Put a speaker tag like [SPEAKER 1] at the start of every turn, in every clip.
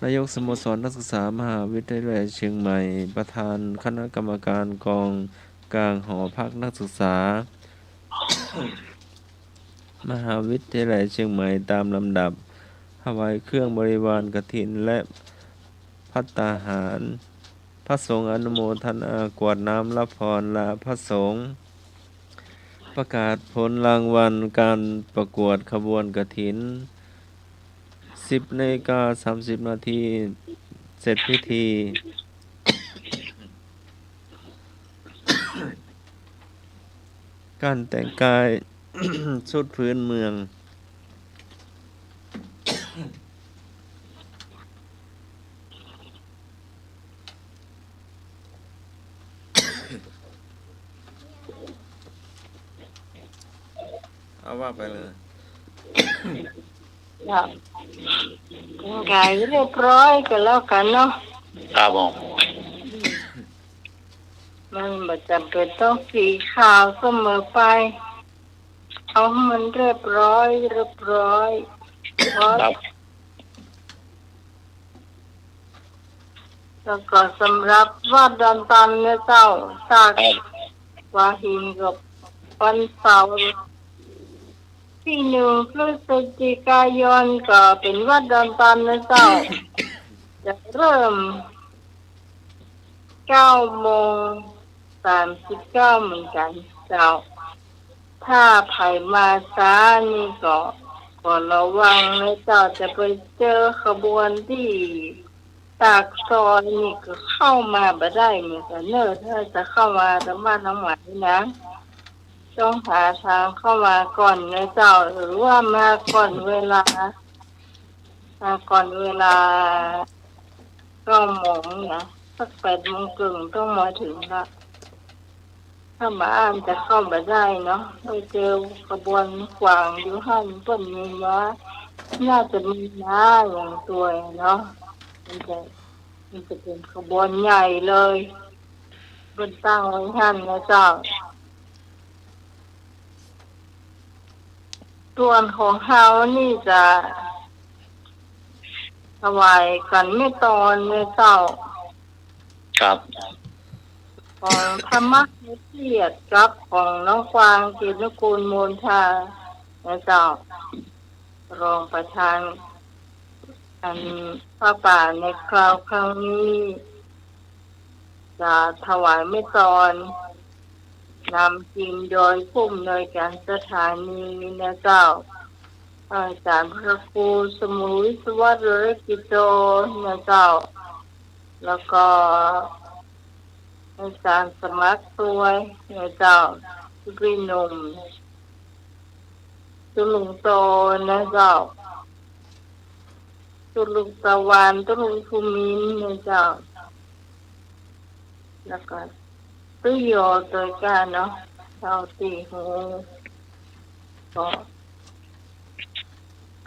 [SPEAKER 1] นายกสโมสรนักศึกษามหาวิทยาลัยเชียงใหม่ประธานคณะกรรมการกองกลางหอพักนักศึกษามหาวิทยาลัยเชียงใหม่ตามลำดับถวายเครื่องบริวารกฐินและภัตตาหารพระสงฆ์อนุโมทนากรวดน้ำรับพรลาพระสงฆ์ประกาศผลรางวัลการประกวดขบวนกฐิน10:30 น.เสร็จพิธีการแต่งกาย ชุดพื้นเมืองเอาว่าไปเลย
[SPEAKER 2] ครับร่างกายเรียบร้อยกันแล้วกันเนาะ
[SPEAKER 3] ครับผม
[SPEAKER 2] มันไม่จำเป็นต้องสีขาวเสมอไปเอาให้มันเรียบร้อยเพราะ
[SPEAKER 3] ครับ
[SPEAKER 2] แล้วก็สำหรับวัดดอนตันเนี่ยเจ้าจากวาหินกับวันเสาร์ที่1 พฤศจิกายนก็เป็นวัดดอนตันนะเจ้าจะเริ่ม9:39เหมือนกันเจ้าถ้าไผมาช้านี่ก็ระวังนะเจ้าจะไปเจอขบวนที่ปากซอยนี่ก็เข้ามาบ่ได้เหมือนกันเนอะถ้าจะเข้ามาทั้งบ้านทั้งหมดนี่นะต้องหาทางเข้ามาก่อนนะเจ้าหรือว่ามาก่อนเวลา9 โมงนะสัก8 โมงครึ่งต้องมาถึงละถ้ามาอ่านจะเข้ามาได้เนาะไปเจอขบวนกวางอยู่ห้างต้นมีนะน่าจะมีนะอย่างตัวเนาะมันจะเป็นขบวนใหญ่เลยบนตั้งไว้ห้างนะเจ้าส่วนของเฮานี่จะถวายกันไม่ตอนเลยเจ้า
[SPEAKER 3] ครับ
[SPEAKER 2] ของธรรมะเทียดกับของน้องกวางกิจกูลมูลชาและเจ้ารองประธานอันพระป่าในคราวครั้งนี้จะถวายไม่ตอนนำทีมโดยผู้อำนวยการสถานีนะเจ้าอาจารย์พระครูสมุยสวัสดิ์กิจโตนะเจ้าแล้วก็อาจารย์สมัครตัวนะเจ้าสุรินมสุลุงโตนะเจ้าสุลุงตะวันสุลุงภูมินนะเจ้าแล้วก็ตุโยตัวกันเนาะเจ้าตีหูก็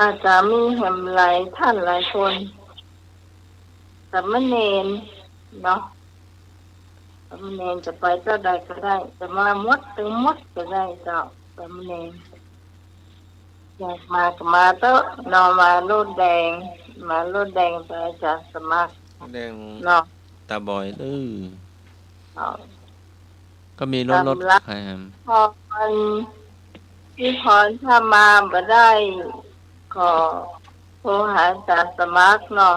[SPEAKER 2] อาจจะมีแหมหลายท่านหลายคนสามเณรเนาะสามเณรจะไปเจ้าใดก็ได้จะมาหมดถึงหมดก็ได้เจ้าสามเณรอยากมาก็มาเต้อนอมาโลดแดงไปอาจารย์สมัคร
[SPEAKER 1] แดง
[SPEAKER 2] เนาะ
[SPEAKER 1] ตาบอย
[SPEAKER 2] เนาะ
[SPEAKER 1] ก็มีรถใครครับ
[SPEAKER 2] พอมันที่พรถ้ามาบ่ได้ก็โทรหาอาจารย์สมัครเนาะ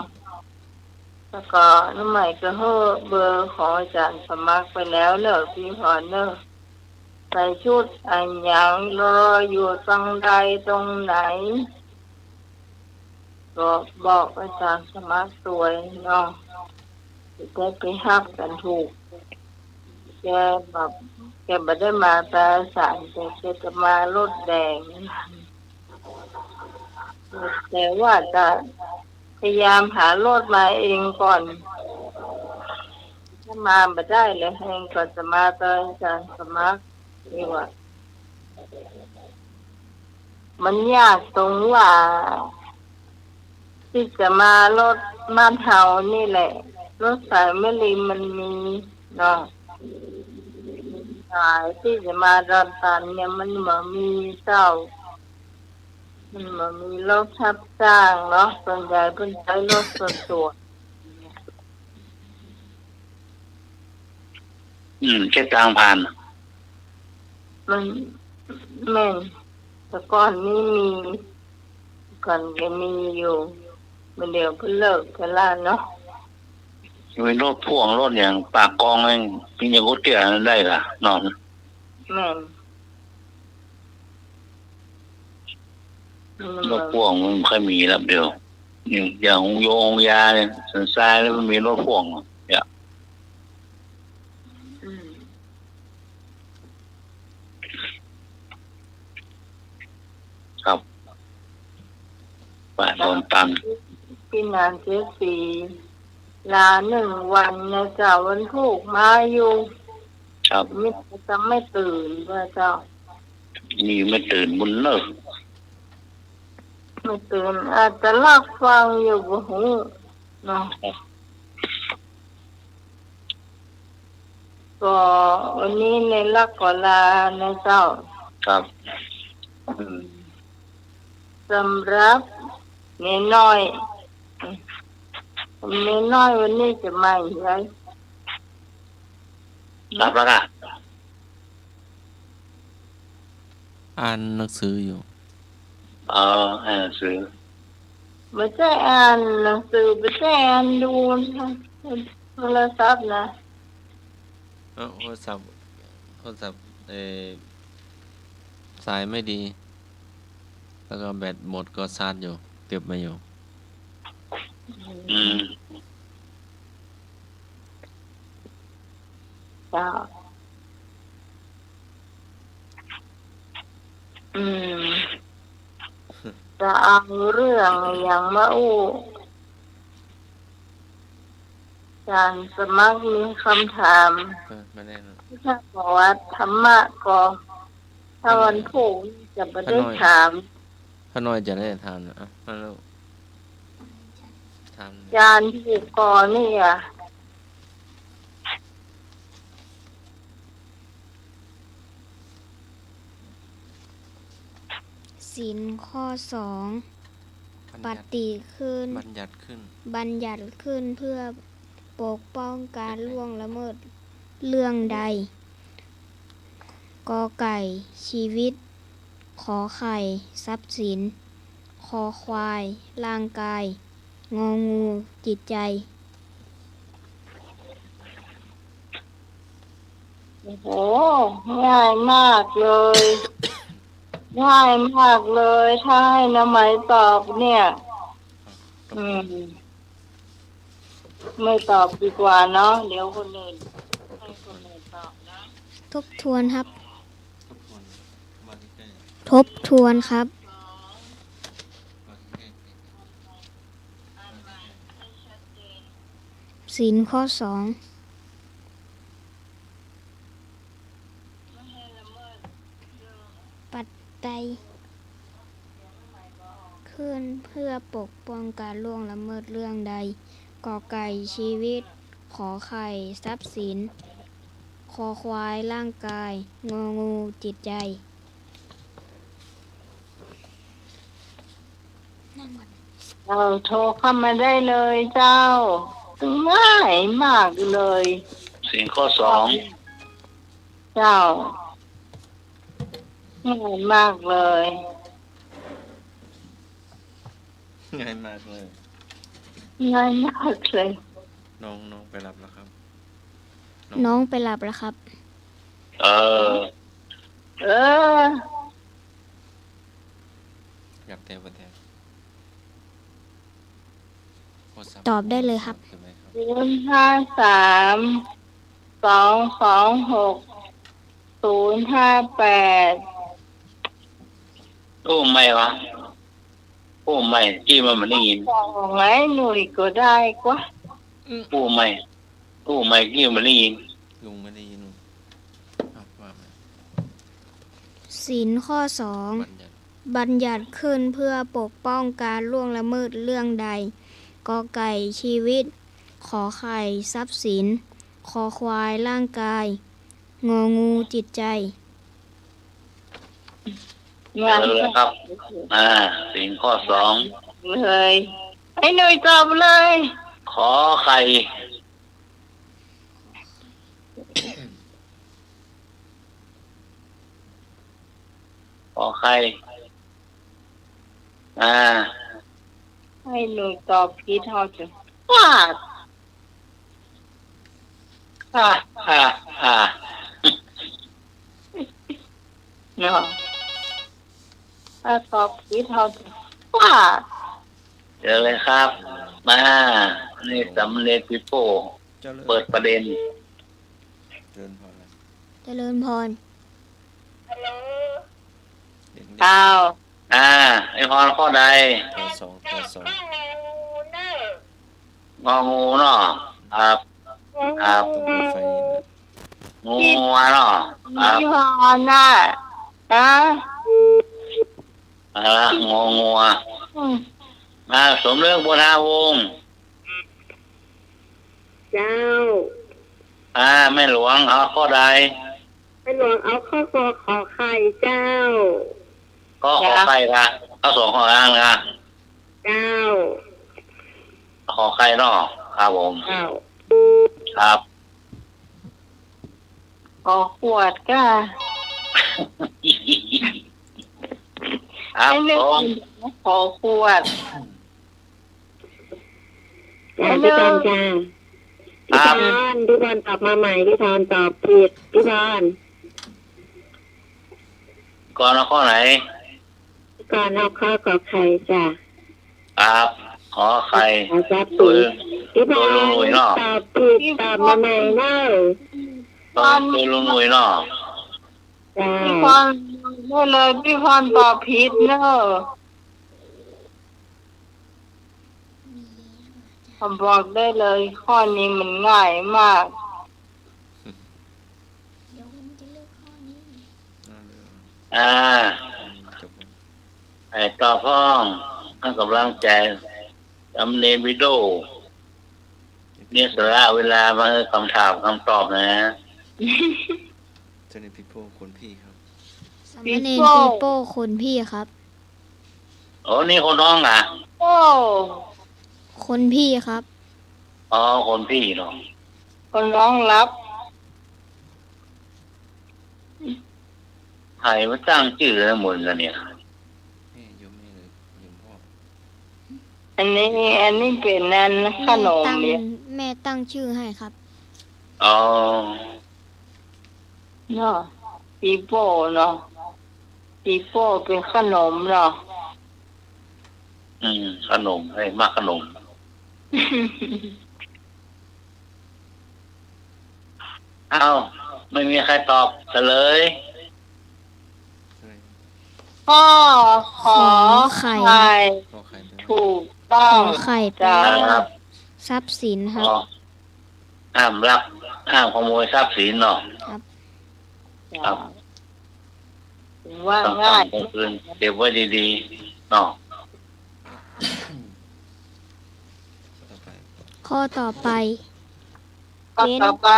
[SPEAKER 2] แล้วก็น้ำใหม่ก็เฮ้อเบอร์ของอาจารย์สมัครไปแล้วเนอะพี่พรเนอะใส่ชุดอันยังรออยู่ตรงใดตรงไหนก็บอกอาจารย์สมัครสวยเนาะจะได้ไปฮับกันถูกแกแบบแกไม่ได้มาตาสารแต่แกจะมารถแดงแต่ว่าจะพยายามหารถมาเองก่อนถ้ามาไม่ได้เลยเองก็จะมาตอนอาจารย์สมัครนี่ว่ามันยากตรงว่าที่จะมารถบ้านเฮานี่แหละรถสายแม่ริมมันมีเนาะสายที่จะมาดอนตันเนี่ยมันเหมือนมีเจ้า มันบ่มีรถรับจ้างเนาะส่วนใหญ่เพิ่นใช้รถส่วนตัว
[SPEAKER 3] เช็คทางผ่าน
[SPEAKER 2] มันแม่นแต่ก่อนนี้มีก่อนก็มีอยู่มันเดี๋ยวเพิ่นเลิกไปแล้วเนาะ
[SPEAKER 3] มีรถพ่วงรถอย่างปากกองเองมีอย่างรถเตี้ยนั้นได้ล่ะนอน
[SPEAKER 2] แม่นมัน
[SPEAKER 3] รถพ่วงมันค่อยมีแล้วเดียวอย่างโยงยาเนี่ยสันทรายแล้วมันมีรถพ่วงเนี่ย
[SPEAKER 2] อืม
[SPEAKER 3] ครับป่าโดนตัน
[SPEAKER 2] พี่นานเสียสีลา1 วันนะเจ้าวันถูกมาอยู่
[SPEAKER 3] ครับ
[SPEAKER 2] มิจะไม่ตื่นว่าเจ้า
[SPEAKER 3] นี่ไม่ตื่นบุญเลิก
[SPEAKER 2] ไม่ตื่นอาจจะลักฟังอยู่บ่ฮู้เนาะก็วันนี้ในลักก็ลานะเจ้า
[SPEAKER 3] ครับ
[SPEAKER 2] สำหรับเนน้อยเนน้อยวันนี้จะมาอีกไหม
[SPEAKER 3] รับแล้วค่ะ
[SPEAKER 1] อ่านหนังสืออยู่
[SPEAKER 3] อ่านหนังสือ
[SPEAKER 2] ไม่ใช่อ่านหนังสือไม่ใช่อ่านดูโทรศัพท์นะ
[SPEAKER 1] โทรศัพท์สายไม่ดี แล้วก็แบตหมดก็ชาร์จอยู่ เก็บมาอยู่
[SPEAKER 3] อืม
[SPEAKER 2] จ้าอืมจะเอาเรื่องอย่างมาอู้อาจารย์สมัครมีคำถาม
[SPEAKER 1] ไม่แน่นะ
[SPEAKER 2] ถ้าบอกว่าธรรมะก็ถ้าวันพุธจะไม่ได้ถาม
[SPEAKER 1] ถ้าน้อยจะได้ทานอ่ะฮัลโหลทาน
[SPEAKER 2] อาจารย์ที่ก่อนี่อ่ะ
[SPEAKER 4] ศีลข้อ 2 ปฏิขึ้น
[SPEAKER 1] บัญญัติขึ้น
[SPEAKER 4] บัญญัติขึ้นเพื่อปกป้องการล่วงละเมิดเรื่องใด กอไก่ ชีวิต ขอไข่ ทรัพย์สิน คอควาย ร่างกาย งองู จิตใจ
[SPEAKER 2] โอ้โหง่ายมากเลย ง่ายมากเลย ถ้าให้น้ำไหมตอบเนี่ย ไม่ตอบดีกว่าเนาะเดี๋ยวคนอื่นให้คนอื่นตอบนะ
[SPEAKER 4] ทบทวนครับ
[SPEAKER 1] ทบทวนวันที่ใกล้
[SPEAKER 4] ทบทวนครับ
[SPEAKER 1] วันที่ใกล้
[SPEAKER 4] ศีลข้อ 2 ปัจจัยขึ้นเพื่อปกป้องการล่วงละเมิดเรื่องใด กอไก่ ชีวิต ขอไข่ ทรัพย์สิน คอควาย ร่างกาย งองู จิตใจ
[SPEAKER 2] เราโทรเข้ามาได้เลยเจ้า ง่ายมากเลย
[SPEAKER 3] สิ่งข้อ 2
[SPEAKER 2] เจ้าง่ายมากเลย
[SPEAKER 1] ง่ายมากเลย
[SPEAKER 2] ง่ายมากเลย
[SPEAKER 1] น้องไปรับแล้วครับ
[SPEAKER 4] น้องไปหลับแล้วครับ
[SPEAKER 3] เออ
[SPEAKER 2] เออ
[SPEAKER 1] อยากเทปแทน
[SPEAKER 4] ตอบได้เลยครับ
[SPEAKER 1] ใช่ไหมครับ
[SPEAKER 2] 053 226 058
[SPEAKER 3] โอ้ไม่วะโอ้ไม่ที่มันได้ยิน
[SPEAKER 2] บอกไงหนุ่ยก็ได้กว่า
[SPEAKER 3] โอ้ไม่ที่มันได้ยิน
[SPEAKER 1] ลุงไม่ได้ยินว่าไหม
[SPEAKER 4] ศีลข้อ 2 บัญญัติขึ้นเพื่อปกป้องการล่วงละเมิดเรื่องใด กอไก่ ชีวิต ขอไข่ ทรัพย์สิน คอควาย ร่างกาย งองู จิตใจ
[SPEAKER 2] งาน
[SPEAKER 3] เลยครับ สิ่งข้อสอง
[SPEAKER 2] เลยให้หน่อยตอบเลย
[SPEAKER 3] ขอไข่ขอไข่
[SPEAKER 2] ให้หน่อยตอบผิดเขาจะว่าด
[SPEAKER 3] อ่าอ่าอ่า
[SPEAKER 2] เนาะถ้าตอบผิดเขาจะว่าด
[SPEAKER 3] เจอเลยครับ นี่สำเร็จพิโป้
[SPEAKER 1] เจ้าเลิศ
[SPEAKER 3] เปิดประเด็น
[SPEAKER 1] เดินพอแล้ว
[SPEAKER 4] เจริญพร
[SPEAKER 1] เด็ก
[SPEAKER 2] อ้าว
[SPEAKER 3] ไอพรข้อใด
[SPEAKER 1] ข้อสองข้อสอง
[SPEAKER 3] งองูเนาะครับ
[SPEAKER 1] ต้องเปิดไฟนะ
[SPEAKER 3] งูงัวเนาะครับ
[SPEAKER 2] พี่พรน่ะนะ
[SPEAKER 3] งองัว
[SPEAKER 2] อืม
[SPEAKER 3] สมเรื่องบุญาวงศ์
[SPEAKER 2] เจ้า
[SPEAKER 3] แม่หลวงเอาข้อใด
[SPEAKER 2] ให้หลวงเอาข้อขอไข่เจ้า
[SPEAKER 3] ก็ขอไข่ละก็สองข้ออ้างนะ
[SPEAKER 2] เจ้า
[SPEAKER 3] ขอไข่เนาะครับผม
[SPEAKER 2] เจ้า
[SPEAKER 3] ครับ
[SPEAKER 2] ขอขวดก้า
[SPEAKER 3] ครับ
[SPEAKER 2] ให้เลื
[SPEAKER 3] ผ
[SPEAKER 2] อก
[SPEAKER 3] ม
[SPEAKER 2] ขอขวด
[SPEAKER 5] พี่พรจ้า
[SPEAKER 3] ครับ
[SPEAKER 5] พี่พรตอบมาใหม่พี่พรตอบผิดพี่พร
[SPEAKER 3] ก่อนเอาข้อไหน
[SPEAKER 5] ก่อนเอาข้อขอไข่จ้ะ
[SPEAKER 3] ครับขอไข่
[SPEAKER 5] เอาจับ
[SPEAKER 3] โด
[SPEAKER 5] ปี
[SPEAKER 3] ย
[SPEAKER 5] พี่พ
[SPEAKER 3] โด
[SPEAKER 5] ร
[SPEAKER 3] ยลุงหนุ่ยเนาะ
[SPEAKER 5] ตอบผิดตอบมาใหม่เนาะ
[SPEAKER 3] โดยลุงหนุ่ยเนาะ
[SPEAKER 5] จ้า
[SPEAKER 2] พี่พรได้เลยพี่พรตอบผิดเนอะผมบอกได้เลย ข้อนี้มันง่ายมาก
[SPEAKER 4] เดี๋ยวผมจะเลือกข้อนี้
[SPEAKER 1] จบ
[SPEAKER 3] ไอ้ต่อพ้องให้กำลังใจจำเนวิโดเนี่ยสละเวลามาให้คำถามคำตอบนะ
[SPEAKER 1] เจ้านี่พี่โป้คนพี่ครับ
[SPEAKER 4] สามเณรปีโป้คนพี่ครับ
[SPEAKER 3] โอ้นี่คนน้องอ่ะ
[SPEAKER 2] โอ้
[SPEAKER 4] คนพี่ครับ
[SPEAKER 3] คนพี่เนาะ
[SPEAKER 2] คนร้องรับ
[SPEAKER 3] ใครมาตั้งชื่อแล้วหมดกันเนี่ย
[SPEAKER 1] แม่ยมแม่เลยยมพ่อ
[SPEAKER 2] อันนี้เป็นนั่นขนมเนี่ย
[SPEAKER 4] แม่ตั้งชื่อให้ครับ
[SPEAKER 3] อ๋อ
[SPEAKER 2] เนาะปีโป้เนาะปีโป้เป็นขนมเนาะ
[SPEAKER 3] ขนมให้มากขนมไม่มีใครตอบเฉลย
[SPEAKER 1] เฮ้ย
[SPEAKER 2] ข้อขอไข่
[SPEAKER 1] พ่อใครเป็น
[SPEAKER 2] ถูกต้อง
[SPEAKER 4] ขอไข่แปล
[SPEAKER 2] จ้า
[SPEAKER 3] ครับ
[SPEAKER 4] ทรัพย์สินครับ
[SPEAKER 3] ห้ามขโมยทรัพย์สินเนาะ ครับ
[SPEAKER 2] ว่า
[SPEAKER 3] ต้อง
[SPEAKER 2] ง่าย
[SPEAKER 3] ทำกลางคืนเก็บไว้ดีๆเนาะ
[SPEAKER 1] ต่อไป
[SPEAKER 4] ข้อต่อไป
[SPEAKER 2] ก็ต่อไป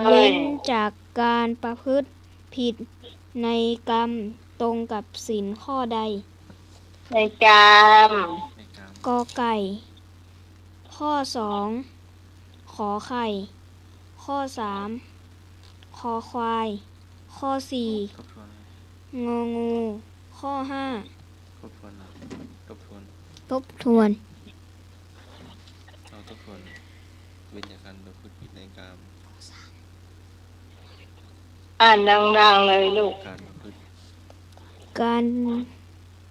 [SPEAKER 2] เล
[SPEAKER 4] เว้
[SPEAKER 2] ย
[SPEAKER 4] นจากการประพฤติผิดในกรรมตรงกับศีลข้อใด
[SPEAKER 2] ในการ
[SPEAKER 1] ในกาม
[SPEAKER 4] กอไก่ ข้อสองขอไข่ ข้อสามคอควาย ข้อสี่
[SPEAKER 1] ทบทวน
[SPEAKER 4] งองู ข้อห้า
[SPEAKER 1] ทบทวนทบทวน
[SPEAKER 4] ทบทวน
[SPEAKER 1] เอาทบทวนเว้นจากการประพฤติผิดในกาม
[SPEAKER 2] อ่านดังๆเลยลูก
[SPEAKER 1] การประพฤติ
[SPEAKER 4] การ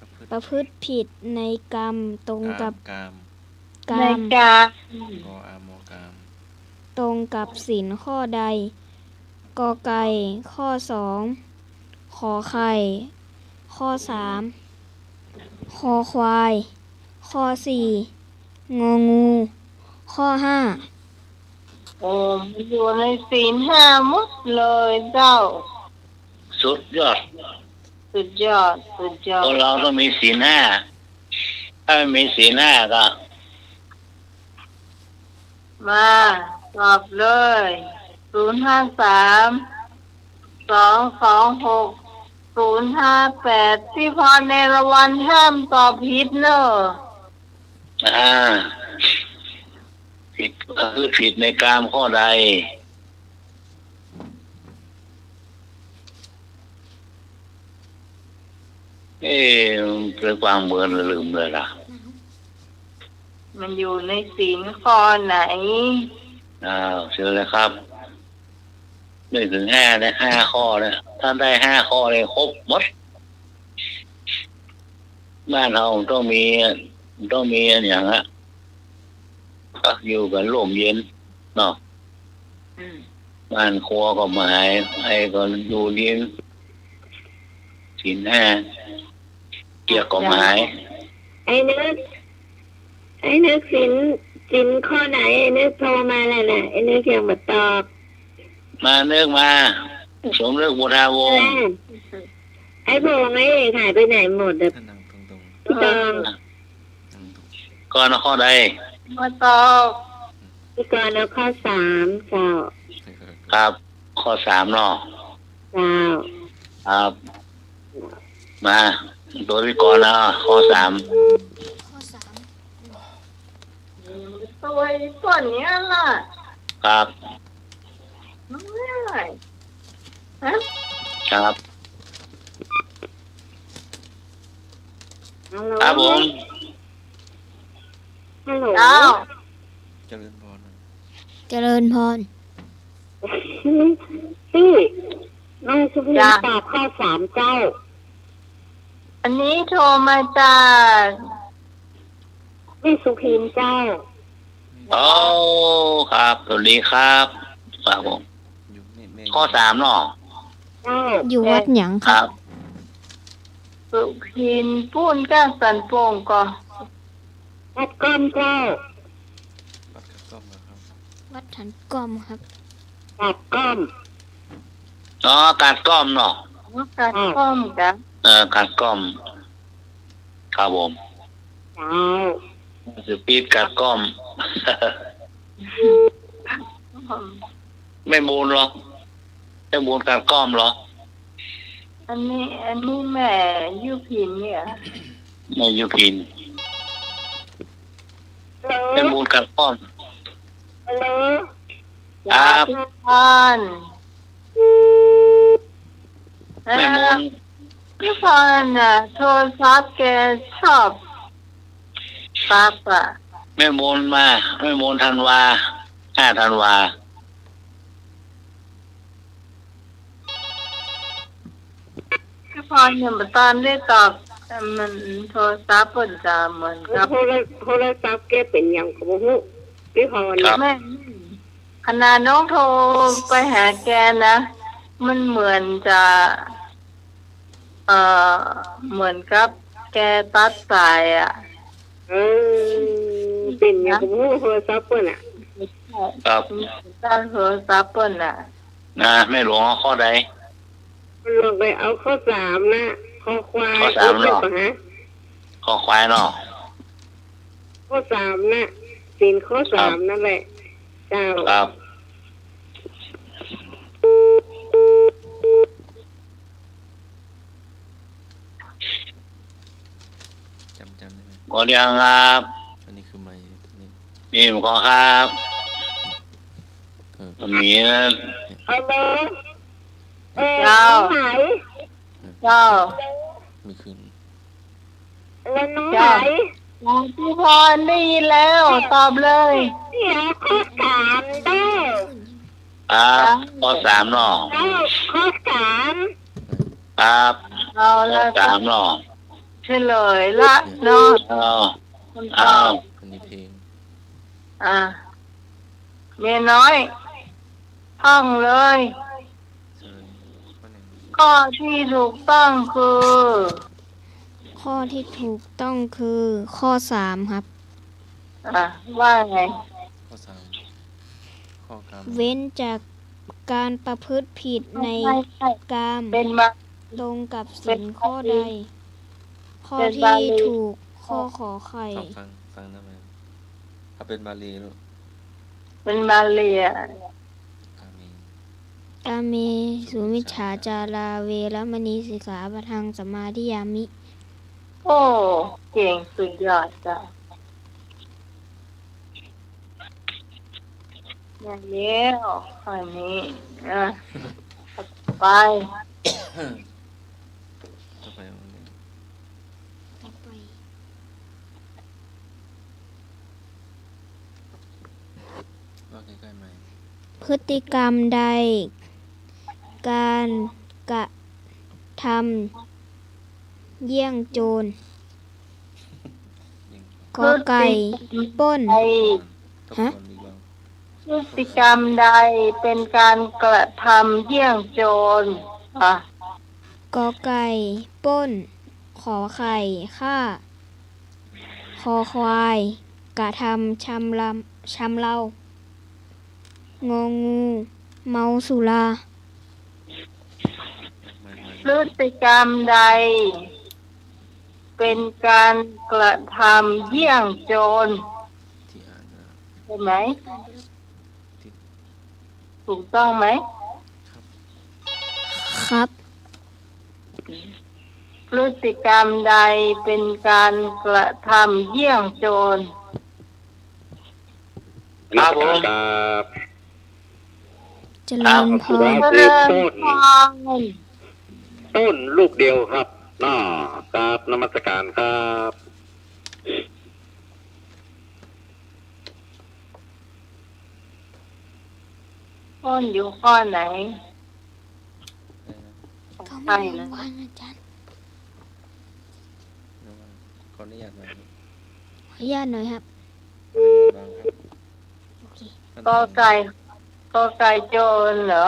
[SPEAKER 1] ประพฤติ
[SPEAKER 4] ประพฤติผิดในกรรมตรงกับ
[SPEAKER 1] กาม
[SPEAKER 4] ก
[SPEAKER 2] ใน
[SPEAKER 4] รรม
[SPEAKER 2] การ
[SPEAKER 1] กออามอกาม
[SPEAKER 4] ตรงกับศีลข้อใด กอไก่ ข้อสองขอไข่ ข้อสามคอควาย ข้อสี่งองู ข้อห้า
[SPEAKER 2] โอ้มันอยู่ในศีลห้าหมดเลยเจ้า
[SPEAKER 3] สุดยอด
[SPEAKER 2] สุดยอด สุดยอ
[SPEAKER 3] ค
[SPEAKER 2] ด
[SPEAKER 3] นเราต้องมีศีลห้าถ้าไม่มีศีลห้าก็
[SPEAKER 2] มาตอบเลย053 226 058พี่พรในละวันห้ามตอบผิดเนอะ
[SPEAKER 3] ผิดก็คือผิดในกามข้อใดเกิดความเบื่อลืมเลยล่ะ
[SPEAKER 2] มันอยู่ในศีลข้อไหน
[SPEAKER 3] เชิญเลยครับ1 ถึง 5ได้5 ข้อนะถ้าได้5 ข้อเลยครบหมดบ้านเราต้องมีอย่างละก็อยู่กันร่มเย็นเนาะบ้านครัวก็หมายไอ้ก็อยู่ดีศีล 5เกี่ยวกับหมาย
[SPEAKER 5] ไอ้นึกสินข้อไหนไอ้นึกโทรมาแล้วนะไอ้นึกยังมาตอบ
[SPEAKER 3] มาเนึกมาสมเลิกบุทาวงศ์
[SPEAKER 5] ไอ้พงไอ้เอกหายไปไหนหมดอะ
[SPEAKER 1] ท่านนั่งตรง
[SPEAKER 5] พี่ตอง
[SPEAKER 3] ก่อนข้อใด
[SPEAKER 2] มาตอบ
[SPEAKER 5] พี่กรณ์เอาข้อ3เจ้า
[SPEAKER 1] ๆ
[SPEAKER 3] ครับ ข้อ 3เนาะ
[SPEAKER 5] เจ้า
[SPEAKER 3] ครับมาตัวพี่กรณ์นะข้อ 3
[SPEAKER 4] ข้อสาม
[SPEAKER 2] ตัวส่วนเนี้ยล่ะ
[SPEAKER 3] ครับ
[SPEAKER 2] ไม่ได้ฮะ
[SPEAKER 3] ครับ
[SPEAKER 5] ฮัลโหล
[SPEAKER 3] ครับผม
[SPEAKER 5] ฮัลโหล
[SPEAKER 2] เจ้า
[SPEAKER 1] เจริญพรนะ
[SPEAKER 4] เจริญพร
[SPEAKER 5] พี่น้องสุภาพตอบข้อ3เจ้า
[SPEAKER 2] อันนี้โทรมาจาก
[SPEAKER 5] พี่สุพินเจ้า
[SPEAKER 3] โอ้ครับสวัสดีครับครับผม
[SPEAKER 1] อยู่แม่
[SPEAKER 3] ข้อ 3เนาะ
[SPEAKER 5] เจ้า
[SPEAKER 4] อยู่วัดหยัง
[SPEAKER 3] ค
[SPEAKER 4] ค
[SPEAKER 3] รั
[SPEAKER 4] รับ
[SPEAKER 3] บ
[SPEAKER 2] สุพินพูนก้างสันโป่งก่อน
[SPEAKER 5] วัดก้อมเจ้า
[SPEAKER 1] วัดกระต้อมนะครับ
[SPEAKER 4] วัดถันก้อมครับ
[SPEAKER 5] วัดก้อม
[SPEAKER 3] การก้อมเนาะ
[SPEAKER 2] กัดข้อมกัน
[SPEAKER 3] การก้อมครับผม
[SPEAKER 5] เจ้า
[SPEAKER 3] สปีดการก้อม ไม่มูลหรอไม่มูลการก้อมหรอ
[SPEAKER 2] อันนี้แม่ยุพินเนี่ย
[SPEAKER 3] ไม่ยุพิน
[SPEAKER 5] ฮัลโหล
[SPEAKER 3] ไม่มูลการก้อม
[SPEAKER 5] ฮัลโหล
[SPEAKER 3] ครับ
[SPEAKER 2] พี่พร
[SPEAKER 3] ไม่มูล
[SPEAKER 2] พี่พรน่ะโทรศัพท์แกชอบปั๊บอ่ะ
[SPEAKER 3] ไม่มูลมาไม่มูลธันวา5 ธันวา
[SPEAKER 2] พี่พรเนี่ยมาตอนได้ตอบแต่มันโทรศัพท์เปิดจะเหมือนกับ
[SPEAKER 5] โทรศัพท์แกเป็นอย่างกับหูพี่พร
[SPEAKER 3] ครับ
[SPEAKER 2] แม่ขนาดน้องโทรไปหาแกนะ มันเหมือนจะเหมือนกับแกตัดสายอ่ะ
[SPEAKER 5] เป็นอย่างกับหูโทรศัพท์เปิ้นอ่ะ
[SPEAKER 3] ครับ
[SPEAKER 2] ตั้งโทรศัพท์เปิดน่ะ
[SPEAKER 3] ไม่หลวงเอาข้อใด
[SPEAKER 5] มันลงไปเอาข้อ3นะข้อควาย
[SPEAKER 3] ข้อ3เนาะ
[SPEAKER 5] ฮะ
[SPEAKER 3] ข้อควายเนาะ
[SPEAKER 5] ข้อ3นะสินข้อ3นั่นแหละ เจ้า
[SPEAKER 3] ครับ
[SPEAKER 1] จำได้ไหม
[SPEAKER 3] หมดยังครับ
[SPEAKER 1] อันนี้คือไม้นี่
[SPEAKER 3] นี่ผมขอครับ
[SPEAKER 1] เออ
[SPEAKER 3] มีนะ
[SPEAKER 5] ฮัลโหลน้
[SPEAKER 2] เจ้า
[SPEAKER 5] องไหน
[SPEAKER 2] เจ้า
[SPEAKER 1] มีคืน
[SPEAKER 5] แล้วน้องไหน
[SPEAKER 2] จ้า พี่พรได้ยินแล้วตอบเลย
[SPEAKER 5] เดี๋ยวข้อ3เด้อ
[SPEAKER 3] ครับข้อ 3เนาะ
[SPEAKER 5] เจ้าข้อ3
[SPEAKER 3] ครับ
[SPEAKER 2] เอา
[SPEAKER 3] ข้อ
[SPEAKER 2] ละ
[SPEAKER 3] 3เนาะ
[SPEAKER 2] เฉลยละเนาะ
[SPEAKER 3] เอา
[SPEAKER 2] คุณต
[SPEAKER 3] เอา
[SPEAKER 2] อบ
[SPEAKER 1] อันนี้เพลง
[SPEAKER 2] เมียน้อยท่องเลย
[SPEAKER 1] เจริญข้อหนึ่ง
[SPEAKER 2] ข้อที่ถูกต้องคือ
[SPEAKER 4] ข้อที่ถูกต้องคือข้อ3ครับ
[SPEAKER 2] ว่าไง
[SPEAKER 1] ข้อ 3 ข้อกรรม
[SPEAKER 4] เว้นจากการประพฤติผิดใน
[SPEAKER 2] ไม่ใช่
[SPEAKER 4] กาม
[SPEAKER 2] เป็นมา
[SPEAKER 4] ตรงกับศีลข้อใด ข้อ
[SPEAKER 2] เป็น
[SPEAKER 4] ที่
[SPEAKER 2] บาลี
[SPEAKER 4] ถูกข้อขอไข่
[SPEAKER 1] ฟังได้ไหมถ้าเป็นบาลีลูก
[SPEAKER 2] เป็นมาเลีย
[SPEAKER 1] กามี
[SPEAKER 4] กาเมสุมิจฉาจาราเวรมณีสิกขาปะทังสมาธิยามิ
[SPEAKER 2] โอ้เก่งสุดยอดจ้ะอย่างนี้อันนี้นะไป
[SPEAKER 1] ต่อไปเอาเนี่ยว่าใกล้ๆไหม
[SPEAKER 4] พฤติกรรมใด การกระทำเยี่ยงโจร
[SPEAKER 1] ยิง
[SPEAKER 4] กอไก่ปล้น
[SPEAKER 2] ไอ
[SPEAKER 1] ทบ
[SPEAKER 4] ฮะ
[SPEAKER 1] ทวนอีกบ้าง
[SPEAKER 2] พฤติกรรมใดเป็นการกระทำเยี่ยงโจรอ่ะ
[SPEAKER 4] กอไก่ปล้น ขอไข่ฆ่า คอควายกระทำชำเรางองูเมาสุรา
[SPEAKER 1] ไม่
[SPEAKER 2] พฤติกรรมใด เป็นการกระทำเยี่ยงโจร
[SPEAKER 1] ที่อ่านนะ
[SPEAKER 2] ใช่ไหม
[SPEAKER 1] ที่
[SPEAKER 2] ถูกต้องไหม
[SPEAKER 4] ครับ
[SPEAKER 2] พฤติกรรมใดเป็นการกระทำเยี่ยงโจร
[SPEAKER 3] ครับผม
[SPEAKER 4] เจริญพร
[SPEAKER 2] เจริญพร
[SPEAKER 6] ต้นลูกเดียวครับกราบนมัสการครับ
[SPEAKER 2] ต้นอยู่ข้อไหน
[SPEAKER 4] เขา
[SPEAKER 2] ใช่
[SPEAKER 4] ไม่
[SPEAKER 2] นะ
[SPEAKER 4] วางอาจารย์
[SPEAKER 1] ระวังขออนุญาตหน่อยครับ
[SPEAKER 4] ขออนุญาตหน่อยครับ
[SPEAKER 1] ขออนุญาตบ้างครับ
[SPEAKER 4] โอเค
[SPEAKER 2] กอไก่โจรเหรอ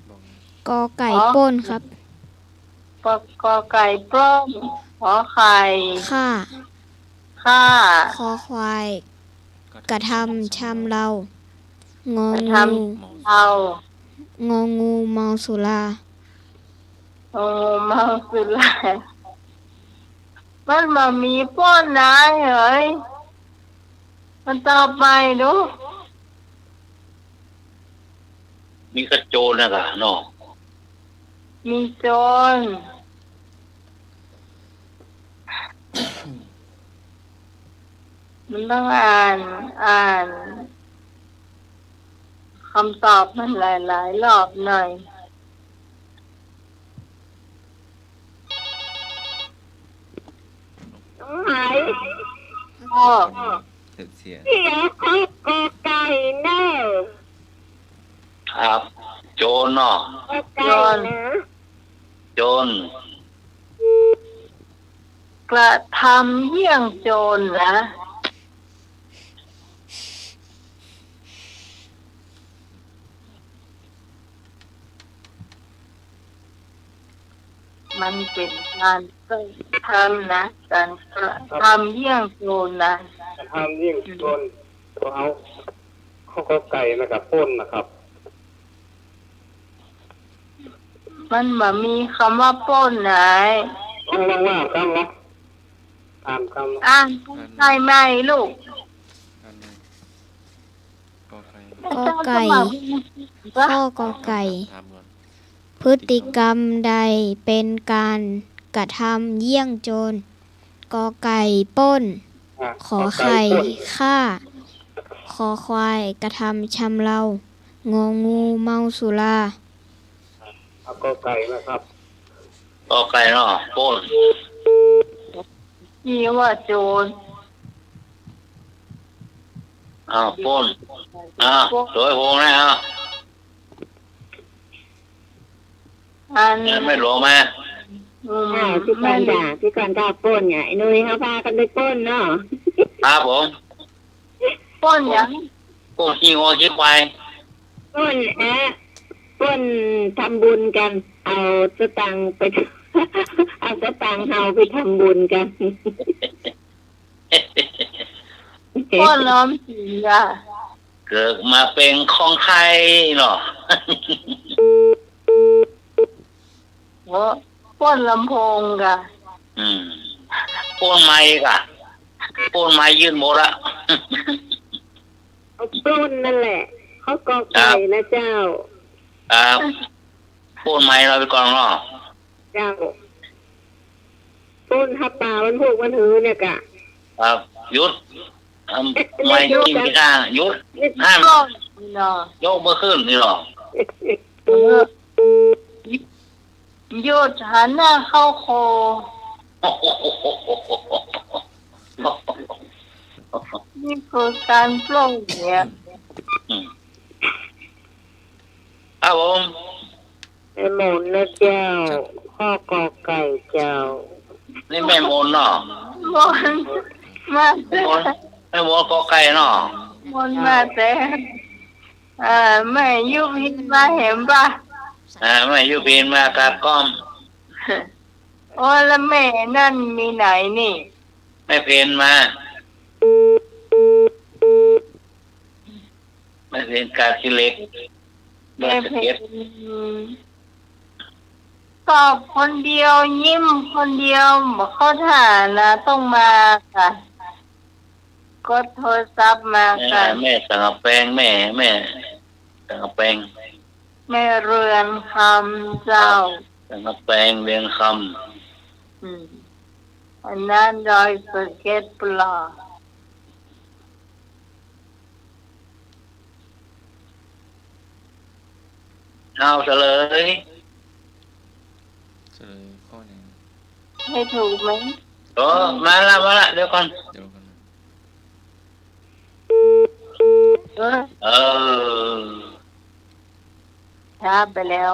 [SPEAKER 1] บอก
[SPEAKER 4] กอไก่ปล้นครับ
[SPEAKER 2] กอไก่ปล้นขอไข่
[SPEAKER 4] ฆ่า
[SPEAKER 2] ฆ่า
[SPEAKER 4] คอควายกระทำชำเรางอก
[SPEAKER 2] ระ
[SPEAKER 4] งู
[SPEAKER 2] ทำเอา
[SPEAKER 4] งองูเมาสุรา
[SPEAKER 2] โอ้เมาสุรามันมามีป้อนนายเฮ้ยมันต่อไปดู
[SPEAKER 3] มีกระโจนนะกะเนาะ
[SPEAKER 2] มีโจรมันต้องอ่านคำตอบมันหลายๆรอบหน่อย
[SPEAKER 5] หาย
[SPEAKER 2] พ่อ
[SPEAKER 1] เสียง
[SPEAKER 5] เสียข้อกอไก่เน่า
[SPEAKER 3] ครับ โจรเนาะ
[SPEAKER 5] กอไก่นะ
[SPEAKER 3] โจร
[SPEAKER 2] กระทำเยี่ยงโจรนะมันเป็นการกระทำนะการกระทำเยี่ยงโจรนะ
[SPEAKER 6] ทำยิ่งโดนเอาข้อไก่นะครับพ่นนะครับ
[SPEAKER 2] มันมามีคำว่าปล้นไหน
[SPEAKER 6] ว่าคำนะตามคำนะ
[SPEAKER 2] อ่านใช่ไหมลูก
[SPEAKER 1] อันไหนกอไก่
[SPEAKER 4] กอไก่ ข้อกอไก่
[SPEAKER 1] ถามก่อน
[SPEAKER 4] พฤติกรรมใดเป็นการกระทำเยี่ยงโจร กอไก่ปล้น ขอไข่ฆ่า คอควายกระทำชำเรางองูเมาสุรา
[SPEAKER 6] เอาข้อไก่นะครับ
[SPEAKER 3] ก็ไก่เนาะปล้น
[SPEAKER 2] ที่ว่าโจร
[SPEAKER 3] ปล้นสวยโหงนะ
[SPEAKER 2] อัน
[SPEAKER 3] ไม่หลวงไหม
[SPEAKER 5] ที่ก่อนด่าที่ก่อนด่าปล้นไงไอ้นุ้ยเขาพากันไปปล้นเนาะ
[SPEAKER 3] ครับผม
[SPEAKER 2] ปล้นอย่าง
[SPEAKER 3] ปล้นขี้งอขี้ควาย
[SPEAKER 5] ปล้นปล้นทำบุญกัน เอาสตังค์ไป เอาสตังค์เอาไปทำบุญกัน
[SPEAKER 2] ปล้นน้อมสีอ่ะ
[SPEAKER 3] เกิดมาเป็นของใครเนาะ
[SPEAKER 2] โอ้ปล้นลำโพงกะ
[SPEAKER 3] ปล้นไม้กะปล้นไม้ยื่นหมดละ
[SPEAKER 5] เอาปล้นนั่นแหละเขากอไก่นะเจ้า
[SPEAKER 3] ครับพูดไม้เราไปก่อนเนาะ
[SPEAKER 5] เจ้าต้นทับป่ามันพูกมันหือเนี่ยกะ
[SPEAKER 3] ครับหยุดไม่จริงไม่กล้าหยุดห้าม
[SPEAKER 2] ก็เนาะ
[SPEAKER 3] ยกมือขึ้นนี่หรอ
[SPEAKER 2] หยุดหันหน้าเข้าโคนี่คือการปล้งเนี่ย
[SPEAKER 3] ครับผม
[SPEAKER 5] ไอ้หมุนนะเจ้าข้อกอไก่เจ้า
[SPEAKER 3] นี่แม่มนเนาะ
[SPEAKER 2] มนมาแต่
[SPEAKER 3] แม่มนก็ไก่เนาะ
[SPEAKER 2] มนมาแต่แม่ยุพินมาเห็นปะ
[SPEAKER 3] แม่ยูพีนมากราบก้อม
[SPEAKER 2] โอ้แล้วแม่นั่นมีไหนนี่
[SPEAKER 3] แม่เพนมาแม่เพนกาคิเล็กเบอ
[SPEAKER 2] แม่
[SPEAKER 3] ร์ส
[SPEAKER 2] เพ
[SPEAKER 3] เก็ต
[SPEAKER 2] นตอบคนเดียวยิ้มคนเดียวบอกเขาถ่านะต้องมาค่ะกดโทรศัพท์มาค่ะ
[SPEAKER 3] แม่สังกะแปงแม่สังกะแปง
[SPEAKER 2] แม่เรือนคำเจ้า
[SPEAKER 3] สังกะแปงเรียนค
[SPEAKER 2] อันนั้นดอยสะเก็ดปลา
[SPEAKER 3] ำเอาเฉลย
[SPEAKER 1] เฉลยข้อหนึ่ง
[SPEAKER 2] ให้ถูกไหม
[SPEAKER 3] โอ้มาละเดี๋ยวก่อน
[SPEAKER 1] เดี๋ยวกันนะ
[SPEAKER 3] เออ
[SPEAKER 2] ช้าไปแล้ว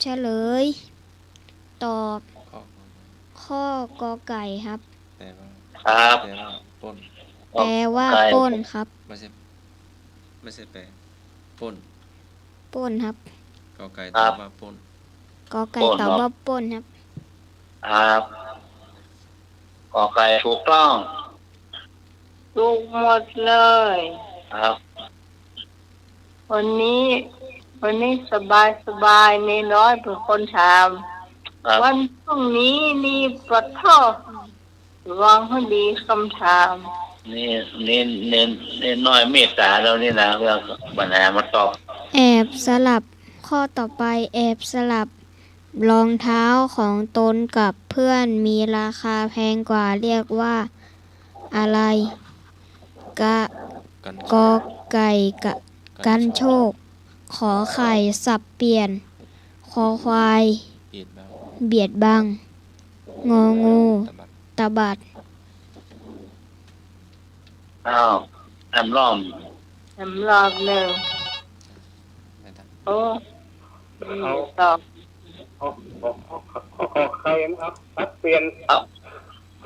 [SPEAKER 4] เฉลย ตอบ
[SPEAKER 1] ข้อ
[SPEAKER 4] ข้อกอไก่ครับ
[SPEAKER 1] แต่ว่า
[SPEAKER 3] ครับ
[SPEAKER 1] แต่ว่าปล้น
[SPEAKER 4] แปลว่าปล้นครับ
[SPEAKER 1] ไม่ใช่แปลปล้น
[SPEAKER 4] ปล้นครับ
[SPEAKER 1] กอไก่ตอบว่าปล้น
[SPEAKER 4] กอไก่ตอบว่าปล้นครับ
[SPEAKER 3] ครับกอไก่ถูกต้อง
[SPEAKER 2] ถูกหมดเลย
[SPEAKER 3] ครับ
[SPEAKER 2] วันนี้สบายในน้อยเป็นคนถาม
[SPEAKER 3] ครับ
[SPEAKER 2] วันพรุ่งนี้นี่ปะท่อวางให้ดีคำถาม
[SPEAKER 3] นี่น้อยเมตตาเรานี่นะเรื่องปัญหามาตอบ
[SPEAKER 4] แอบสลับข้อต่อไปแอบสลับรองเท้าของตนกับเพื่อนมีราคาแพงกว่าเรียกว่าอะไรกะ
[SPEAKER 1] กัน
[SPEAKER 4] กอไก่กะกันโชค ขอไข่สับเปลี่ยน คอควาย
[SPEAKER 1] เบียดบ้าง
[SPEAKER 4] เบียดบัง งองู
[SPEAKER 1] ตะบัด
[SPEAKER 4] ตะบัด
[SPEAKER 3] อ้าวทำล้อม
[SPEAKER 2] สำรอบหนึ่ง
[SPEAKER 1] ไม่ทัน
[SPEAKER 2] โอ้ตอบ
[SPEAKER 6] ขอใครนะครับตัดเปลี่ยน
[SPEAKER 3] ค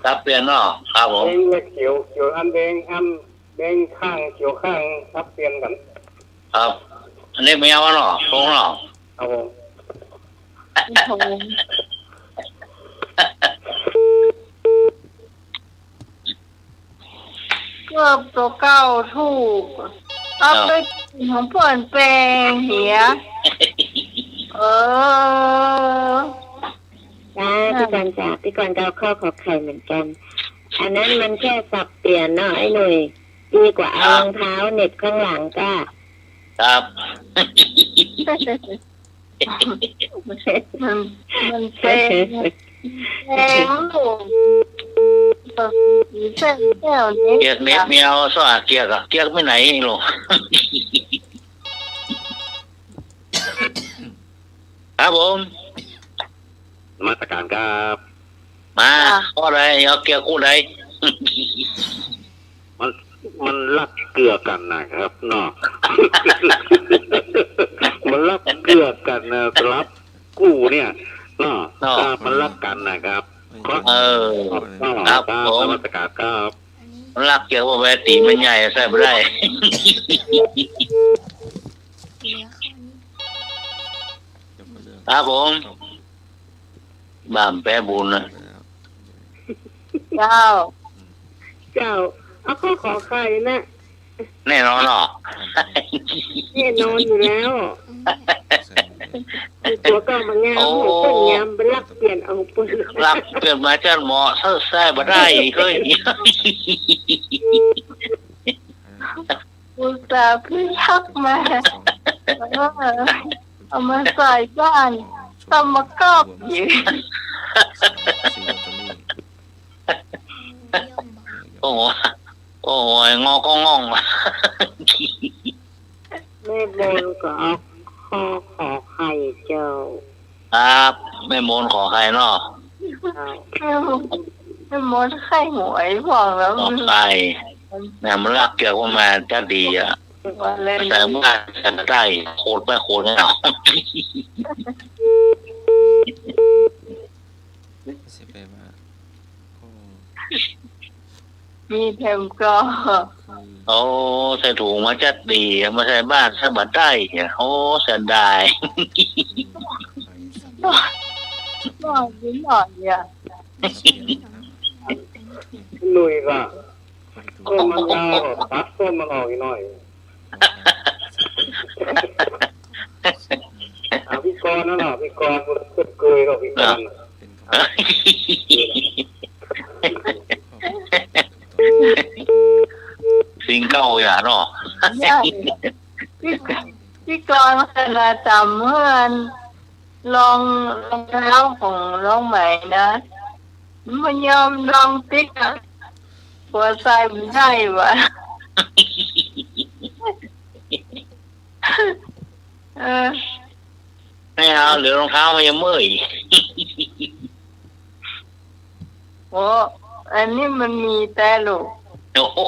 [SPEAKER 3] รับเปลี่ยนเนาะครับผม
[SPEAKER 6] แดงและเขียวอันแดงข้างเขียวข้างตัดเปลี่ยนกัน
[SPEAKER 3] ครับ อันนี้แมวเนาะทงเนาะ
[SPEAKER 6] ครับผม
[SPEAKER 2] โทงเกือบตัวเก้าถูกเอาไปกินของเพื่อนแปลงเหียเออ
[SPEAKER 5] จ้าพี่กรณ์จ้าพี่กรณ์ก็เอาข้อขอไข่เหมือนกัน อันนั้นมันแค่สับเปลี่ยนเนาะไอ้หนุ่ยดีกว่าเอารองเท้าเหน็บข้างหลังก้า
[SPEAKER 3] ครับ
[SPEAKER 2] มันแปลงลูกเส้นแก้วนี้
[SPEAKER 3] เกียกเน็ตแมวสวัสดเกียกอะเกียกไม่ไหนลูกครับผม
[SPEAKER 6] มาตรการครับ
[SPEAKER 3] มาข้อใดเอาเกียกคู่ใด
[SPEAKER 6] มันรักเกลือกันนะครับเนาะ มันรักเกลือกันนะสลับกู้เนี่ยเนาะถ้ามันรักกันนะครับก็
[SPEAKER 3] เออ
[SPEAKER 6] ครับมาตรการครับ
[SPEAKER 3] รักเกียกว่าแวตีมันใหญ่ใส่ไม่ได้
[SPEAKER 1] เดี๋ยวก็เรื่อง
[SPEAKER 3] ครับผมบ้ามแปรบุญนะ
[SPEAKER 1] ไปแล้ว
[SPEAKER 2] เจ้า
[SPEAKER 5] เจ้าเอาข้อขอไข่นะ
[SPEAKER 3] แน่นอนเนาะ
[SPEAKER 5] แน่นอนอยู่แล้ว
[SPEAKER 1] เสร็จ
[SPEAKER 5] มีตัวก็มางามหัวเปิ้นยามเป็นรักเปลี่ยนเอาปืน
[SPEAKER 3] รักเกิดมาเจ้าหมอเสื้อแซ่บ่ได้เฮ้ย
[SPEAKER 2] อุตส่าห์เพิ่งทักมา
[SPEAKER 1] สอง
[SPEAKER 2] เออ เอามาใส่บ้านทำมากอบอยู่
[SPEAKER 3] โอ้โหโอ้ยงอก็งอง
[SPEAKER 5] แม่บนก็เอาข้อขอไข่เจ้า
[SPEAKER 3] ครับแม่มนขอใครเนาะ
[SPEAKER 2] ไม่มดไข้หวยบอกแล้ว
[SPEAKER 3] ขอใครเนี่ยมันรักเกี่ยวกันมาจะดีอ่ะ
[SPEAKER 2] ว่าเล่น
[SPEAKER 3] แต่เมื่อจะได้โคตรไม่โคตรเนี่ย
[SPEAKER 1] สิไปว่าก็
[SPEAKER 2] มีเทมก็
[SPEAKER 1] คือ
[SPEAKER 3] โอ้ใส่ถุงมาจะดีมาใส่บ้านใส่บัตรได้เนี่ยโอ้เสียดาย
[SPEAKER 2] หน่อยนิดหน่อยอ่ะ
[SPEAKER 6] หนุ่ยก็ส้มมันเอาตัดส้มมันออกอีกหน่อยเอาพี่กรณ์นั่นน่ะพี่กรณ์มันเกยกับพี่กรณ์
[SPEAKER 1] เป็นคำ
[SPEAKER 3] สิ่งเก่าอย่าเนาะ
[SPEAKER 2] ใช่พี่กรณ์ขนาดจำเมื่อนรองเท้าของน้องใหม่นะมันยอมลองติ๊กอะหัวใจมันได้วะเออ
[SPEAKER 3] ไม่เอาเหลือรองเท้ามันยังเมื่อย
[SPEAKER 2] โอ้อันนี้มันมีแต่ลูก
[SPEAKER 3] โอ้โห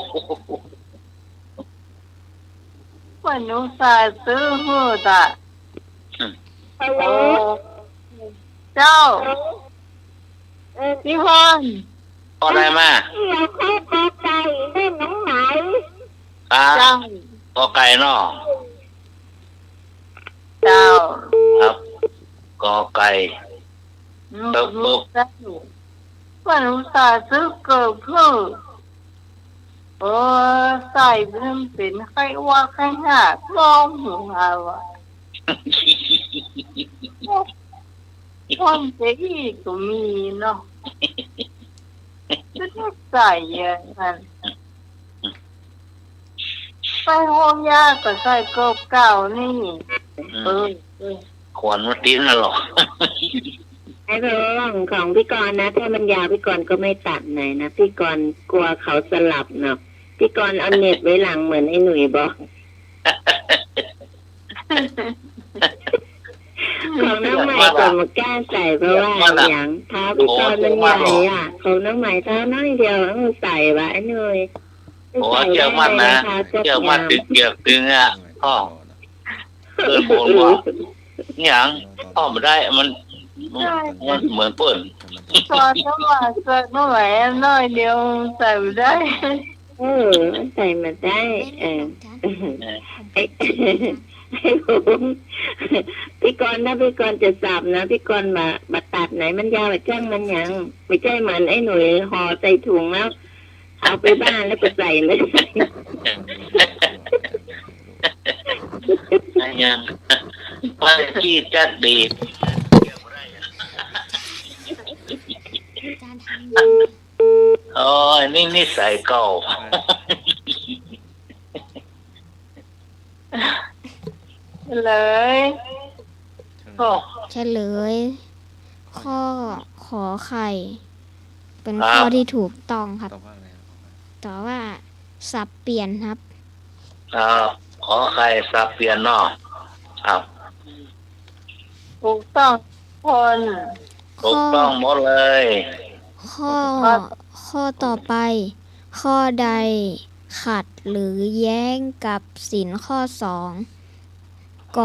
[SPEAKER 2] มันอุตส่าห์ซื้อหื้อตะ
[SPEAKER 5] ฮัลโหล
[SPEAKER 2] โอ้เจ้าพี่พร
[SPEAKER 3] ก็ได้มา
[SPEAKER 5] เราเข้าปลาไก่เล่นน้องไหน
[SPEAKER 3] ครับ
[SPEAKER 2] เจ้า
[SPEAKER 3] ก็ไก่เนาะ
[SPEAKER 2] เจ้า
[SPEAKER 3] ครับก็ไก่
[SPEAKER 2] ลูกเจ้ามันอุตส่าห์ซื้อเกิดเพื่อโอ้ใส่เป็นไข้ว่าไข้หักลองหัววะความเจ๊อีกก็มีเนาะจะใส่ยังไงใส่ห้องยาก็ใส่เก่าๆนี่เออ
[SPEAKER 3] ขวานมันติ้นน่ะหรอ
[SPEAKER 5] ไอ้เรื่องของพี่กรณ์นะถ้ามันยาวพี่กรณ์ก็ไม่ตัดไหนนะพี่กรณ์กลัวเขาสลับเนาะพี่กรณ์เอาเน็ตไว้หลังเหมือนไอ้หนุ่ยบอกของน้องใหม่ก็มากล้าใส่เพราะว่าอย่างเท้าพี่กรณ์มันใหญ่อ่ะของน้องใหม่เท้าน้อยเดียวต้องใส่ไว้ไอ้หนุ่ย
[SPEAKER 3] โอ้เกี่ยวมันนะเกี่ยวมันตึกเกี่ยวตึงอ่ะพ่อเปิดโบนบ่อย่างพ่อไม่ได้มันเหมือนเปิด
[SPEAKER 2] ตอนน้ำมันเกิดเมื่อไหร่น้อยเดียวใส่ไม่ได้
[SPEAKER 5] ใส่มาได้ไอ้ผมพี่กรณ์ถ้าพี่กรณ์จะสับนะพี่กรณ์มาตัดไหนมันยาวไปจ้างมันยังไม่ใช่เหมือนไอ้หนุ่ยห่อใส่ถุงแล้วเอาไปบ้านแล้วก็ใส่เลย
[SPEAKER 3] ยังว่าที่จัดดี โอ้ยนี่นิสัยเก่า
[SPEAKER 2] เลย
[SPEAKER 3] โอ้
[SPEAKER 4] เฉลย ข้อขอไข่ เป็นข้อที่ถูกต้องครับ
[SPEAKER 1] ตอบว่าอะไรครับ
[SPEAKER 4] แต่ว่าสับเปลี่ยนครับ
[SPEAKER 3] ขอใครสับเปลี่ยนเนาะครับ
[SPEAKER 2] ถูกต้องคน
[SPEAKER 3] ถูกต้องหมดเลย
[SPEAKER 4] ข้อต่อไป ข้อใดขัดหรือแย้งกับศีลข้อ 2 ก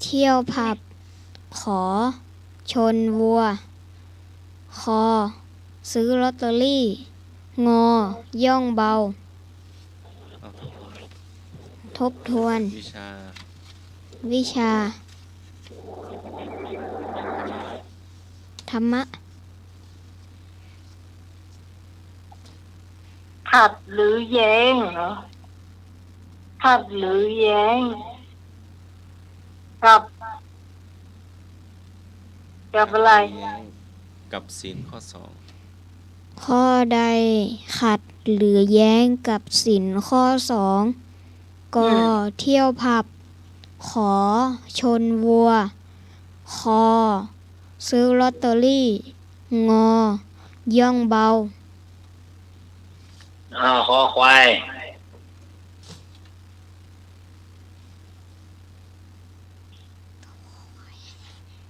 [SPEAKER 4] เที่ยวผับ ขอ ชนวัว คอ ซื้อลอตเตอรี่ งอย่องเบา
[SPEAKER 1] เอา
[SPEAKER 4] ทบทวน
[SPEAKER 1] วิชา
[SPEAKER 4] วิชา ธรรมะ
[SPEAKER 2] ขัดหรือแย้งเหรอขัดหรือแย้งกับอะไร
[SPEAKER 1] แย้งกับศีลข้อ
[SPEAKER 4] ข้อใดขัดหรือแย้งกับศีลข้อ 2 กเที่ยวผับ ข ขอชนวัว คอซื้อลอตเตอรี่ งอย่องเบา
[SPEAKER 3] คอควาย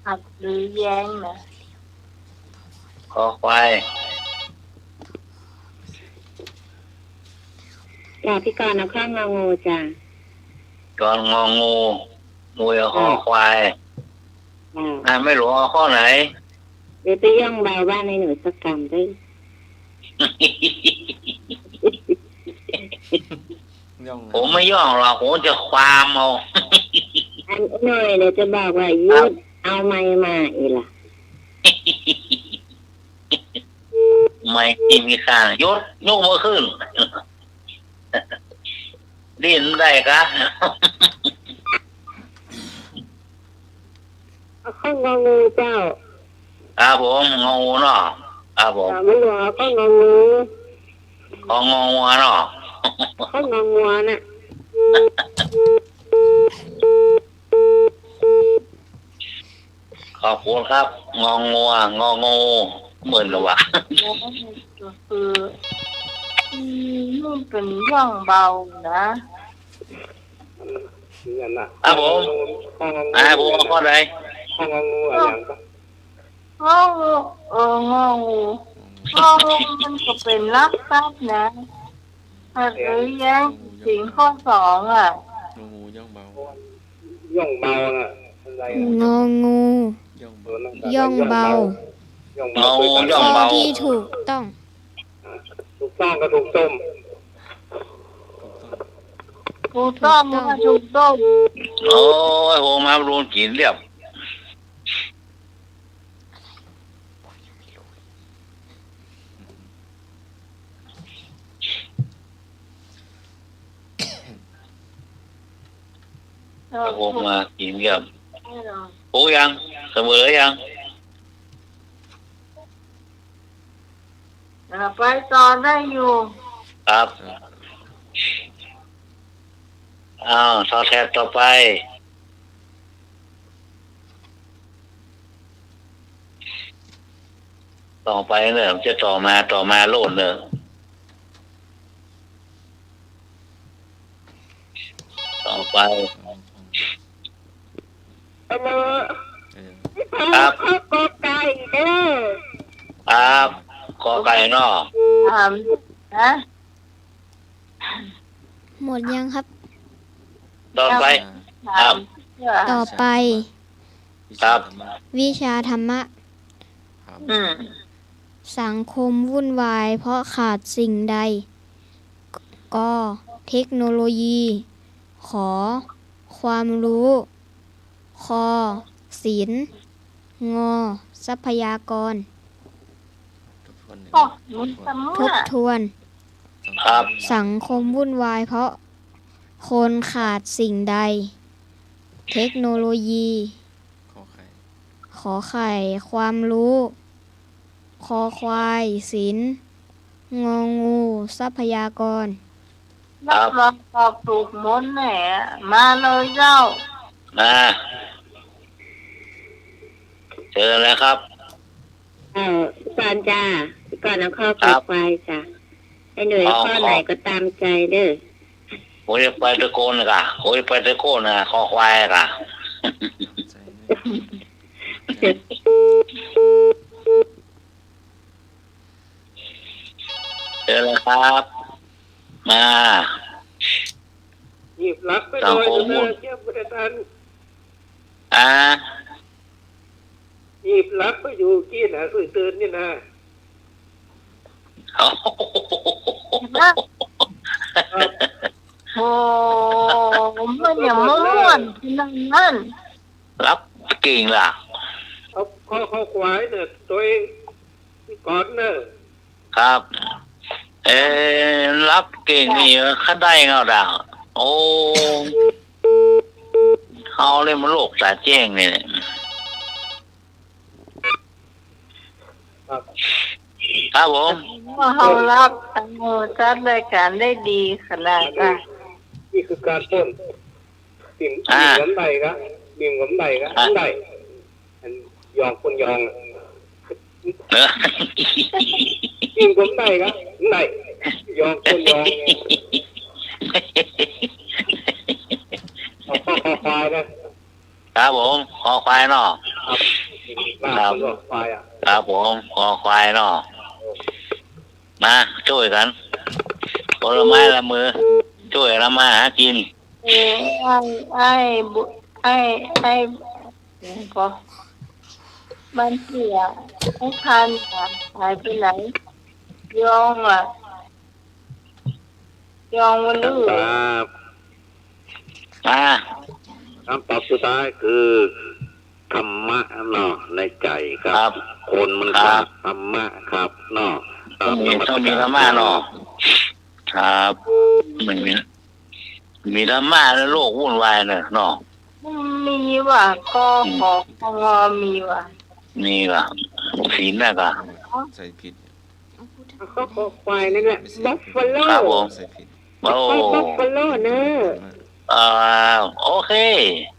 [SPEAKER 2] อัดหรือแย้งนะ
[SPEAKER 3] คอควาย
[SPEAKER 5] จ้าพี่กรณ์เอาข้างงองูจ้า
[SPEAKER 3] ตอนงองูงูเอาคอควาย
[SPEAKER 5] จ้า
[SPEAKER 3] ไม่รู้เอาข้อไหน
[SPEAKER 5] เดี๋ยวไปย่องเบาบ้านในหนูสักกรรมด้วย
[SPEAKER 1] ย่อง
[SPEAKER 3] ผมไม่ย่องหรอกผมจะความเอา
[SPEAKER 5] อันหน่อยเดี๋ยวจะบอกว่ายุดเอาไม้มาอีล่ะ
[SPEAKER 3] ไม่มีค่ายกมือขึ้น ดิ้นได้กะ
[SPEAKER 5] เอาข้างงองูเจ้า
[SPEAKER 3] ครับผมงองูเนาะครับผม
[SPEAKER 5] มันหลวงเอาข้างงองู
[SPEAKER 3] ของงองูเนาะ
[SPEAKER 5] ข้างงองูน่ะ
[SPEAKER 3] ขอบคุณครับ งองูงองูเหมือนกับว่า
[SPEAKER 2] แล้วก็คือนี่เป็นย่องเบานะ
[SPEAKER 6] นั่นน่ะ
[SPEAKER 3] ครับผม
[SPEAKER 6] ข้างงองู
[SPEAKER 3] ผมเอาข้อใด
[SPEAKER 6] ข้างงองูอะไรอย่างก็
[SPEAKER 2] งองูงองูมันก็เป็นลักทรัพย์นะหรือแย้งสิงข้อสองอ่ะ
[SPEAKER 1] งูย่องเบา
[SPEAKER 6] ย่องเบาน่ะอะไร
[SPEAKER 4] งองู
[SPEAKER 1] ย่อง
[SPEAKER 6] ตัว
[SPEAKER 1] เบา
[SPEAKER 6] นั่นก็
[SPEAKER 4] ย่องเบา
[SPEAKER 6] ย่อง
[SPEAKER 3] ง
[SPEAKER 6] เบา
[SPEAKER 3] อ
[SPEAKER 6] คือ
[SPEAKER 3] งู
[SPEAKER 6] กัน
[SPEAKER 3] ย่อง
[SPEAKER 4] ข้อ
[SPEAKER 3] เบา
[SPEAKER 4] ที่ถูกต้อง
[SPEAKER 6] ถูกต้องก็ถูกต้ม
[SPEAKER 1] ถูกต้อง
[SPEAKER 2] ถูกต้อง
[SPEAKER 3] โอ้ยโหมารูนกินเรียบ โหมากินเรียบโอ้ยังเสมอยัง
[SPEAKER 2] ไปต่อได้อยู่
[SPEAKER 3] ครับต่อแทนต่อไปเนี่ยจะต่อมาโลดเนี่ยต่อไป
[SPEAKER 5] เอามา
[SPEAKER 3] ครับ
[SPEAKER 5] ข้าวกอไก่เด้อ
[SPEAKER 3] ครับขอไก่เนาะ
[SPEAKER 2] ถามนะ
[SPEAKER 4] หมดยังครับ
[SPEAKER 3] ต่อไป
[SPEAKER 2] ถามเพื่อ
[SPEAKER 4] ต่อไป
[SPEAKER 3] ครับ
[SPEAKER 4] วิชาธรรมะ
[SPEAKER 1] ครับ
[SPEAKER 4] สังคมวุ่นวายเพราะขาดสิ่งใด กเทคโนโลยี ขอ ความรู้ คอศีล งอ ทรัพยากร
[SPEAKER 1] ทบทวนหนึ่ง
[SPEAKER 2] โอ้มันสม
[SPEAKER 4] ท
[SPEAKER 2] ม
[SPEAKER 4] บ
[SPEAKER 2] ติ
[SPEAKER 4] ทวน
[SPEAKER 3] ครับ
[SPEAKER 4] สังคมวุ่นวายเพราะคนขาดสิ่งใด เทคโนโลยี
[SPEAKER 1] ขอไข่
[SPEAKER 4] ขอไข่ ความรู้ คอควายศีล งองู ทรัพยากร
[SPEAKER 2] รับรองตอบถูกหมดแหน่มาเลยเจ้า
[SPEAKER 3] มาเชิญเลยครับ
[SPEAKER 5] สอนจ้าพี่ก่อนเอาข้าวกอไก่จ้าให้หน่วยข้อไหนก็ตามใจเด้อ
[SPEAKER 3] ผมจะไปตะโกนกะผมจะไปตะโกนคอควายกะ
[SPEAKER 1] ใจไม่
[SPEAKER 3] เชิญเลยครับ มา
[SPEAKER 6] หยิบลักไปโดยเจ้าเจ้าประธาน
[SPEAKER 3] อ่า
[SPEAKER 6] หยิบลักไปอยู่กี้นะตื่นนี่นะ
[SPEAKER 2] นะโอ้มันอย่างม่วนนั่น
[SPEAKER 3] รับเก่งล่ะ
[SPEAKER 6] เอาข้อควายเนี่ยตัวเองก่อนเนอะ
[SPEAKER 3] ครับ รับเก่งนี่ข้าได้เงาด่าโอ้เขาเลยมาโลกสาแจ้งเนี่ย ครับผม
[SPEAKER 2] ว่าเขารับจัดรายการได้ดีขนาดนั้น
[SPEAKER 6] นี่คือการปล้น บิ่มผมใดก็บิ่มผมใดก็ใดอันยองคนยองบิ่มผมใดก็ใดยองคนยองควายนะครับ
[SPEAKER 3] ผมคอควายเนาะ
[SPEAKER 6] ครับควายอ่ะ
[SPEAKER 3] ครับผมคอควายเนาะมาช่วยกันผลไม้ละมือช่วยละมาหากิน
[SPEAKER 2] ไอ้ก็บ้านเสียไอ้คันหายไปไหนยองวันลื่
[SPEAKER 6] ครับ
[SPEAKER 3] มา
[SPEAKER 6] คำตอบสุดท้ายคือธรรมะเนาะในใจครับ คนมันขาดธรรมะครับเนาะ
[SPEAKER 3] ต้องมีละมาเนาะครับไม่มีละมาแล้วโลกวุ่นวายเนาะ
[SPEAKER 2] มีว่ะก็ขอของมีว่ะ
[SPEAKER 3] นี่ล่ะศีลน่ะก็
[SPEAKER 1] ใส่ผิด
[SPEAKER 5] ก็ควายนั่นแหละบัฟฟาโล
[SPEAKER 3] ครับผม
[SPEAKER 1] ใส่ผิด
[SPEAKER 3] โอ้
[SPEAKER 5] บัฟฟาโลเนอะ
[SPEAKER 3] โอเค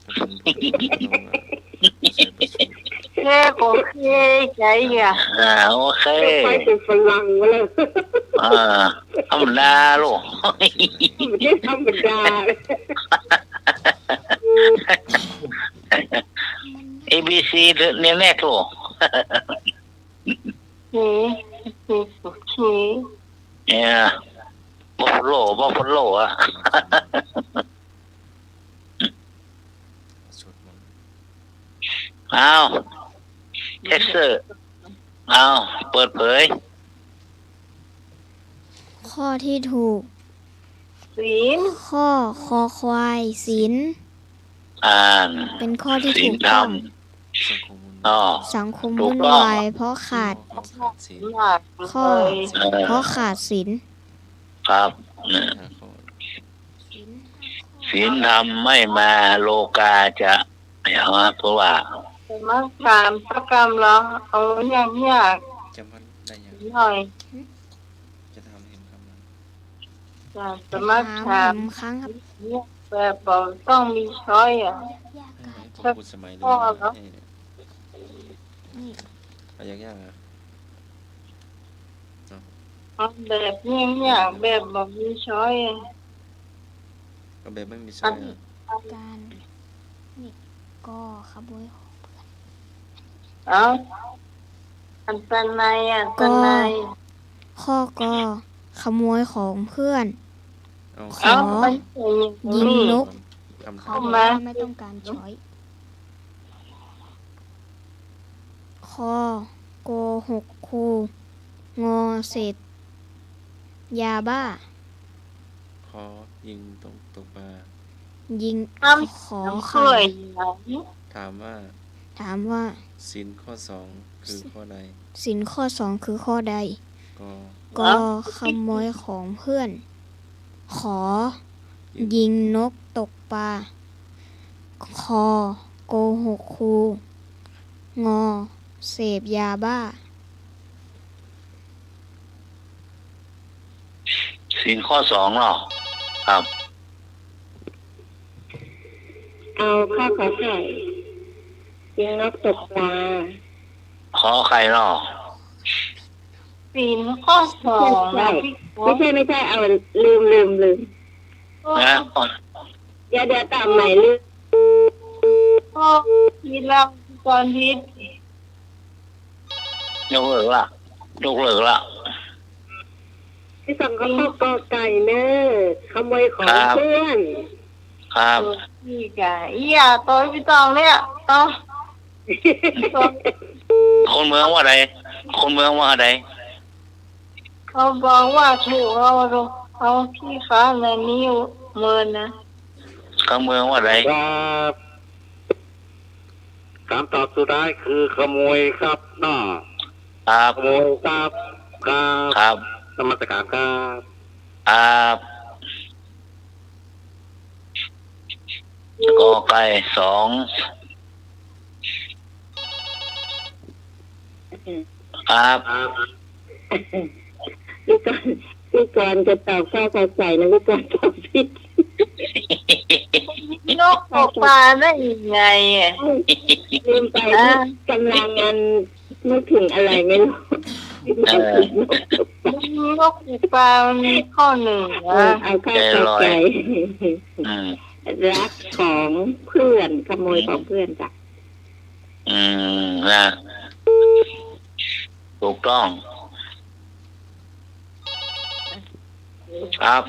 [SPEAKER 1] ถ้าเป็นพวกน้องใส่ผสม
[SPEAKER 2] แค่โอเคใจอ่ะ
[SPEAKER 3] โอเค
[SPEAKER 5] ควายเป็นฝรั่งวะเลย
[SPEAKER 3] ธรรมดาลูก
[SPEAKER 5] ไม่ใช่ธรรมดา
[SPEAKER 3] ABC เนี่ยแน่ลูก
[SPEAKER 2] โอเค
[SPEAKER 3] เนี่ยบัฟฟาโลอ่ะ
[SPEAKER 1] สวดมนต์
[SPEAKER 3] เอาเท็กเซอร์เอาเปิดเผย
[SPEAKER 4] ข้อที่ถูก
[SPEAKER 2] ศีล
[SPEAKER 4] ข้อคอควายศีล
[SPEAKER 3] อ่าน
[SPEAKER 4] เป็นข้อที่
[SPEAKER 3] ศี
[SPEAKER 4] ถู
[SPEAKER 3] ล
[SPEAKER 4] ก
[SPEAKER 3] ธร
[SPEAKER 4] ต้
[SPEAKER 3] ร
[SPEAKER 4] อ
[SPEAKER 3] ม
[SPEAKER 4] ง
[SPEAKER 1] สังคมมัน
[SPEAKER 3] อ๋อ
[SPEAKER 4] สังคม
[SPEAKER 3] ถูก
[SPEAKER 4] วุ่น
[SPEAKER 3] ต้อง
[SPEAKER 4] วายเพราะขาด
[SPEAKER 1] ขาดศีล
[SPEAKER 2] หนัก
[SPEAKER 4] ข้อ
[SPEAKER 2] เลย
[SPEAKER 4] เพราะขาดศีล
[SPEAKER 3] ครับเนี่ย
[SPEAKER 1] หาข้อ
[SPEAKER 3] ศีลธรรมไม่มาโลกาจะอย่างว่าเพราะว่า
[SPEAKER 2] แต่มาการประกรรมเราเอาอย่างยาก
[SPEAKER 1] จำมันได้ยัง
[SPEAKER 2] หน่อย
[SPEAKER 1] จะทำเห็นคำนั้น
[SPEAKER 2] จากสมัคร
[SPEAKER 4] ถา
[SPEAKER 2] ถาม
[SPEAKER 4] มครั้งครับ
[SPEAKER 2] แบบบอกต้องมีช้อยอ่ะ
[SPEAKER 1] ให้ผมพูดสมัยนี้นะ
[SPEAKER 4] นี่
[SPEAKER 1] อะไรยากๆอ่ะ
[SPEAKER 2] เอาแบบยากๆแบบบอกมีช้อยอ่ะ
[SPEAKER 1] ก็แบบไม่มีสายอ่ะ
[SPEAKER 4] การนี่ก็ขโมยของ
[SPEAKER 2] เอาอันตรายอ่ะอันตราย
[SPEAKER 4] ข้อก็ขโมยของเพื่อน
[SPEAKER 1] เอา
[SPEAKER 4] ข
[SPEAKER 2] เอา
[SPEAKER 4] อ
[SPEAKER 2] มันเป็นอย่าง
[SPEAKER 4] ยิง
[SPEAKER 2] นี้
[SPEAKER 4] นก
[SPEAKER 1] คำ
[SPEAKER 4] เขา
[SPEAKER 1] ถาม
[SPEAKER 4] บอกว่าไม่ต้องการช้อย ข้อโกหกครูงอเสร็จยาบ้า
[SPEAKER 1] ขอยิงตรงตกปลา
[SPEAKER 2] ท
[SPEAKER 4] ยิงขอ
[SPEAKER 2] ำเค
[SPEAKER 4] ไข่
[SPEAKER 2] ย
[SPEAKER 1] ถามว่า
[SPEAKER 4] ถามว่า
[SPEAKER 1] ศีลข้อสองคือข้อใด
[SPEAKER 4] สินข้อสองคือข้อใด
[SPEAKER 1] ก็
[SPEAKER 4] ก็ขโมยของเพื่อน ขอ ยิงนกตกปลา คอโกหกครูงอเสพยาบ้า
[SPEAKER 3] ศีลข้อ2เนาะครับ
[SPEAKER 5] เอาข้าวขอไข่ยิงนกตกปลา
[SPEAKER 3] ขอใครเนาะ
[SPEAKER 2] ศีลข้อ2นะพี่
[SPEAKER 5] ไม่ใช่เอาลืม
[SPEAKER 3] นะ
[SPEAKER 5] เดี๋ยวตามใหม่ลืม
[SPEAKER 2] ข้อที่เราก่อนทิศ
[SPEAKER 3] ยกเลิกละ
[SPEAKER 5] ที่สั่งข้าวกอไก่เนอะขโมยของเพื่อน
[SPEAKER 3] ครับ
[SPEAKER 2] พี่กะอย่าตัวพี่ตองเนี่ยเอา
[SPEAKER 3] คนเมืองว่าใด
[SPEAKER 2] เขาบอกว่าถูกเอาพี่ค้าในนิ้วเมินนะ
[SPEAKER 3] ข้างเมืองว่าใด
[SPEAKER 6] ครับคำตอบสุดท้ายคือขโมยครับเนาะ
[SPEAKER 3] ครับ
[SPEAKER 6] ขโมยครับครับ
[SPEAKER 3] ครับ
[SPEAKER 6] นมัสการครับ
[SPEAKER 3] ครับกอไก่2ครับ
[SPEAKER 6] ครับ
[SPEAKER 5] พี่กรณ์จะตอบข้าวขอไก่แล้วพี่กรณ์ตอบผิด
[SPEAKER 2] โน่ กตกปลาได้ยังไงอ่ะ
[SPEAKER 5] ลืมไปกำลังงานนึกถึงอะไรไม่รู้
[SPEAKER 3] เออ
[SPEAKER 2] นกตกปลามันมีข้อหนึ่งนะ
[SPEAKER 5] เอาเข้าใจ
[SPEAKER 3] อืม
[SPEAKER 5] รักของเพื่อนขโมยของเพื่อนจ้ะ
[SPEAKER 3] นะถูกต้องครับ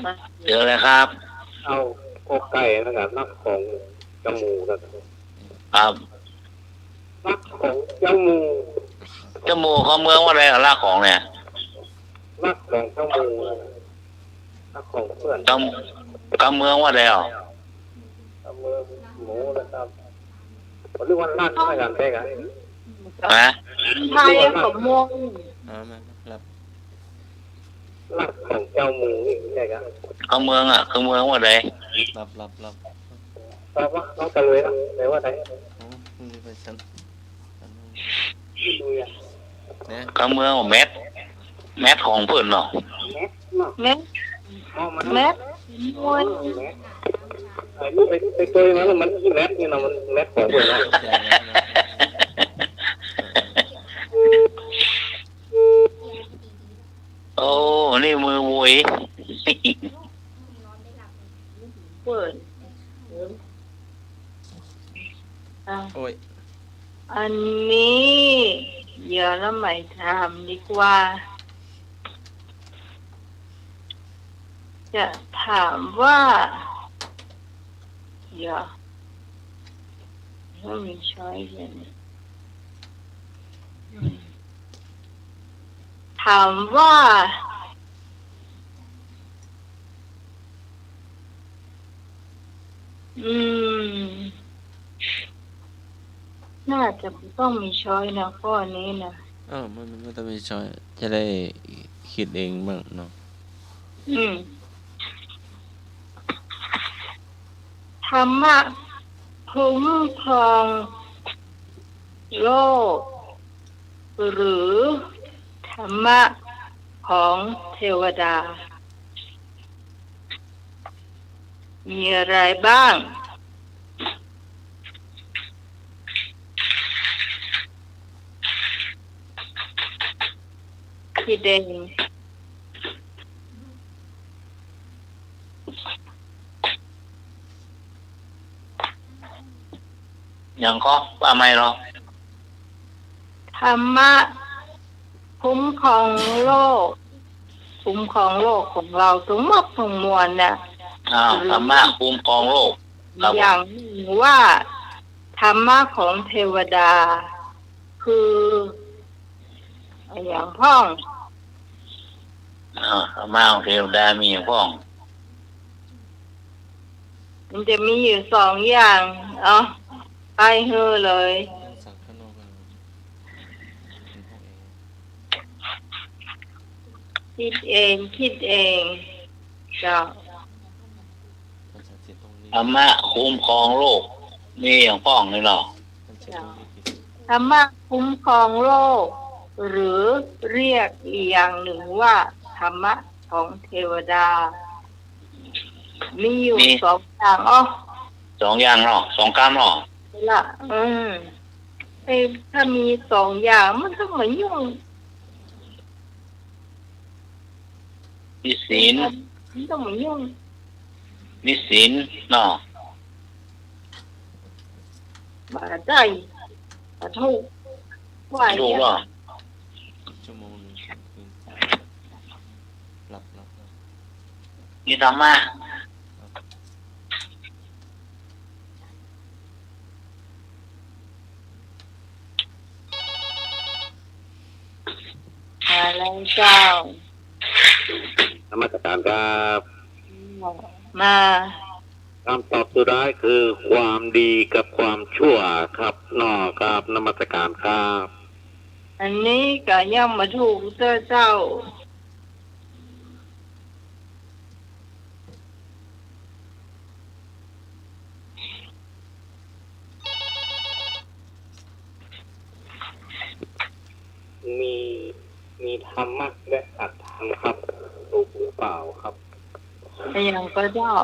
[SPEAKER 3] เจอเลยครับ
[SPEAKER 6] เอากไก่นะครับนักของจมูกนะครับ
[SPEAKER 3] ครับ
[SPEAKER 6] นักของจมูก
[SPEAKER 3] จมูกของเมืองว่าอะไรกับลากของเนี่ย
[SPEAKER 6] นักของจมูกนักของเพื่อน
[SPEAKER 3] กำเมืองว่าอะไรอ่ะ
[SPEAKER 6] จมูกหมูนะครับเรียกว่านักอะไรกันแท้กัน
[SPEAKER 3] นะ
[SPEAKER 2] ไทยกับมง
[SPEAKER 1] มาหลับ
[SPEAKER 6] นักของเจ้าหมูนี่ใช่กัน
[SPEAKER 3] กำเมืองอ่ะคือเมืองว่าอะไร
[SPEAKER 1] หลับ
[SPEAKER 6] ตอบว่าน้องตะลุยนะแต่ว่าไหน
[SPEAKER 1] นี่ไปฉัน
[SPEAKER 6] ดูอ่ะ
[SPEAKER 1] เนี่ย
[SPEAKER 3] กำเมืองว่าแมทของเพื่อนเนาะ
[SPEAKER 6] แม็กเนาะ
[SPEAKER 2] เม็ด
[SPEAKER 6] มองมัน
[SPEAKER 2] เม็ดมวย
[SPEAKER 6] แม็กไปตัวมันแล้วมันแม็กนี่นะมันแม็กของเพื่อนนะ
[SPEAKER 3] โอ้นี่มือมวย
[SPEAKER 2] เปิดอ่ะ
[SPEAKER 1] โอ้ย
[SPEAKER 2] อันนี้เดี๋ยวเราไม่ทำดีกว่า จะถามว่าเดี๋ยวไม่มีช้อยเลยถามว่าน่าจะต้องมีช้อยนะข้อนี้นะ
[SPEAKER 1] มันไม่ต้องมีช้อยจะได้คิดเองบ้างเนาะ
[SPEAKER 2] ธรรมะคุ้มครองโลกหรือธรรมะของเทวดา มีอะไรบ้างคิดเอง
[SPEAKER 3] ยังก็ว่าไม่หรอก
[SPEAKER 2] ธรรมะคุ้มครองโลกคุ้มครองโลกของเราทั้งหมดทั้งมวลน่ะ
[SPEAKER 3] ธรรมะคุ้มครองโลกครับ
[SPEAKER 2] อย่างหนึ่งว่าธรรมะของเทวดา คืออย่างพ้อง
[SPEAKER 3] ธรรมะของเทวดามีอย่างพ้อง
[SPEAKER 2] มันจะมีอยู่สองอย่างไปเฮอเลย
[SPEAKER 1] สั่งข้างนอกกัน
[SPEAKER 2] คิดเองเจ้า
[SPEAKER 3] ธรรมะคุ้มครองโลกมีอย่างพ้องเลยเนาะ
[SPEAKER 2] ธรรมะคุ้มครองโลกหรือเรียกอีกอย่างหนึ่งว่าธรรมะของเทวดา มีอยู่สองอย่าง
[SPEAKER 3] สองอย่างเนาะสองกรรมเนาะ
[SPEAKER 2] ละถ้ามีสองอย่างมันก็เหมือนยุ่ง
[SPEAKER 3] มีศีล
[SPEAKER 2] มันก็เหมือนยุ่ง
[SPEAKER 3] มีศีลเนาะ
[SPEAKER 2] บาใจบาทุกว่า
[SPEAKER 3] ถูกเนาะ
[SPEAKER 1] ชั่วโมงนึงคืนหลับ
[SPEAKER 3] มีธรรมะ
[SPEAKER 2] อะไรเจ้าน
[SPEAKER 6] มัสการครับ
[SPEAKER 2] มา
[SPEAKER 6] คำตอบสุดท้ายคือความดีกับความชั่วครับนอครับนมัสการครับ
[SPEAKER 2] อันนี้ก็ย่อมมาถูกเจ้า
[SPEAKER 6] มีธรรมะและอัตธรรมครับถูกหรือเปล่าครับ
[SPEAKER 2] อย่างก็เจ้า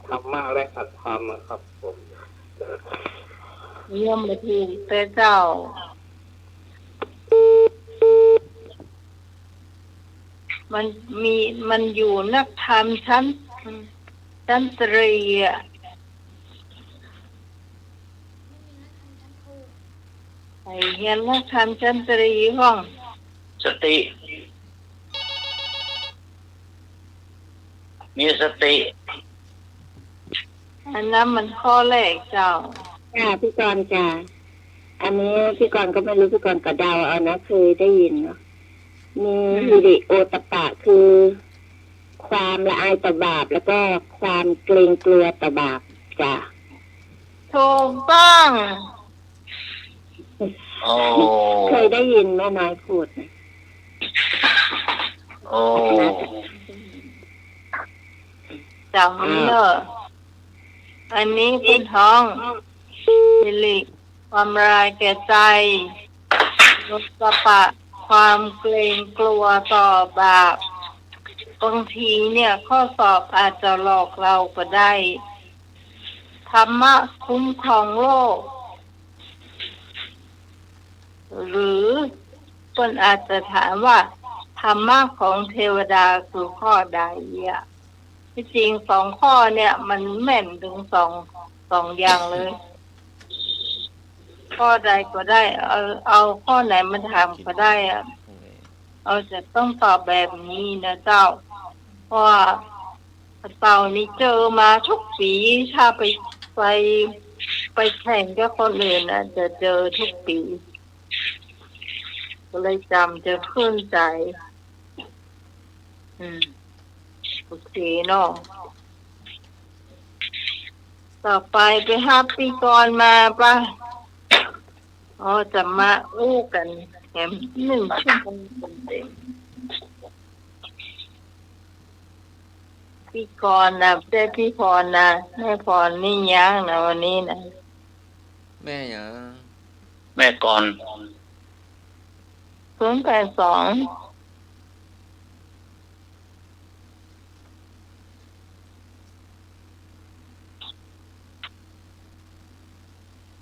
[SPEAKER 6] ธรรมะและอัตธรรมครับผม
[SPEAKER 2] เยี่ยมไปทีพระเจ้ามันมีมันอยู่นักธรรมชั้นตรีอ่ะไอ้เรียนนักธรรมชั้นตรีห้อง
[SPEAKER 3] สติมีสติ
[SPEAKER 2] อันนั้นมันข้อแรกเจ้า
[SPEAKER 5] จ้าพี่กรณ์จ้าอันนี้พี่กรณ์ก็ไม่รู้พี่กรณ์ก็เดาเอานะเคยได้ยินเนาะมีฮิริโอตปะคือความละอายต่อบาปแล้วก็ความเกรงกลัวต่อบาปจ้า
[SPEAKER 2] ถูกต้อง
[SPEAKER 3] โอ้
[SPEAKER 5] เคยได้ยินแม่น้อยพูดนะ
[SPEAKER 3] โอ้
[SPEAKER 2] จำเนอะอันนี้เป็นท้องสิริความรายแก่ใจลดสปะความเกรงกลัวต่อบาปบางทีเนี่ยข้อสอบอาจจะหลอกเราก็ได้ธรรมะคุ้มครองโลกหรือคนอาจจะถามว่าธรรมะของเทวดาคือข้อใดอ่ะที่จริงสองข้อเนี่ยมันแม่นถึงสองอย่างเลย ข้อใดก็ได้เอาข้อไหนมันถามก็ได้อะเราจะต้องตอบแบบนี้นะเจ้าเพราะว่าเต่านี้เจอมาทุกปีถ้าไปแข่งกับคนอื่นนะจะเจอทุกปีก็เลยจำจะขึ้นใจโอเคเนาะต่อไปห้าปีก่อนมาป่ะจะมาอู้กันแถม1 ชั่วโมงเต็มพี่กรณ์นะได้พี่พรนะแม่พรนี่ยั้งนะวันนี้นะ
[SPEAKER 1] แม่หยัง
[SPEAKER 3] แม่ก่อน
[SPEAKER 2] 082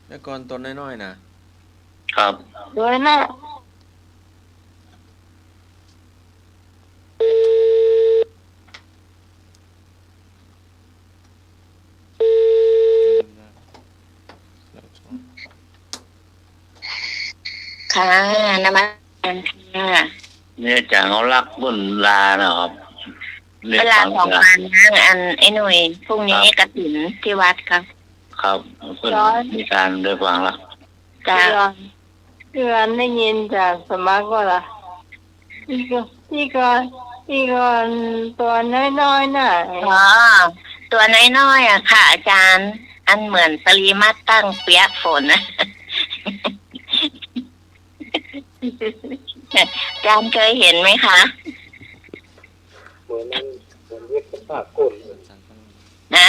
[SPEAKER 1] แม่ก่อนตนน้อยๆนะครับ
[SPEAKER 2] ด้วยนะ
[SPEAKER 5] ค่ะนมัสการค่ะ
[SPEAKER 3] เนี่ยจางเขารักบุญลานะครับ
[SPEAKER 5] เวลาของวันนะอันไอ้หน่วยพรุ่งนี้กฐินที่วัดครับ
[SPEAKER 3] ครับเพื่อนมีการได้ฟังแล้ว
[SPEAKER 5] จ้า
[SPEAKER 2] เดือนได้ยินจากสมัครก็ล่ะพี่ก็ตัวน้อยๆน่ะ
[SPEAKER 5] อ๋อตัวน้อยๆอ่ะค่ะอาจารย์อันเหมือนปริมาตรตั้งเปียกฝนนะอาจารย์เคยเห็นไหมคะ
[SPEAKER 6] เหมือนนั้นเหมือนเวทภาคก้น
[SPEAKER 5] นะ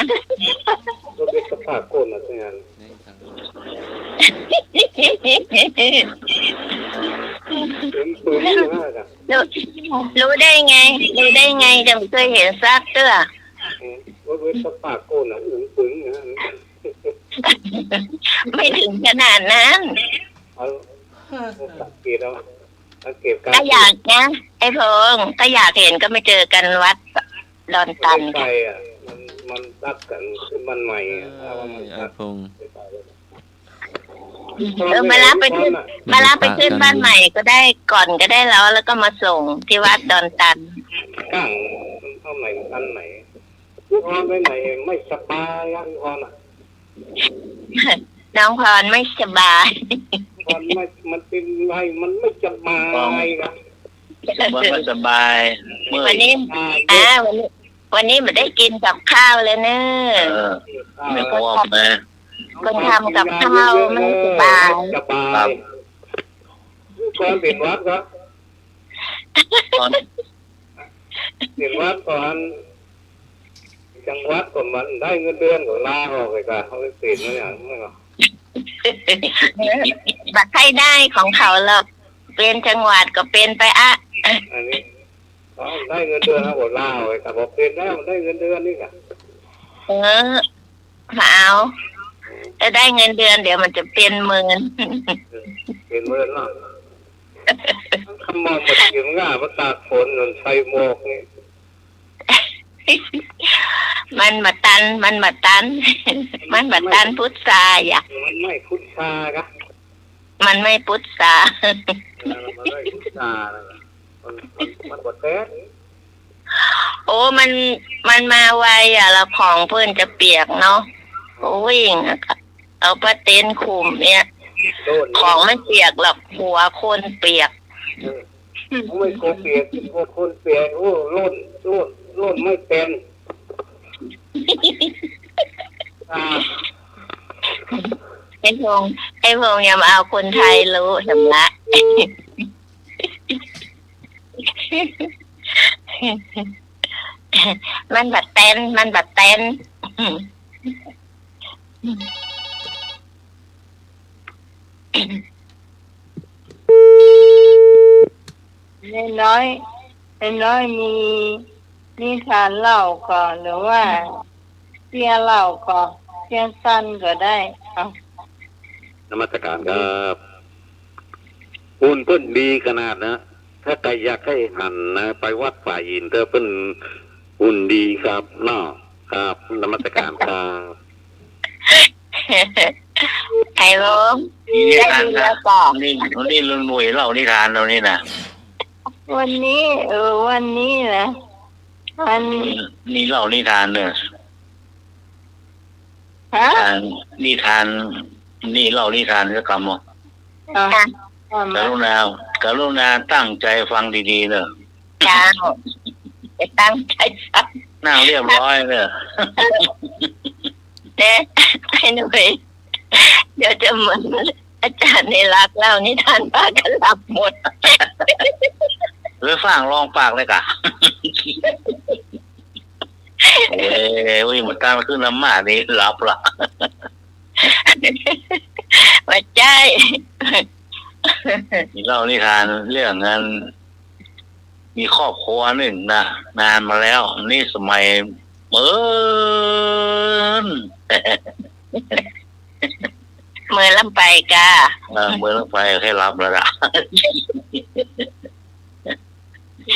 [SPEAKER 6] รถเวทภาคก้นนะที่นั่นถึงปืนนี่มากอ่ะ
[SPEAKER 5] รู้ได้ไงจะไม่เคยเห็นซากเตื้อ
[SPEAKER 6] รถเวทภาคก้นอ่ะถึงปืนนะ
[SPEAKER 5] ไม่ถึงขนาดนั้น
[SPEAKER 6] เอาสังเกตเอาสังเกตการ
[SPEAKER 5] ก็อยากนะไอ้พงษ์ก็อยากเห็นก็ไม่เจอกันวัดดอนตัน
[SPEAKER 6] ไปอ่ะมันตักกันขึ้นมันใหม่ถ้าว่ามัน
[SPEAKER 1] ไอ้
[SPEAKER 6] ตัก
[SPEAKER 1] พงษ์
[SPEAKER 5] มารับไปขึ้นบ้านใหม่ก็ได้ก่อนก็ได้แล้วก็มาส่งที่วัดดอนตัน
[SPEAKER 6] ก้างมันเข้าไหนอันไหนพอไปไหนไม่สบายอ่ะพอน่ะ
[SPEAKER 5] น้องพรไม่สบาย
[SPEAKER 6] มันเป็นไรมันไม่สบายนะ
[SPEAKER 3] มันไม่สบายเมื่อ
[SPEAKER 5] วันนี้วันนี้มันได้กินกับข้าวเลยเนอะ
[SPEAKER 3] ไม่พอแม่
[SPEAKER 5] คนทำกับข้าวไม่สบาย
[SPEAKER 6] สบายก่อนเปลี่ยนวัดครับ
[SPEAKER 3] ตอน
[SPEAKER 6] เปลี่ยนวัดก่อนจังหวัดก่อนมันได้เงินเดือนก็ลาออกไปกันเขาเลยเปลี่ยนแล้วอย่างนั้นก็
[SPEAKER 5] บัตรใครได้ของเขาหรอกเป็นจังหวัดก็เป็นไปอ่ะ
[SPEAKER 6] อันนี้เขาได้เงินเดือนเขาก็ลาออกไปแต่บอกเปลี่ยนแล้วมันได้เงินเดือนนี่ค่ะ
[SPEAKER 5] เออเอา จะได้เงินเดือนเดี๋ยวมันจะเป็นหมื่น
[SPEAKER 6] เป็นเมื่อเนาะคำมองมาถึงง่ามาตากฝนเงินใส่หมวกนี่
[SPEAKER 5] มันมาตัน มันมาตันพุทธาอย่า
[SPEAKER 6] มันไม่พุทธากะ
[SPEAKER 5] มันไม่พุทธา
[SPEAKER 6] มันไม่พุทธานะมันบดแท้
[SPEAKER 5] โอ้มันมาไวอ่ะแล้วของเพื่อนจะเปียกเนาะโอ้วิ่งเอาผ้าเต็นท์คลุมเนี่ย
[SPEAKER 6] โดน
[SPEAKER 5] ของไม่เปียกหรอกหัวคนเปียก
[SPEAKER 6] ไม่โกเปียกคนเปียกโอ้ล้นไม่เป็น
[SPEAKER 5] ไอ้พงอย่ามาเอาคนไทยรู้สำละมันบัดเต้น
[SPEAKER 2] น้อยมีนิทานเล่าก่อนหรือว่าเสียเล่าก่อนเสียสั้นก็ได้เอา
[SPEAKER 6] นมัสการครับหุ่นเพิ่นดีขนาดนะถ้าใครอยากให้หันนะไปวัดฝ่ายอินเตอร์เพิ่นหุ่นดีครับเนาะครับนมัสการครับ
[SPEAKER 5] ไอ้ลง
[SPEAKER 3] นี่
[SPEAKER 5] ได้
[SPEAKER 3] ทาน
[SPEAKER 5] ยิน
[SPEAKER 3] นะ
[SPEAKER 5] แล้วก่อน
[SPEAKER 3] นี่ลุงหน่วยเล่านิทานเรานี่นะ
[SPEAKER 2] วันนี้นะวัน
[SPEAKER 3] นี่เล่านิทานเนอะ
[SPEAKER 2] ฮะ
[SPEAKER 3] นิทานนี่เล่านิทานก็กรรม
[SPEAKER 2] อ่ะ
[SPEAKER 3] กรุณาตั้งใจฟังดีๆเนอะ
[SPEAKER 5] จ้าจะตั้งใจฟัง
[SPEAKER 3] นั่งเรียบร้อยเนอะ
[SPEAKER 5] เด้ไอ้หนุ่ยเดี๋ยวจะเหมือนอาจารย์ในรักเล่านิทานป้ากันหลับหมด
[SPEAKER 3] หรือฟังลองปากเลยกะเว้ยมันตั้งขึ้นน้ำมานี่หลับละ
[SPEAKER 5] ว่าใจ
[SPEAKER 3] นี่เล่านิทานเรื่องงานมีครอบครัวหนึ่งนะนานมาแล้วนี่สมัยเมื่อ
[SPEAKER 5] ลำไปกา
[SPEAKER 3] เมื่อไปแค่รับแล้วล่ะ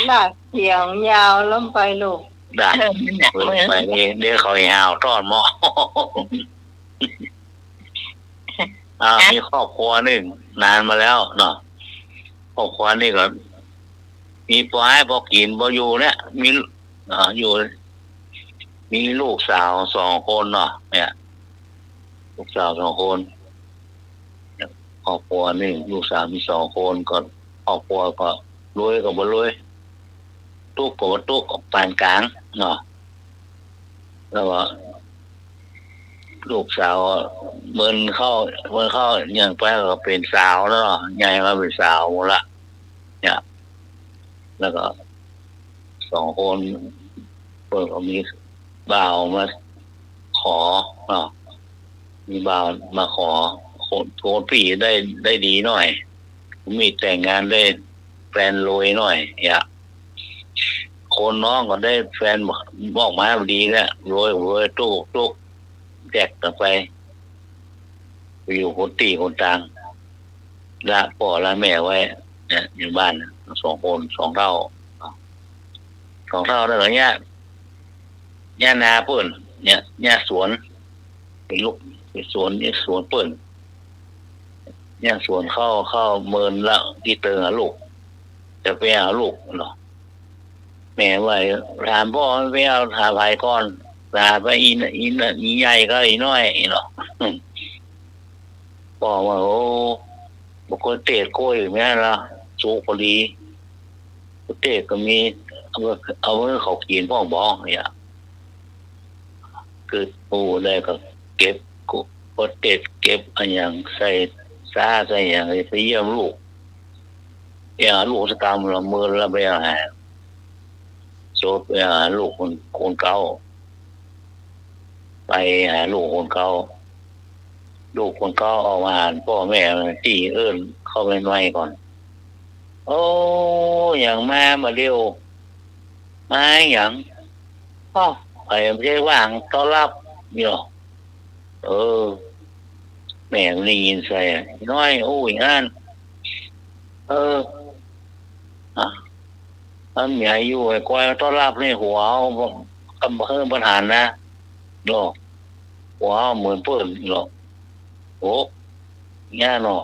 [SPEAKER 2] ลากเสียงยาวล้มไปลูก
[SPEAKER 3] ได้เมื่อไปนี่เดี๋ยวเขาหาวทอดหม้อ มีครอบครัวหนึ่งนานมาแล้วเนาะครอบครัวนี่ก็มีปลาให้พอกินพออยู่เนี่ยมีอยู่มีลูกสาว2 คนเนาะเนี่ยลูกสาว2 คนครอบครัวนี่ลูกสาวมี2 คนก็ครอบครัวก็รวยก็บ่รวยตุ๊กก็บ่ตุ๊กปานกลางเนาะแล้วก็ลูกสาวเมินเข้าอย่างไปก็เป็นสาวแล้วเนาะใหญ่มาเป็นสาวหมดละเนี่ยแล้วก็2 คนเพิ่นก็มีบ่าวมาขอเนาะมีบ่าวมาขอคนพี่ได้ดีหน่อยมีแต่งงานได้แฟนรวยหน่อยเนี่ยคนน้องก็ได้แฟนบอกมาดีแล้วรวยตู้แจกกันไปอยู่คนตีคนต่างละพ่อละแม่ไว้เนี่ยอยู่บ้าน2 คน2 เท่าได้เหรอเนี่ยนาเปิ้นเนี่ยสวนเป็นลูกเป็นสวนเปิ้นเนี่ยสวนเข้าเมินละที่เติงลูกจะไปหาลูกเนาะแม่ว่าถามพ่อไปเอาหาภายก่อนลาไปอีใหญ่ก็อีน้อยเนาะพ่อว่าโอ้บุคคลเตะโก้ยแม่ละสูงพอดีเตะก็มีเอาเขากินพ่อบอกเนี่ยคือปูได้ก็เก็บก็เตะเก็บอันอย่างใส่ซาใส่อย่างไปเยี่ยมลูกอย่างลูกสกรรมละมือละไปหาโจทย์ไปหาลูกคนเก่าไปหาลูกคนเก่าออกมาหาพ่อแม่ตีเอิ้นเข้าไปหน่อยก่อนโอ้อย่างมาเร็วมาอย่างพ่อไปไม่ใช่ว่างต้อนรับเนาะ แม่มันได้ยินใส่น้อยโอ้ยงานอ่ะอันมีอายุไอ้ก้อยต้อนรับในหัวกำเพิ่มปัญหานะดอกหัวเหมือนเปิ้ลหรอกโอ้ง่ายเนาะ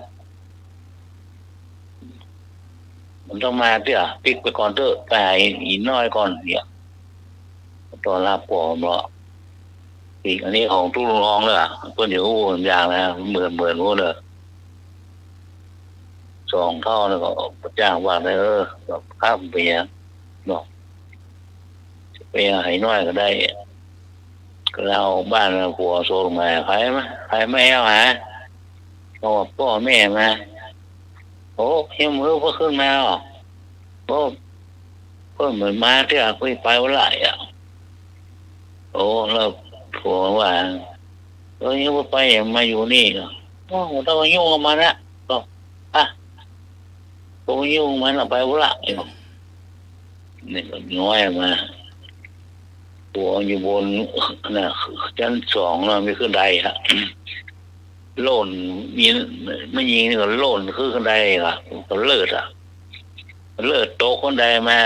[SPEAKER 3] มันต้องมาเดี๋ยวปิกไปก่อนเถอะไปหาอีน้อยก่อนเดี๋ยวต้อนรับก่อนเนาะอีกอันนี้ของตู้รองเลยเปิ้ลเดี๋ยวอย่างนะเหมือนพวกเด้อ2 เท่าแล้วก็จ้างว่าได้ข้ามไปยังเนาะไปให้น้อยก็ได้ก็เราบ้านผัวโซลมาใครไม่เอาหาเอาพ่อแม่มาโอ้เฮียมือเพิ่งขึ้นมาโอ้เพิ่งเหมือนมาที่คุยไปว่าไรโอ้แล้วผัวว่ายังไปมาอยู่นี่โอ้ต้องยุ่งกับมันนะก็ต้องยุ่งมันไปว่าไรนี่ก็น้อยมาตัวอยู่บนน่ะชั้น2น่ะมีขึ้นไดฮะโล่นมีไม่ยิงนี่ก็โล่นขึ้นไดอ่ะก็เลิศโต๊ะคนใดมา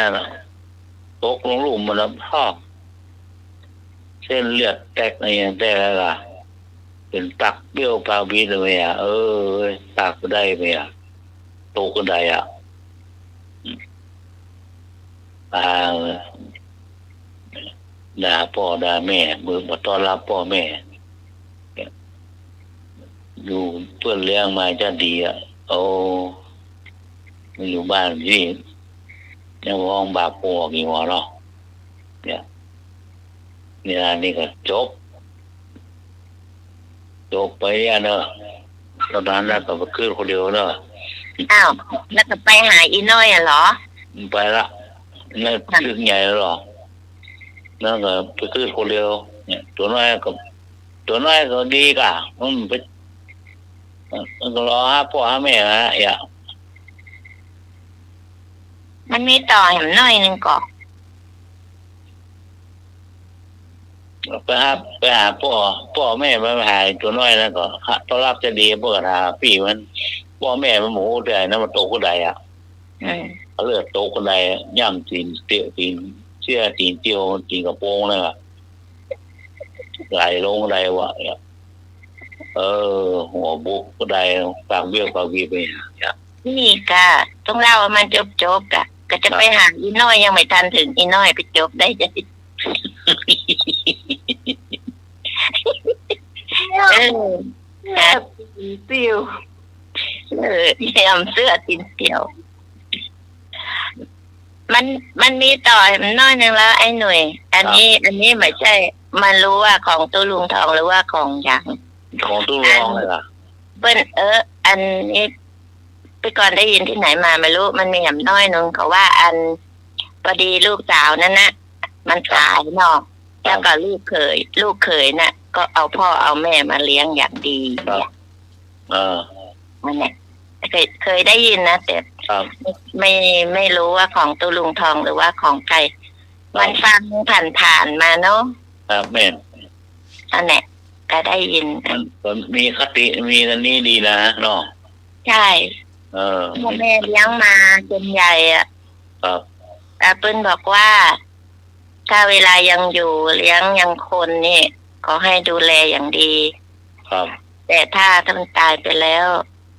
[SPEAKER 3] โต๊ะลงหลุมมันแล้วพ่อเส้นเลือดแตกอะไรอย่างแต่ละเป็นตักเบี้ยวปลาบีเลยตักก็ได้ไหมโต๊ะคนใดด่าพ่อด่าแม่มือมาต้อนรับพ่อแม่อยู่เพื่อนเลี้ยงมาจะดีมาอยู่บ้านที่ยังมองบาปปวกอยู่เนาะเนี่ยนี่ก็จบไปเนอะตอนนั้นแล้วก็ไปขึ้นคนเดียวเนอะ
[SPEAKER 5] อ้าวแล้วก็ไปหาอีน้อยเหรอ
[SPEAKER 3] ไปละนั่นเรื่องใหญ่หรอนั่นก็ไปขึ้นคนเดียวเนี่ยตัวน้อยก็ดีกะมันก็รอหาพ่อหาแม่นะ
[SPEAKER 5] มันมีต่อแหมน้อยนึงก่อ
[SPEAKER 3] ไปหาพ่อแม่มาหาตัวน้อยแล้วก็ต้อนรับจะดีเปิดหาพี่มันพ่อแม่มันหมูได้นะมันโตคนใดเลือดโตคนใดย่ำตีนเตี้ยตีนเชี่ยตีนเตี้ยวตีนกระโปรงเลยไหลลงใดวะหัวบุกก็ได้ปากเบี้ยวปากวีไป
[SPEAKER 5] นี่กะต้องเล่าว่ามันจบกะก็จะไปหาอีน้อยยังไม่ทันถึงอีน้อยไปจบได้จะ
[SPEAKER 2] ตีนเตียว
[SPEAKER 5] แยมเสื้อตีนเตียวมันมีต่อมันน้อยนึงแล้วไอ้หน่วยอันนี้ไม่ใช่มันรู้ว่าของตู้ลุงทองหรือว่าของอย่าง
[SPEAKER 3] ของตู้รองเลยล่ะ
[SPEAKER 5] เปิ้นอันนี้ไปก่อนได้ยินที่ไหนมาไม่รู้มันมีอย่างน้อยนึงเขาว่าอันพอดีลูกสาวนั่นนะมันตายเนาะแล้วก็ลูกเขยน่ะก็เอาพ่อเอาแม่มาเลี้ยงอย่างดีเนี่ยมันเนี่ยเคยได้ยินนะแต่ไม่รู้ว่าของตู้ลุงทองหรือว่าของใครมันฟังผ่านมาเนาะ
[SPEAKER 3] ครับแม่
[SPEAKER 5] อันเนี้ยก็ได้ยิน
[SPEAKER 3] มันมีคติมีกันนี้ดีนะเนาะ
[SPEAKER 5] ใช่แม่เลี้ยงมาจนใหญ่
[SPEAKER 3] ครับ
[SPEAKER 5] แต่เปิ้ลบอกว่าถ้าเวลายังอยู่เลี้ยงยังคนนี่ก็ให้ดูแลอย่างดี
[SPEAKER 3] ครับ
[SPEAKER 5] แต่ถ้าท่านตายไปแล้ว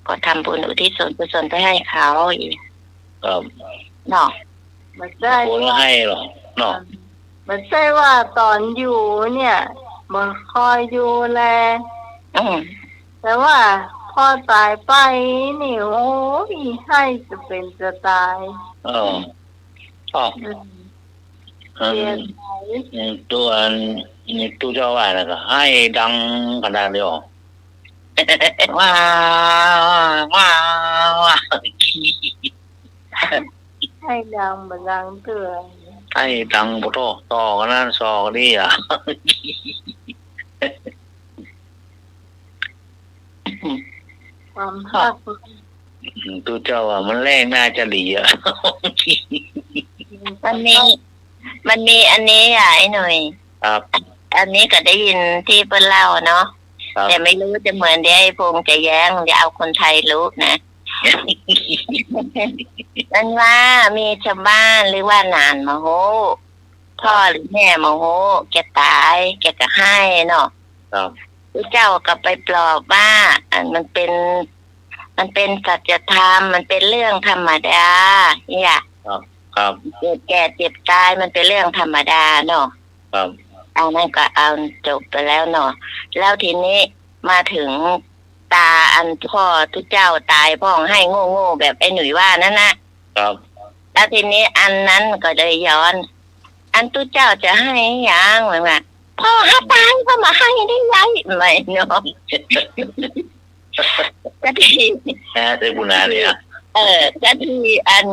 [SPEAKER 5] ก็ทำบุญอุทิศส่วนกุศลไปให้เขาอีก
[SPEAKER 3] ครับ
[SPEAKER 5] เนาะ
[SPEAKER 2] ไม่ใช่
[SPEAKER 3] ให้หรอเนาะ
[SPEAKER 2] ไม่ใช่ว่าตอนอยู่เนี่ยมันคอยดูแลแต่ว่าพอตายไปนี่โอ้ยให้จะเป็นจะตาย
[SPEAKER 3] ตัวนี่ตู้เจ้าว่าแล้วก็ให้ดังขนาดเดียวว้าว
[SPEAKER 2] ให้ดังบังเตือน
[SPEAKER 3] ให้ดังบ่ต่อกันนั่นซอกันนี่
[SPEAKER 2] ความภาค
[SPEAKER 3] ตู้เจ้าว่ามันแรงน่าจะดี
[SPEAKER 5] มันมีอันนี้ไอ้หน่อย
[SPEAKER 3] ครับ
[SPEAKER 5] อันนี้ก็ได้ยินที่เปิ้นเล่าเนาะ
[SPEAKER 3] ครับ
[SPEAKER 5] แต่ไม่รู้จะเหมือนเดี๋ยวไอ้พงษ์จะแย้งจะเอาคนไทยรู้นะ นั่นว่ามีชาวบ้านหรือว่าหลานมาโหพ่อหรือแม่มาโหแกตายแกก็ให้เนาะ
[SPEAKER 3] ครับ
[SPEAKER 5] พระเจ้าก็ไปปลอบว่ามันเป็นสัจธรรมมันเป็นเรื่องธรรมดาเนี่ย
[SPEAKER 3] ครับ
[SPEAKER 5] เกิดแก่เจ็บตายมันเป็นเรื่องธรรมดาเนาะ
[SPEAKER 3] ครับ
[SPEAKER 5] เอานั่นก็เอาจบไปแล้วเนาะแล้วทีนี้มาถึงตาอันพ่อทุกเจ้าตายพ่องให้โง่ๆแบบไอ้หนุ่ยว่านั่นนะครับแล้วทีนี้อันนั้นก็เลยย้อน อันทุกเจ้าจะให้ยังเหมือนว่าพ่อหาตายก็มาให้ได้ไงไม่เนาะ ก็ที
[SPEAKER 3] เจ้าบุญนาเนี่ย
[SPEAKER 5] ก็ทีอัน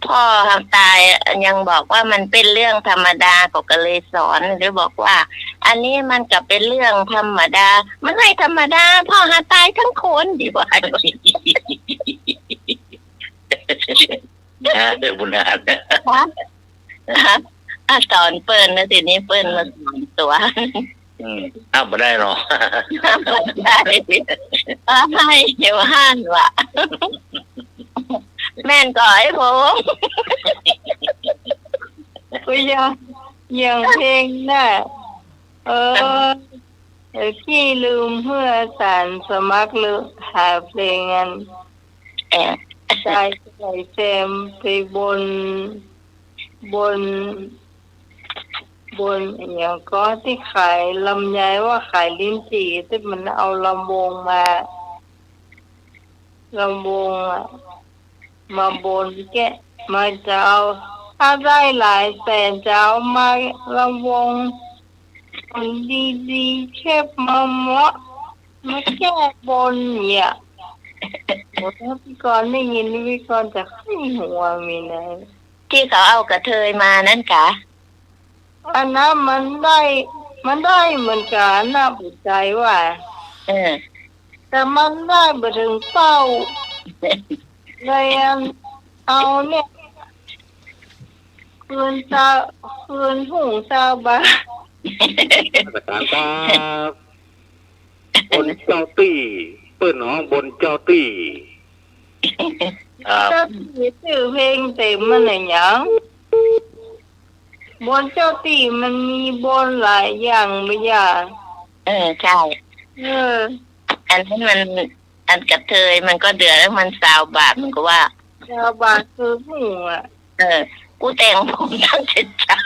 [SPEAKER 5] พ่อทำตายยังบอกว่ามันเป็นเรื่องธรรมดาก็เลยสอนหรือบอกว่า อันนี้มันก็เป็นเรื่องธรรมดามันไม่ธรรมดาพ่อหาตายทั้งคนดีกว่า
[SPEAKER 3] เจ้าบุญนา
[SPEAKER 5] สอนเปิ้ลนะทีนี้เปิ้ลมาสอนตัว
[SPEAKER 3] ไม่ได้หรอก
[SPEAKER 5] ได้ให้เดี๋ยวห้านว่ะ แม่นก่อยผม
[SPEAKER 2] ก็ยังเพลงน่ะขี้ลืมเพื่อสารสมัครหรือหาเพลงอันใจใส่แซมไปบนอย่างก็ที่ขายลำไยว่าขายลิ้นจี่ที่มันเอาลำวงมาบนแกะมาจะเอาถ้าได้หลายแสนจะเอามาลำวงคนดีๆแคบมาแก้บนเนี่ยถ้าพี่กรณ์ได้ยินพี่กรณ์จะขึ้นหัวมีนะ
[SPEAKER 5] ที่เขาเอากระเทยมานั่นกะ
[SPEAKER 2] อันนั้นมันได้เหมือนกันน่าปวดใจว่าแต่มันได้ไปถึงเป้าเลยเอาเนี่ยคืนหุ่งชาวบ้าน
[SPEAKER 6] ประธานครับบนเจ้าตี้เปิ้นห้องบนเจ้าตี้
[SPEAKER 2] เจ้าตีชื่อเพลงเต็มมันอะไรอย่างบนเจ้าตีมันมีบนหลายอย่างไม่อย่าง
[SPEAKER 5] ใช่อันนั้นมันอันกระเทยมันก็เดือดแล้วมันสาวบาปมันก็ว่า
[SPEAKER 2] ชาวบ้านคือหุ่ง
[SPEAKER 5] กูแต่งผมตั้งแต่เช้า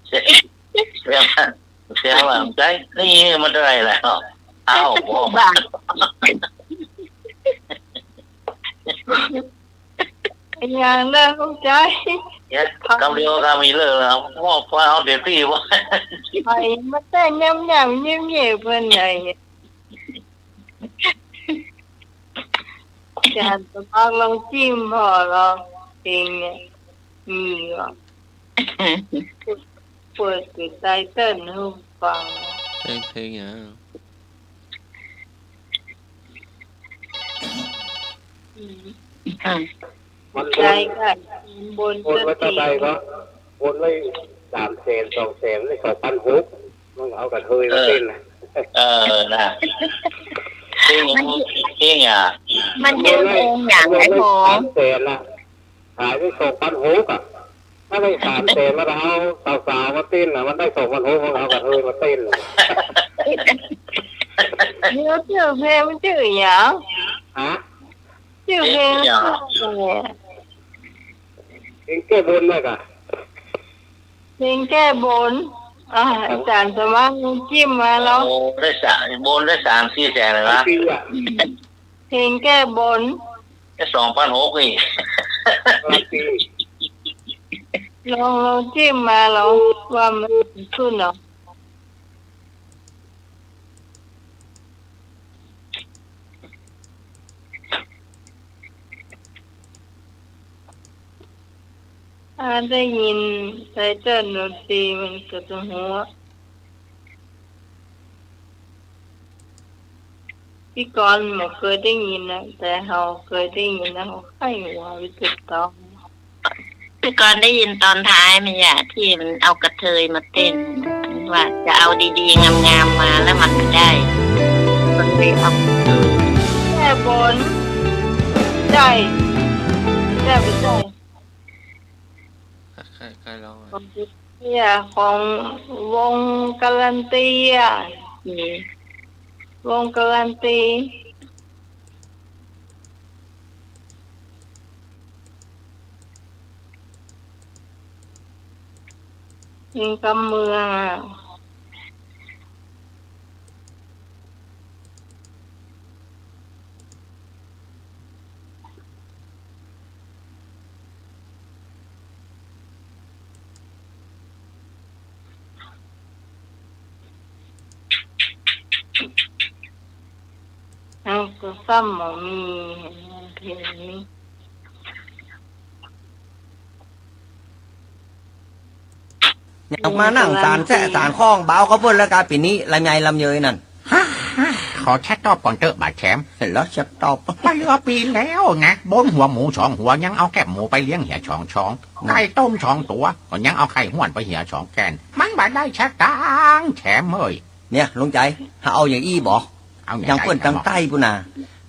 [SPEAKER 3] เสียว่าใจนี่มันอะไรแล้วเอาบอก
[SPEAKER 5] บาป
[SPEAKER 2] อย่างนั้นเข้าใจ
[SPEAKER 3] คำเดียวก็มีเลยแล้วว่าเอาเดี๋ยวพี่ว่า
[SPEAKER 2] ไปมาแต่ย่ำเงียบๆเพื่อนไงจะหันสมัครลองจิ้มพอลองเพลงเนี่ยมีอ่ะเปิดติดไตเติ้ลให้ฟัง
[SPEAKER 1] เพลงอย่าง
[SPEAKER 6] มัน
[SPEAKER 2] ใจค่ะบน
[SPEAKER 6] บนไว้
[SPEAKER 2] เจ้า
[SPEAKER 6] เท่า
[SPEAKER 2] ตี
[SPEAKER 6] ใดก็บนไว้3 แสน 2 แสนเลย2,600มันเอากระเทยมาเต้นนะ
[SPEAKER 3] นะเองอ่ะ
[SPEAKER 5] มันยืนเองอย่างไอ้ผม
[SPEAKER 6] 3 แสนละขายได้2,600อ่ะถ้าได้3 แสนมาเอาสาวๆมาเต้นนะมันได้2,600มันเอากระเทยมาเต้นเลย
[SPEAKER 2] เดี๋ยวชื่อเพลงมันชื่ออย่าง
[SPEAKER 6] ฮะ
[SPEAKER 2] ชื่อเพลงชื่ออะไร
[SPEAKER 6] เองแก้บนเลยกะ
[SPEAKER 2] เพลงแก้บนอาจารย์สมัครจิ้มมาแล้ว
[SPEAKER 3] โอ้ได้บนได้3-4 แสนเลยนะ
[SPEAKER 6] ปีอ่ะ
[SPEAKER 2] เพลงแก้บน
[SPEAKER 3] ได้2,600อีก
[SPEAKER 6] ปี
[SPEAKER 2] ลองจิ้มมาแล้วว่ามันขึ้นเหรอได้ยินไตเติ้ลดนตรีมันก็จะหัวพี่กรณ์ไม่เคยได้ยินนะแต่เราเคยได้ยินนะเขาให้หัววิจิตรต้อง
[SPEAKER 5] พี่กรณ์ได้ยินตอนท้ายมันอย่าที่มันเอากระเทยมาเต้น ว่าจะเอาดีๆงามๆมาแล้วมันไม่ได้คนเลยเอา
[SPEAKER 2] แก้บนได้ได้ไปได้
[SPEAKER 1] ใครร้อง
[SPEAKER 2] ของเตียของวงการันตีอ่ะวงการันตียิงกำเมืองอ่ะเอาก็ซ้ำหมอมีเพลงนี้
[SPEAKER 7] อยากมานั่งสารแสะสารข้องเบาเขาเพิ่นแล้วกาปีนี้ลำไยลำเยยนั่น
[SPEAKER 8] ขอแชทตอบก่อนเถอะบาดแชมป์
[SPEAKER 7] เห็นแล้วจะตอบ
[SPEAKER 8] ไปเรือปีแล้วนะบนหัวหมูสองหัวยังเอาแคบหมูไปเลี้ยงเหี่ยช่องไก่ต้มช่องตัวก็ยังเอาไข่ห้วนไปเหี่ยช่องแกนมันบาได้ชักตังแชมป์เอ้ย
[SPEAKER 7] เนี่ยลุงใจถ้าเอาอย่างอี้บอก
[SPEAKER 8] เอา
[SPEAKER 7] อย่างเปิ้นตั้งใต้ปุนา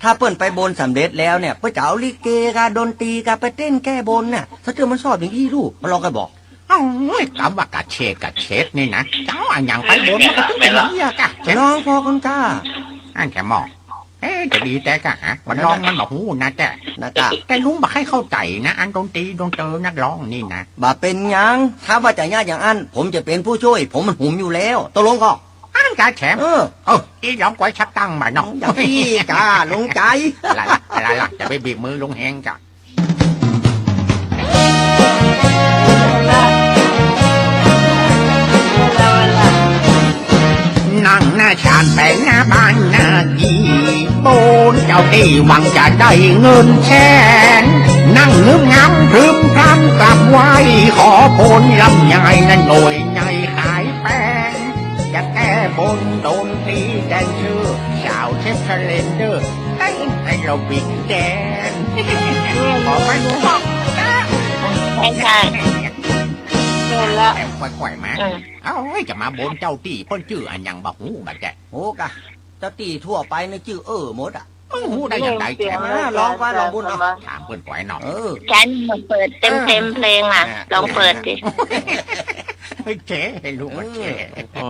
[SPEAKER 7] ถ้าเปิ้นไปบนสำเร็จแล้วเนี่ยเปิ้นจะเอาลิเกกาดนตรีกาไปเต้นแก้บนน่ะถ้าเจอมันชอบอย่างอี้ลูกมาลองกันบอก
[SPEAKER 8] เอ้ยคำว่ากะเชดนี่นะเจ้าอันอย่างไปบนมันก็เป็นอย่างนี้กะแชม
[SPEAKER 7] น้อ
[SPEAKER 8] ป์
[SPEAKER 7] งพอคนกล้า
[SPEAKER 8] อันแชมป์บอกจะดีแต่กะฮะมันร้องมันบอกหูนะแต่
[SPEAKER 7] นะกะ
[SPEAKER 8] แต่ลุงบอกให้เข้าใจนะอันดนตรีดนเตอนักร้องนี่นะ
[SPEAKER 7] บ่เป็นหยังถ้าว่าจะยากอย่างอันผมจะเป็นผู้ช่วย ผมมันหุมอยู่แล้วตกลงก็
[SPEAKER 8] อันกะแชมป์ อีร้องไว้ชักตั้งมาเนาะ
[SPEAKER 7] อย่างอี้กาลุงใจ
[SPEAKER 8] อะไรล่ะจะไปบีบมือลุงแหงกะ นั่งหน้าชานแปลงหน้าบ้านหน้าดีโบนเจ้าที่หวังจะได้เงินแสนนั่งนึกงำพึมพำกลับไหวขอพลลำไยนั่นหน่วยใหญ่ขายแป้งจะแก้บนโดนตีแดนชื่อสาวเชฟเทเลนเดอร์เต้นไอเราบิกแดนขอไปบอก
[SPEAKER 5] ใช่
[SPEAKER 2] เงินละ
[SPEAKER 8] แอบค่อยๆมาเอ้าจะมาบนเจ้าตีเพิ่นชื่ออันยังบอกหูบัดแก
[SPEAKER 7] โอ้กะเจ้าตีทั่วไปในชื่อหมดอ่ะ
[SPEAKER 8] หูได้อย่างไรแก
[SPEAKER 7] ลองว่าลองบุญเอา
[SPEAKER 8] ถามเพิ่นปล่อยหน่อย
[SPEAKER 5] ฉันมาเปิดเต็มเพลงอ่ะลองเปิดดิ
[SPEAKER 8] เฮ้ยเจ๊ให้ลูกมันเจ๊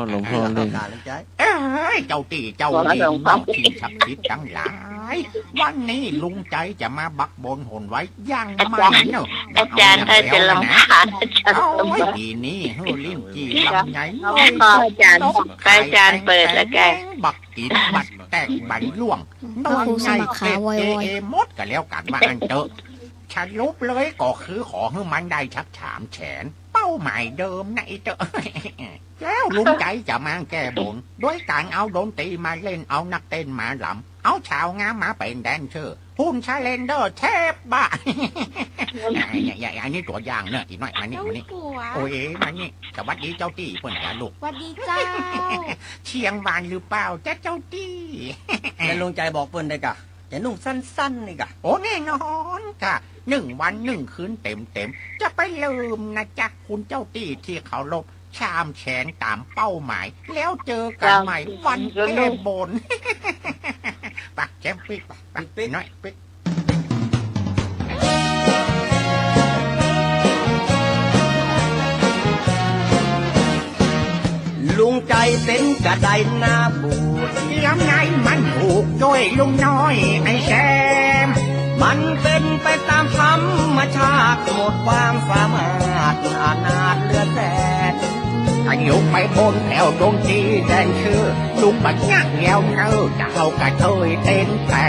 [SPEAKER 1] หลวงพ่อเล่น
[SPEAKER 7] ลุงใจ
[SPEAKER 8] เอ้ยเจ้าตีเจ้าดีน้องที่ชักคิดทั้งหลาย วันนี้ลุงใจจะมาบักบนหนไว้ย่างไม่เนอะ
[SPEAKER 5] อาจารย์ถ้าจะลำคาญอาจารย์
[SPEAKER 8] เอา
[SPEAKER 5] ต้อง
[SPEAKER 8] ไว้
[SPEAKER 5] เปิด
[SPEAKER 8] ปีนี้เฮ้ยลิ้นจีลำไย
[SPEAKER 5] อาจารย์อาจารย์เปิดแล้วแก
[SPEAKER 8] บักกินบัดแตกบันล่วง
[SPEAKER 4] พระครูสมัครขาวอย
[SPEAKER 8] หมดกันแล้วกันว่าอันเตอะฉันลุบเลยก็คือขอให้มันได้ชักถามแฉน เป้าหมายเดิมนะไอ้เตอะ แล้วลุงใจจะมาแก้บนด้วยการเอาดนตรีมาเล่นเอานักเต้นมาลำเอาชาวงามมาเป็นแดนเซอร์หุ่นชาเลนเดอร์เทพบ้า อันนี้ตัวอย่างเนอะอีกหน่อยมานี่มานี่โอ้ยมานี่สวัสดีเจ้าตี้เปิ่นหาลูก
[SPEAKER 4] สวัสดีเจ้า
[SPEAKER 8] เชียงวานหรือเปล่าเจ้าตี้
[SPEAKER 7] แล้วลุงใจบอกเปิ้นได้กะจะนุ่งสั้นๆนี่กะ
[SPEAKER 8] โอ้แน่นอนค่ะ1 วัน 1 คืนเต็มจะไปลืมนะจ๊ะคุณเจ้าตี้ที่เขาลบชามแฉนตามเป้าหมาย แล้วเจอกันใหม่วันแก้บน ปะแชมปิกปะน้อยปิก
[SPEAKER 7] ลุงใจเป็นกระไดหน้าบูด
[SPEAKER 8] ยังไงมันถูกด้วยลุงน้อยไอ้แซม
[SPEAKER 7] มันเป็นไปตามธรรมชาติหมดความสามารถอนาถเหลือแสน
[SPEAKER 8] ถ้าอยู่ไปบนแล้วดงจีแดนชื่อลุงบัดงักแงวเงาจะเอากระเทยเต้นแต่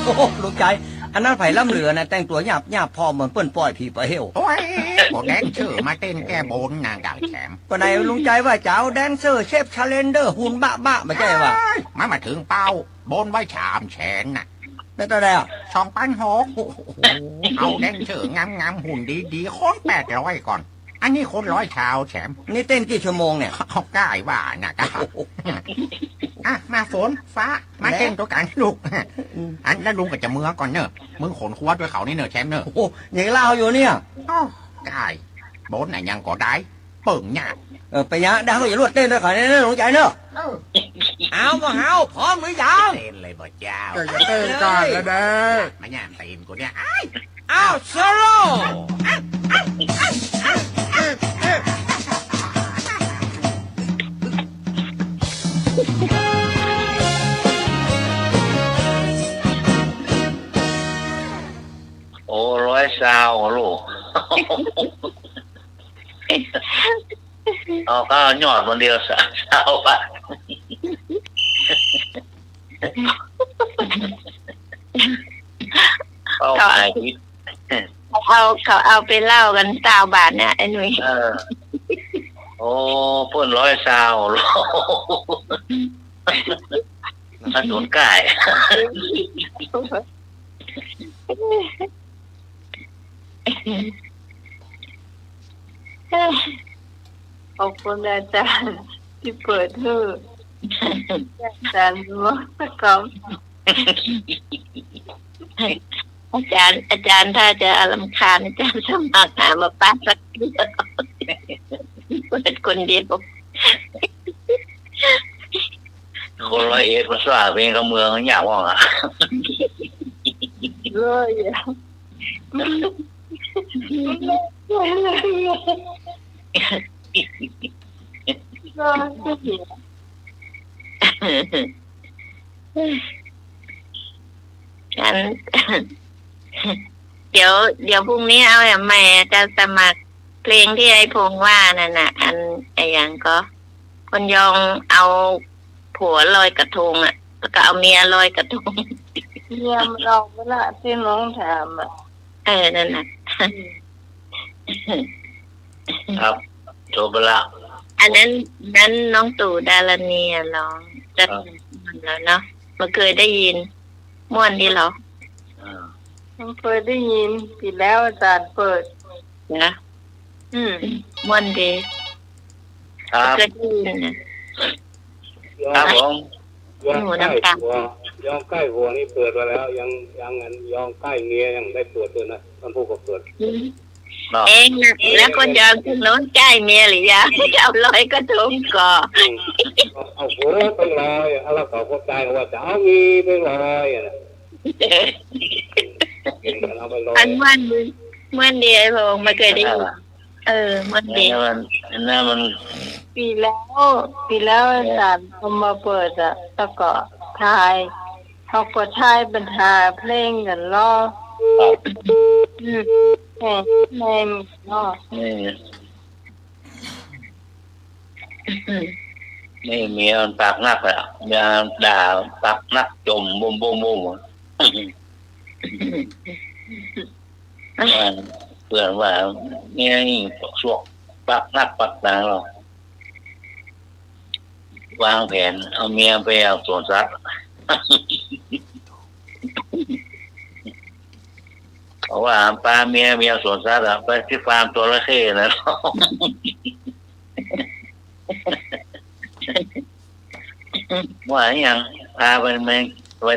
[SPEAKER 7] โอ้ลุงใจอันนั้นไผ่ล่ำเหลือนะแต่งตัวหยาบหยาบพอเหมือนเปิ้นปล่อยผีไปเหี่ยว
[SPEAKER 8] โอ้ยพอแดนชื่อมาเต้นแก้บนนางดาวแฉม
[SPEAKER 7] ปานใดลุงใจว่าจะเอาแดนเซอร์เชฟชาเลนเดอร์หุ่นบะบะไม่ใช่ว่า
[SPEAKER 8] มาถึงเป้าบนไว้ชามแฉนน่ะ
[SPEAKER 7] ได้ตัวใดอ่ะ
[SPEAKER 8] 2,600เอาแดนชื่องามหุ่นดีๆค้น800ก่อน อันนี้คนร้อยชาวแฉม
[SPEAKER 7] นี่เต้นกี่ชั่วโมงเนี่ย
[SPEAKER 8] เขาใกล้ว่านะครับอ่ะมาฝนฟ้ามาเต้นตัวกันลูกอันแล้วลุงก็จะเมือก่อนเนอะมึงขนคว้าด้วยเขานี่เนอะแชมป์เนอะ
[SPEAKER 7] โอ้ยังเล่าอยู่เนี่ย
[SPEAKER 8] อ้าวใกล้โบนไหนยังก็ได้เปิ่งหยา
[SPEAKER 7] ไปยะดาวอย่ารวดเต้นด้วยก่อนนะหลวงใจเนอะเอาก็เอาพร้อมหรือยัง
[SPEAKER 8] เต้นเลยบ่เจ้า
[SPEAKER 9] จะเต้นก่อนแล้วเด้อ
[SPEAKER 8] มาย่ามตีนกูเนี่ย
[SPEAKER 7] เอาโซโล่
[SPEAKER 3] โอ้100 ลูก เอาข้าวยอดวันเดียว3 บาทเข้าไป
[SPEAKER 5] เขาเอาไปเล่ากัน20 บาทเนี่ยไอ้หนุ่ย
[SPEAKER 3] โอ้เพิ่น100 ลูกถนนไก่
[SPEAKER 2] ขอบคุณอาจารย์ที่เปิดให้อาจารย์รู้ครับ
[SPEAKER 5] อาจารย์ถ้าจะอารมณ์คาญอาจารย์สมัครหามาป้าสักเดียวเปิดคนเดียว
[SPEAKER 3] คน101ภาษาเพลงกับเมืองอยากว่าอ่ะ
[SPEAKER 2] เลย
[SPEAKER 5] งั้นเดี๋ยวพรุ่งนี้เอาแม่จะสมัครเพลงที่ไอ้พงว่านั่นน่ะอันไอ้อย่างก็คนยองเอาผัวลอยกระทงอ่ะแล้วก็เอาเมียลอยกระทง
[SPEAKER 2] เยี่ยมเราเวลาที่น้องถามอ่ะ
[SPEAKER 5] นั่นน่ะ
[SPEAKER 3] ครับจบไปละ
[SPEAKER 5] อันนั้นน้องตู่ดารณีร้องจะมันแล้วเนาะมาเคยได้ยินม่วนดีเหรอ
[SPEAKER 2] ผมเคยได้ยินปีแล้วอาจารย์เปิด
[SPEAKER 5] นะม่วนดี
[SPEAKER 3] ครับ
[SPEAKER 5] เคยได้ยินนะครับ
[SPEAKER 3] ผม
[SPEAKER 6] ยองใกล้หัวยองใกล้หัวนี่เปิดไปแล้วยังงั้นยองใกล้เมียยังได้เปิดด้วยนะท่านผู้ก็เปิด
[SPEAKER 5] เองนะแล้วคนยองถึงโน้นใกล้เมียหรือยังเอาลอยกระทงก่อน
[SPEAKER 6] เอาหัวไปลอยแล้วก็เข้าใจว่าจะเอามีไปลอยนะเอาไปลอย
[SPEAKER 5] อันม่วนดีไอ้พงมาเคยได้ยินม่วนดี
[SPEAKER 3] นั่นมัน
[SPEAKER 2] ปีแล้วอาจารย์เขามาเปิดอ่ะแล้วก็ทายเขาก็ทายบรรทาเพลงกันล้อแม่ล้อ
[SPEAKER 3] นี่เมียมันปากนักเลยเมียด่าปากนักจมบุ้มเพื่อนว่าเนี่ยสวกปากนักปากตาเราวางแผนเอาเมียไปเอาสวนสัตว์เพราะว่าปลาเมียสวนสัตว์ไปที่ฟาร์มตัวละเข้นะว่าอย่างพาไป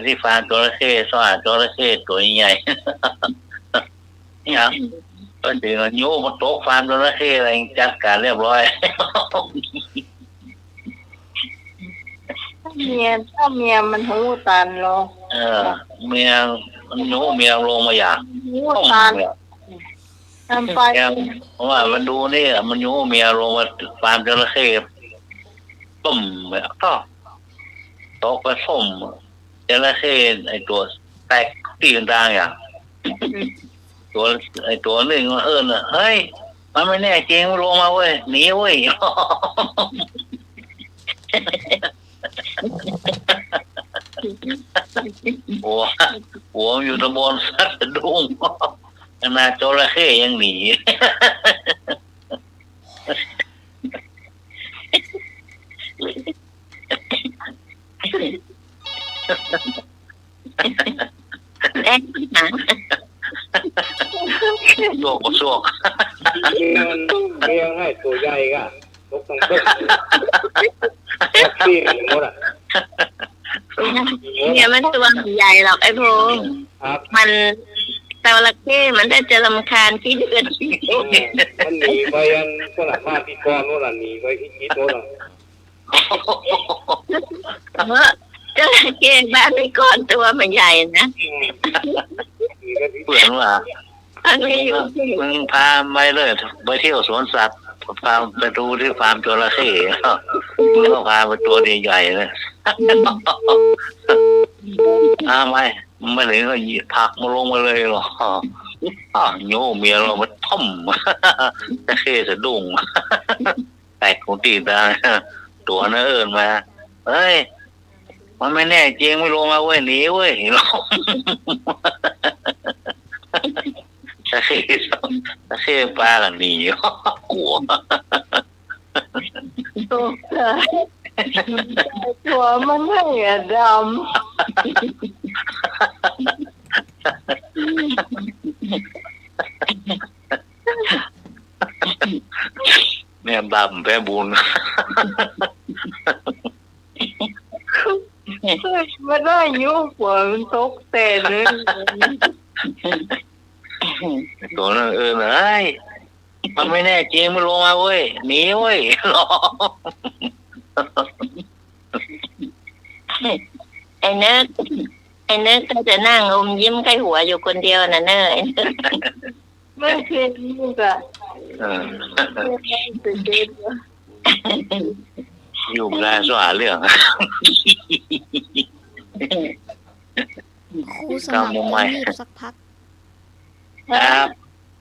[SPEAKER 3] ที่ฟาร์มตัวละเข้สวัสดิ์ตัวละเข้ตัวใหญ่อย่างก็ถึงโยมาโต๊ะฟาร์มตัวละเข้อะไรจัดการเรียบร้อย
[SPEAKER 2] ถ้าเมียมันหูตันหรอ
[SPEAKER 3] เมียมันโยเมียลงมาอยาก
[SPEAKER 2] หูตันทำไป
[SPEAKER 3] เพราะว่ามันดูนี่มันโยเมียลงมาฟาร์มจระเข้ตุ่มแบบก็ตกผสมจระเข้ไอตัวแตกตีต่างๆอย่างตัวหนึ่งเเฮ้ยมันไม่แน่จริงลงมาเว้ยหนีเว้ย หัวอยู่ตะบนสัตว์ดุ้งขนาดจระเข้ยังหนี โยก
[SPEAKER 6] เมียมัน เลี้ยงให้ตัวใหญ่ก็ตกตั้งต้นแท็กซี่หมดอ่ะ
[SPEAKER 5] เนี่ยมันตัวใหญ่หรอกไอ้พงษ์
[SPEAKER 6] ครับ
[SPEAKER 5] มันจระเข้มันได้จะรำคาญที่เดือนที่
[SPEAKER 6] มันหนีไปยังสนามบ้านที่กอนโน่นน่ะหนีไปที่คิดโน่นน่ะ
[SPEAKER 5] เมื่อจระเข้บ้านไปก่อนตัวมันใหญ่นะ
[SPEAKER 6] หนีไปที่
[SPEAKER 3] เปลือนว่า
[SPEAKER 5] มันไม่อยู่ที่
[SPEAKER 3] มึงพาไปเลยไปเที่ยวสวนสัตว์พาไปดูที่ฟาร์มจระเข้มึงก็พาไปตัวใหญ่ๆเลยไม่ถึงก็หยิบผักมาลงมาเลยหรอโย่เมียเรามาท่อมจระเข้สะดุ้งแตกของตีตาตัวนั้นเอิญมาเฮ้ยมันไม่แน่จริงไม่ลงมาเว้ยหนีเว้ยหรอตะเข้ปลากันหนีกลัว
[SPEAKER 2] ตัวมันให้ด
[SPEAKER 3] เนี่ยบาปแพ้บุญ
[SPEAKER 2] ำไม่ได้ยุ่งกว่ามันตกแต่เลย
[SPEAKER 3] ตัวนั้นเอ้ยมันไม่แน่จริงไม่ลงมาเว้ยหนีเว้ยหรอ
[SPEAKER 5] ไอ้เนิร์ดก็จะนั่งอมยิ้มใกล้หัวอยู่คนเดียวนะเนิร์ด
[SPEAKER 2] ไม่เคยยุ่งอะตื่นเต้น
[SPEAKER 3] อยู่ได้สว่าเรื่อง
[SPEAKER 4] ครูสมัครจะรีบสักพัก
[SPEAKER 3] ครับ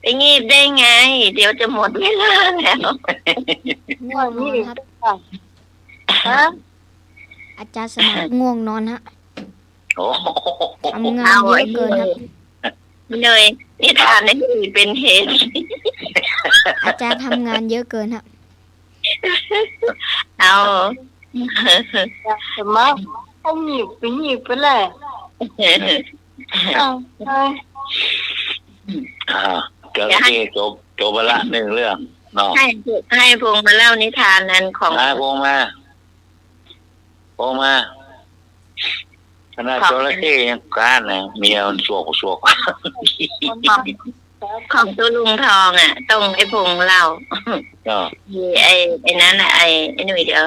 [SPEAKER 5] ไปงีบได้ไง เดี๋ยวจะหมดเวลาแล้ว
[SPEAKER 4] ง่วงนอนครับ
[SPEAKER 2] ฮะ
[SPEAKER 4] อาจารย์สมัครง่วงนอนฮะ
[SPEAKER 3] โอ้
[SPEAKER 4] ทำงานเยอะเกินครับ
[SPEAKER 5] เลยนิทานนี่เป็นเหตุ
[SPEAKER 4] อาจารย์ทำงานเยอะเกินฮะ
[SPEAKER 5] เอา
[SPEAKER 2] สมัครให้หยิบไปเลย
[SPEAKER 3] จระเข้จบไปละหนึ่งเรื่องเนาะ
[SPEAKER 5] ให้พงษ์มาเล่านิทานนั้นของ
[SPEAKER 3] พงมาขนาดจระเข้ยังการนะเมียมันสวก
[SPEAKER 5] ของตัวลุงทองอ่ะต้องไอ้พงษ์เล่า
[SPEAKER 3] ก็
[SPEAKER 5] ไอ้นั้นอ่ะไอ้หนุ่ยเดี๋ยว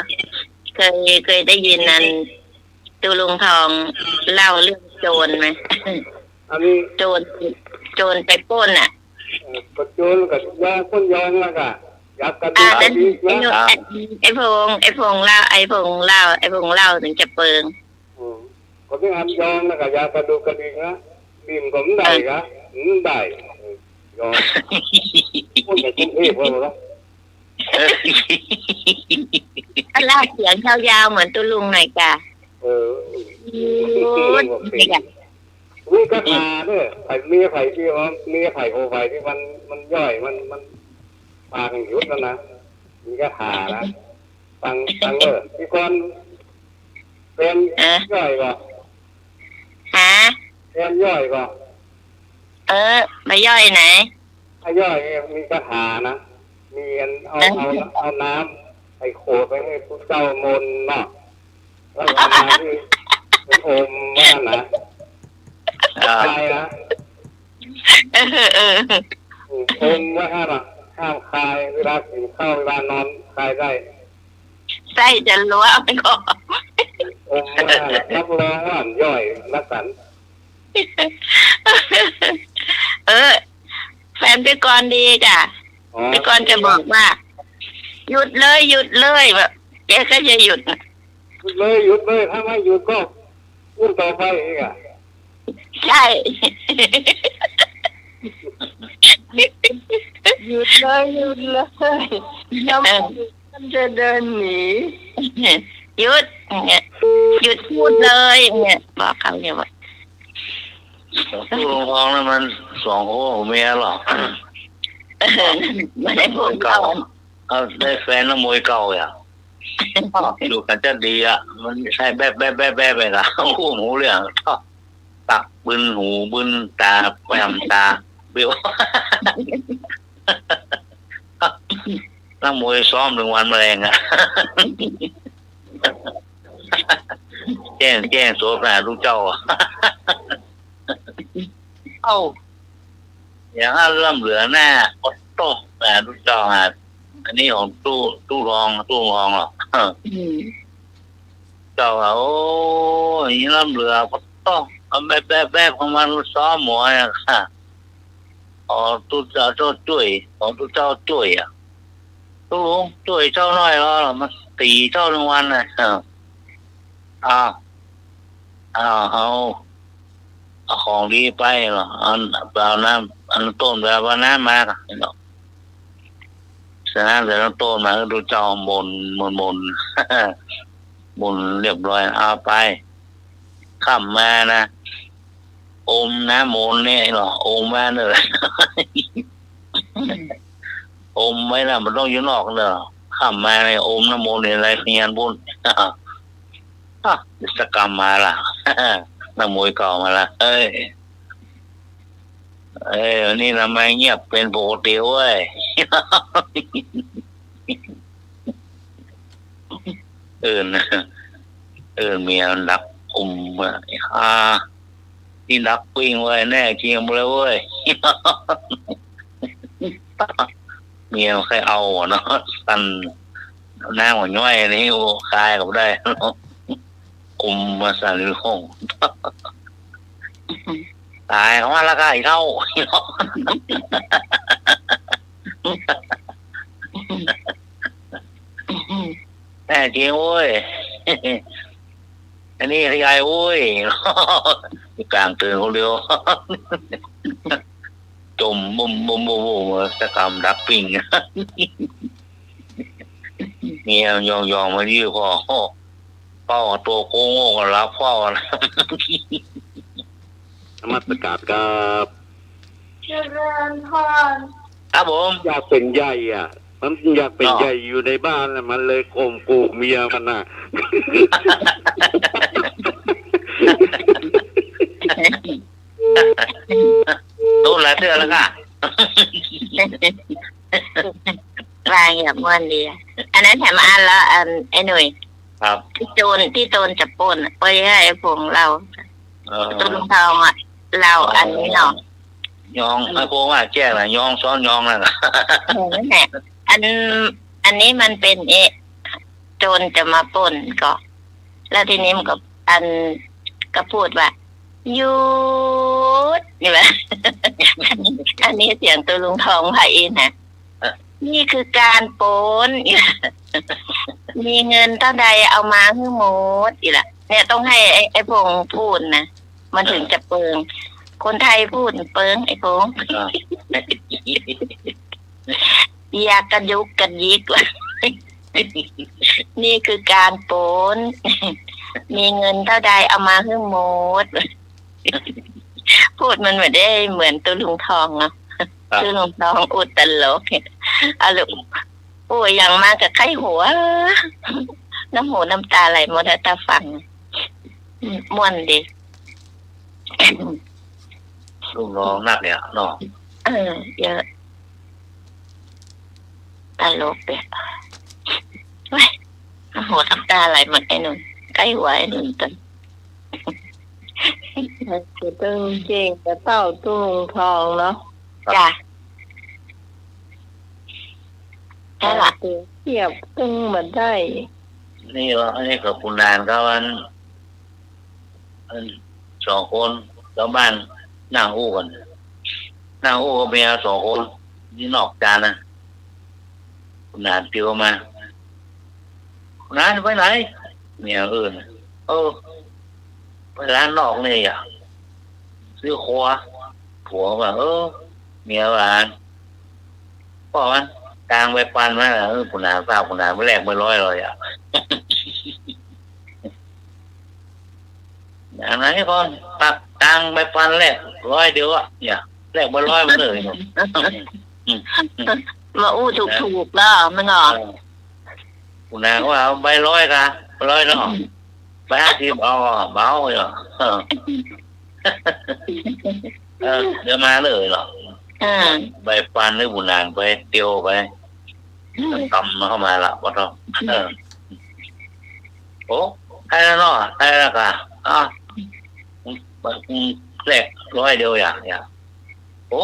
[SPEAKER 5] เคยได้ยินนั้นตัวลุงทองเล่าเรื่องโจรไหม
[SPEAKER 6] อันนี้
[SPEAKER 5] โจรไปปล้นอ่ะ
[SPEAKER 6] ปัจจุบันกับยาคนยองแล้วก็ยับกัน
[SPEAKER 5] นั้น
[SPEAKER 6] ดีนะ
[SPEAKER 5] ไอ้พงษ์เล่าถึงจะเปิง
[SPEAKER 6] ก็ที่อันยองแล้วก็ยากระดูกกระดิ่งนะบีมผมได้ก็ได้ยองคนในกรุงเทพเราเนาะ
[SPEAKER 5] เล่าเสียงยาวๆเหมือนตัวลุงหน่อยจ้ะ
[SPEAKER 6] วิก็หาเนี่ยไผ่เมียไผ่ที่ว่าเมียไผ่โอไผ่ที่มันย่อยมันปากยุดแล้วนะมีก็หานะตังที่ก่อนเป็นย่อยก็
[SPEAKER 5] ฮะ
[SPEAKER 6] เป็นย่อยก็
[SPEAKER 5] มาย่อยไหน
[SPEAKER 6] ถ้าย่อยมีก็หานะมีเอาน้ำไอ้โขดไปให้ผู้เจ้ามนเนาะแล้วเอาน้ำที่เป็นอมว่านะตายนะอมว่าห้ามคายเวลากินข้าวเวลานอนคายได้
[SPEAKER 5] ไส้จะรั้วไปก่อน
[SPEAKER 6] อมว่ารับรองว่าย่อยรักสัน
[SPEAKER 5] แฟนไปก่อนดีจ้ะไปก่อนจะบอกว่าหยุดเลยแบบแกก็จะหยุด
[SPEAKER 6] หยุดเลยถ้าไม่หยุดก็พูดต่อไปอีกอ่ะ
[SPEAKER 5] ใช่
[SPEAKER 2] หยุดเลยยังมันจะเดินหนี
[SPEAKER 5] หยุดพูดเลยเนี่ยบอกเขาเนี่ยว่า
[SPEAKER 3] ผู้ลงทองนั้นมันสองโอ้เมียหรอ
[SPEAKER 5] ไม่ได้พูดเขา
[SPEAKER 3] เอาได้แฟนแล้วมวยเก่าอย่างดูกันจะดีอ่ะมันใช่แบ๊บไปละหูเรื่องตักบึนหูบึนตาแหวมตาเบี้ยว นักมวยซ้อมถึงวันแมลงอ่ะ แจ้งโสภณลูกเจ้า เอ้าอย่างนั้นเริ่มเหลือหน้าออโต้ลูกเจ้าฮะอันนี้ของตู้รองหรอก เจ้าโอ้ยเริ่มเหลือออโต้แบบของมันซ้อมหมวยอ่ะค่ะอ๋อตู้เจ้าช่วยของตู้เจ้าช่วยอ่ะตู้ลุงช่วยเจ้าน้อยแล้วมันตีเจ้าหนึ่งวันเลยเอาของดีไปเหรอเอาน้ำอันต้นแบบว่าน้ำมาเนาะฉะนั้นเดี๋ยวต้นมาก็ดูเจ้ามนเรียบร้อยเอาไปข้ามมานะอมน้ำมนเนี่ยเหรออมมาเลยอมไว้นะมันต้องอยู่นอกเนอะข้ามมาในอมน้ำมนเนี่ยอะไรเงียนบุญสกรรมมาล่ะ นักมวยเก่ามาละเอ้ยวันนี้ทำไมเงียบเป็นปกติเว้ย เเมียดักที่ดักปิ้งไว้แน่จริงเลยเว้ย เมียใครเอาเนาะสั่นหน้าหัวย้อยนี่โอ้คายกับได้มาสั่นหรือห้องตายเขาว่าละก็อีเท่าแน่จริงเว้ย อันนี้ใหญ่เว้ยกลางตื่นคนเดียว จมบุมจะกำดักปิ่ง เนี่ยยองมาดีพอเป้าตัวโกงก็รับเป้าอะไร
[SPEAKER 6] นมัสการครับ
[SPEAKER 2] เจริญพร
[SPEAKER 3] ครับผม
[SPEAKER 6] อยากเป็นใหญ่อ่ะ มันอยากเป็นใหญ่อยู่ในบ้านมันเลยข่มขู่เมียมันน่ะ
[SPEAKER 3] โดนหลายเทื่อแล้วค่ะ
[SPEAKER 5] วางอย่างม้วนดีอันนั้นแถมอันละอันไอ้หนุ่ย
[SPEAKER 3] ครับ
[SPEAKER 5] ที่โจรจะปล้นไปให้ไอ้ผงเราตุนทองอ่ะเราอันนี้เนาะ
[SPEAKER 3] ยองไอ้พวกว่าแจ้งนะยองซ้อนยองนั่นแหละ
[SPEAKER 5] นั่นแหละอันนี้มันเป็นโจรจะมาปล้นก็แล้วทีนี้มันก็ก็พูดว่าหยุดนี่แหละ อันนี้เสียงตัวลุงทองไผ่นะนี่คือการปล้น มีเงินเท่าใดเอามาให้หมดอีกละเนี่ยต้องให้ไอ้พงพูดนะมันถึงจะเปิงคนไทยพูดเปิงไอ้พง อยากกระยุกกระยิก นี่คือการปล้น มีเงินเท่าใดเอามาให้หมด พูดมันเหมือนได้เหมือนตัวลุงทองเนาะตัวลุงทองอุตลกอะลูกโอ้ยอย่างมากกับไข้หัว น้ำหูน้ำตาไหลหมดตาฟังม่วนดิ
[SPEAKER 3] ลูกน้องนักเนี่ยน้อง
[SPEAKER 5] เยอะตลกเนี่ยเว้ยน้ำหูน้ำตาไหลหมดไอ้หนุ่มใกล้หัวไอ้หนุ่มตัน
[SPEAKER 2] คือตึงจริงจะเต้าตุ้งทองเนาะ
[SPEAKER 5] จ้ะใช่ละ
[SPEAKER 2] เทียบตึงเหมือนได้
[SPEAKER 3] นี่เหรออันนี้กับคุณนานก็วันสองคนแล้วบ้านนั่งอู้กันนั่งอู้กับเมียสองคนนี่นอกจานนะคุณนานเตียวมาคุณนานไปไหนเมียไปร้านนอกนี่อ่ะซื้อครัวผัวว่าเมียว่าพ่อมันกลางไปปันมาคุณนานทราบคุณนานไม่แรกไม่ร้อยเลยอ่ะ อย่างไหนก่อนปักตังไปปันแรก100เดียวอ่ะเนี่ยแรกมา100มาเลย
[SPEAKER 5] มาอู้ถูกแล้วมันเหรอ
[SPEAKER 3] คุณนางว่าเอาใบ100ค่ะ100เนาะไป50เอาเบาเลยเหรอเดี๋ยวมาเลยเหรอใบปันหรือคุณนางไปเตียวไป ตำมาเข้ามาละว่าต้องโอ้ให้แล้วเนาะให้แล้วกะแรก100เดียวอย่างโอ้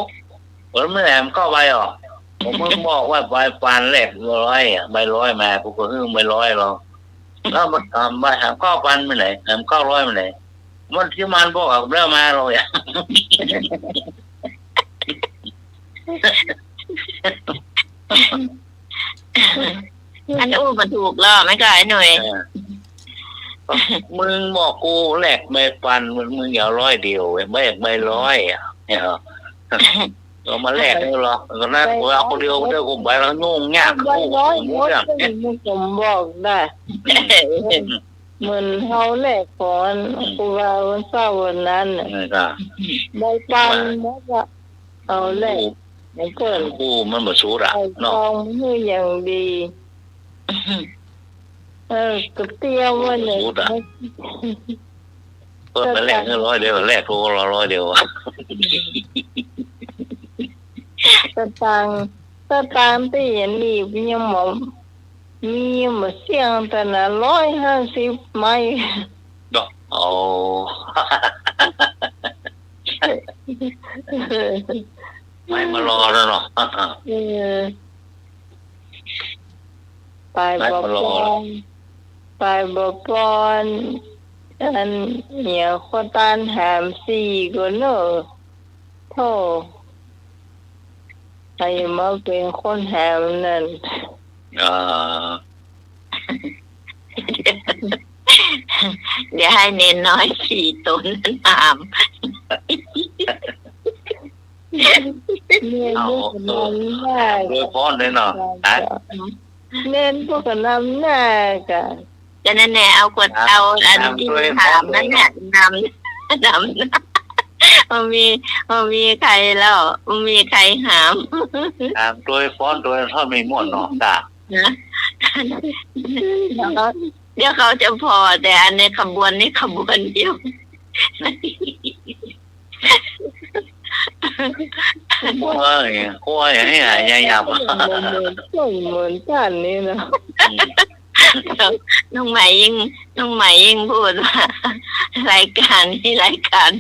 [SPEAKER 3] ผมไม่แหลมเข้าไปหรอผมเพิ่งบอกว่าใบปานแรก100ใบ100มาผมก็เพิ่งใบ100หรอแล้วมันใบหามเข้าปันไปไหนหามเข้า100ไปไหนมันที่มันบอกเริ่มมาเราอย่าง
[SPEAKER 5] อันอู้มันถูกแล้วไม่ก็ไอ้หน่อย
[SPEAKER 3] มึงบอกกูแหลกใบปันมึงอย่า100เดียวไม่ใบ100เนี่ยเรามาแลกนี่หรอก็นั่นกูเอาคนเดียวเดียวกูไปแล้วงงยากกูมึงอย่าง
[SPEAKER 2] มึงผมบอกได้เหมือนเขาแหลกก่อนกูว่าวันเสาร์วันนั้นใบปันแล้วก็เอาแหลกในเกิน
[SPEAKER 3] กูมันบ่สู้ละ
[SPEAKER 2] เนาะมืออย่างดีก็เตี้ยวันนี้
[SPEAKER 3] เปิดไปแลก100เดียวแลกกู100เดียว
[SPEAKER 2] ตะตางที่เห็นนี่ยังหมอมีมาเสียงแต่ละ150ไม้
[SPEAKER 3] ดอกโอ้ไม่มารอแล้วเนาะ
[SPEAKER 2] ไปบ่ปอนอันเนี่ยคนตานแหม4ก็เนอะโธ่ใครมาเป็นคนแหมนั่น
[SPEAKER 5] เดี๋ยวให้เน้นน้อย4ตนตาม
[SPEAKER 2] เนี่ยพวกน้ำหน้า
[SPEAKER 3] โดยพ้อนเลยเนาะ
[SPEAKER 2] เน้นพวกน้ำหน้ากัน
[SPEAKER 5] จะนั่นแหละเอากดเอาอันที่ถามนั่นแหละนำมันมีใครแล้วมันมีใครหาม
[SPEAKER 3] โดยฟ้อนโดยทอดไม่หมดเนาะจ้ะ
[SPEAKER 5] นะเดี๋ยวเขาจะพอแต่อันในขบวนนี้ขบวนเดียว
[SPEAKER 3] โอ้ยให้หายยับ
[SPEAKER 2] เหมือนกันนี่นะ
[SPEAKER 5] น้องใหม่ยิ่งพูดว่ารายการนี้รายการ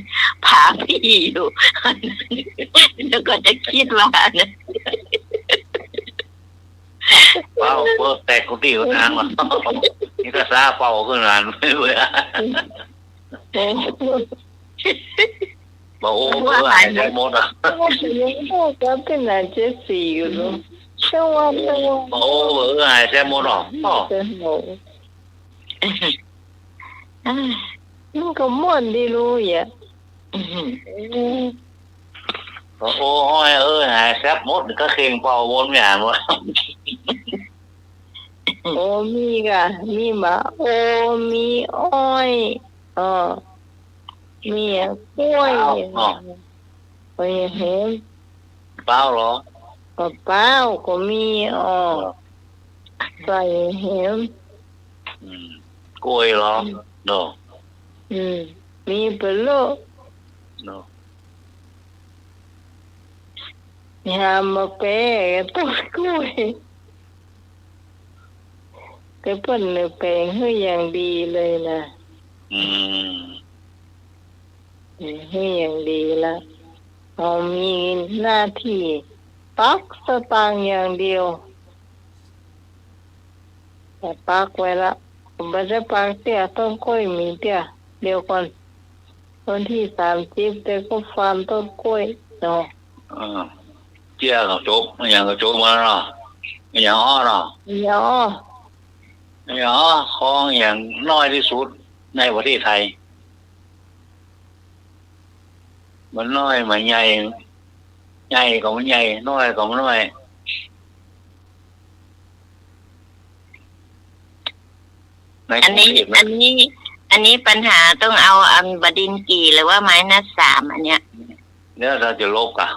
[SPEAKER 5] ผาพี่อยู่แล้วก็จะคิดว่านะ
[SPEAKER 3] เป่าเปิดแตกกุฏิทางมันนี่ก็ซาเป่าขึ้นงานไม่เบื่อบอกโอ้เบื่อหายใจหมดอ่ะ
[SPEAKER 2] ก็เป็นอะไรเจ๊สีอยู่เนาะช่วง
[SPEAKER 3] บอกโอ้เบื่อหายใจหมดหรอ
[SPEAKER 2] มันก็ม่วนดีรู้อ่ะ
[SPEAKER 3] โอ้ยหายแซ่บหมดก็เค็งเป่าวนอย่างวะ
[SPEAKER 2] โอ้มีกะมีมาโอ้มีอ้อยมีกล้วยไปเห็น
[SPEAKER 3] เปล่าหรอ
[SPEAKER 2] เปล่าก็มีใส่เห็น
[SPEAKER 3] กล้วยหรอโน
[SPEAKER 2] มีเปลือก
[SPEAKER 3] โน
[SPEAKER 2] ยามะเป๊ะต้นกล้วยแต่เพิ่นแปลงให้อย่างดีเลยนะให้อย่างดีละเรามีหน้าที่ปักสตางค์อย่างเดียวแต่ปักไว้ละบัดปักเตี้ยต้นกล้วยมีเตี้ยเดียวก่อนวันที่30แต่ก็ฟาร์มต้นกล้วยเนาะ
[SPEAKER 3] เจ้าก็จบอย่างก็จบมาเนาะอย่างอ้อเนาะอย่างของอย่างน้อยที่สุดในประเทศไทยมันน้อยมันใหญ่ก็มันใหญ่น้อยก็มันน้อย
[SPEAKER 5] อันนี้ปัญหาต้องเอาอันบดินกี่หรือว่าไม้นัด3อันเนี้ย
[SPEAKER 3] เนี่ยเราจะลบกัน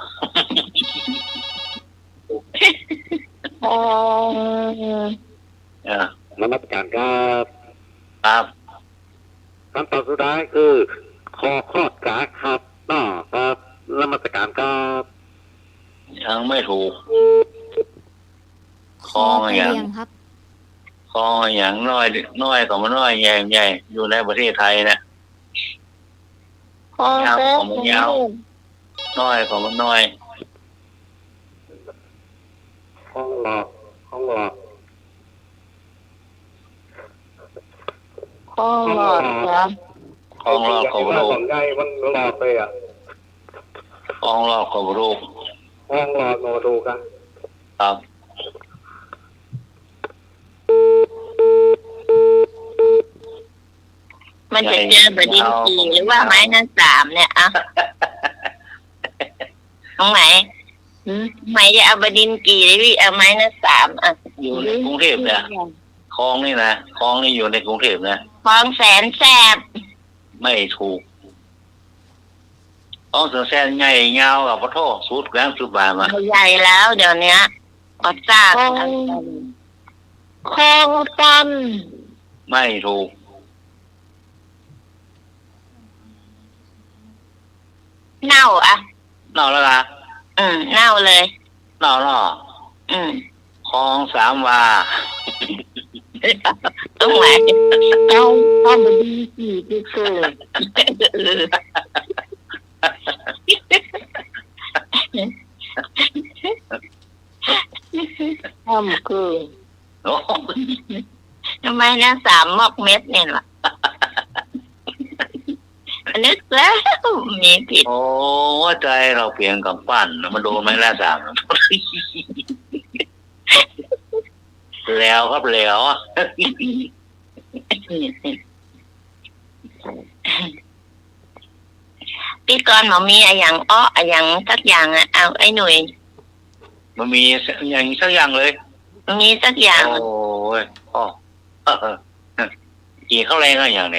[SPEAKER 6] นมัสการครับคำตอบสุดท้ายคือคอคอดกาครับครับนมัสการครับ
[SPEAKER 3] ยังไม่ถูก
[SPEAKER 4] ค
[SPEAKER 3] คลอง
[SPEAKER 4] กะ
[SPEAKER 3] อย่าง
[SPEAKER 4] เหรี่ยงครับ
[SPEAKER 3] คลองอย่างน้อยน้อยก็มันน้อยใหญ่ใหญ่อยู่ในประเทศไทยนะ
[SPEAKER 2] คลองแป๊บ
[SPEAKER 3] ของมันยาว น้อยก็มันน้อย
[SPEAKER 6] ห้องหลอกห้องหลอก
[SPEAKER 2] คลองหลอดครับ
[SPEAKER 3] คลองรอบขอบ
[SPEAKER 6] ว่า
[SPEAKER 3] รู
[SPEAKER 6] ของใหญ่มันหลอกเลยอ่ะ
[SPEAKER 3] คลองรอบขอบรู
[SPEAKER 6] ห้องหลอกโนดูกัน
[SPEAKER 3] ครับ
[SPEAKER 5] มันจะเจอบดินจีหรือว่าไม้หน้าสามเนี่ยอ่ะน้องไหมไหมจะเอาบดินกีหรือพี่เอาไม้หน้าสามอ่ะ
[SPEAKER 3] อยู่ในกรุงเทพเนี่ยคลองนี่นะคลองนี่อยู่ในกรุงเทพนะ
[SPEAKER 5] คลองแสนแสบ
[SPEAKER 3] ไม่ถูกคลองเสือแซนใหญ่ยาวกับพระโทษสุดแรงสุดบามา
[SPEAKER 5] ใหญ่แล้วเดี๋ยวนี้ออจ้า
[SPEAKER 2] คลองตัน
[SPEAKER 3] ไม่ถูก
[SPEAKER 5] เน่าอ่ะ
[SPEAKER 3] นอกแล้วนะ
[SPEAKER 5] เน่าเลย
[SPEAKER 3] นอก คลองสามวา
[SPEAKER 5] ต้องไหว
[SPEAKER 2] เอาบดีกี่ที่เกิดทำเกิด
[SPEAKER 3] โอ้
[SPEAKER 5] ทำไมนะสามมอกเม็ดเนี่ยล่ะนึกแล้วมีผิด
[SPEAKER 3] โอ้ใจเราเปลี่ยนกับปั้นมันโดนไหมล่ะสามแล้วครับแล้ว
[SPEAKER 5] พี่กรณ์หมอมีอะไรอย่างอะไรอย่างสักอย่างอ่ะเอาไอ้หนุ่ย
[SPEAKER 3] มันมีอย่างสักอย่างเลย
[SPEAKER 5] มีสักอย่าง
[SPEAKER 3] โอ้ยพ่อกี่ข้าวแรงก็อย่างไหน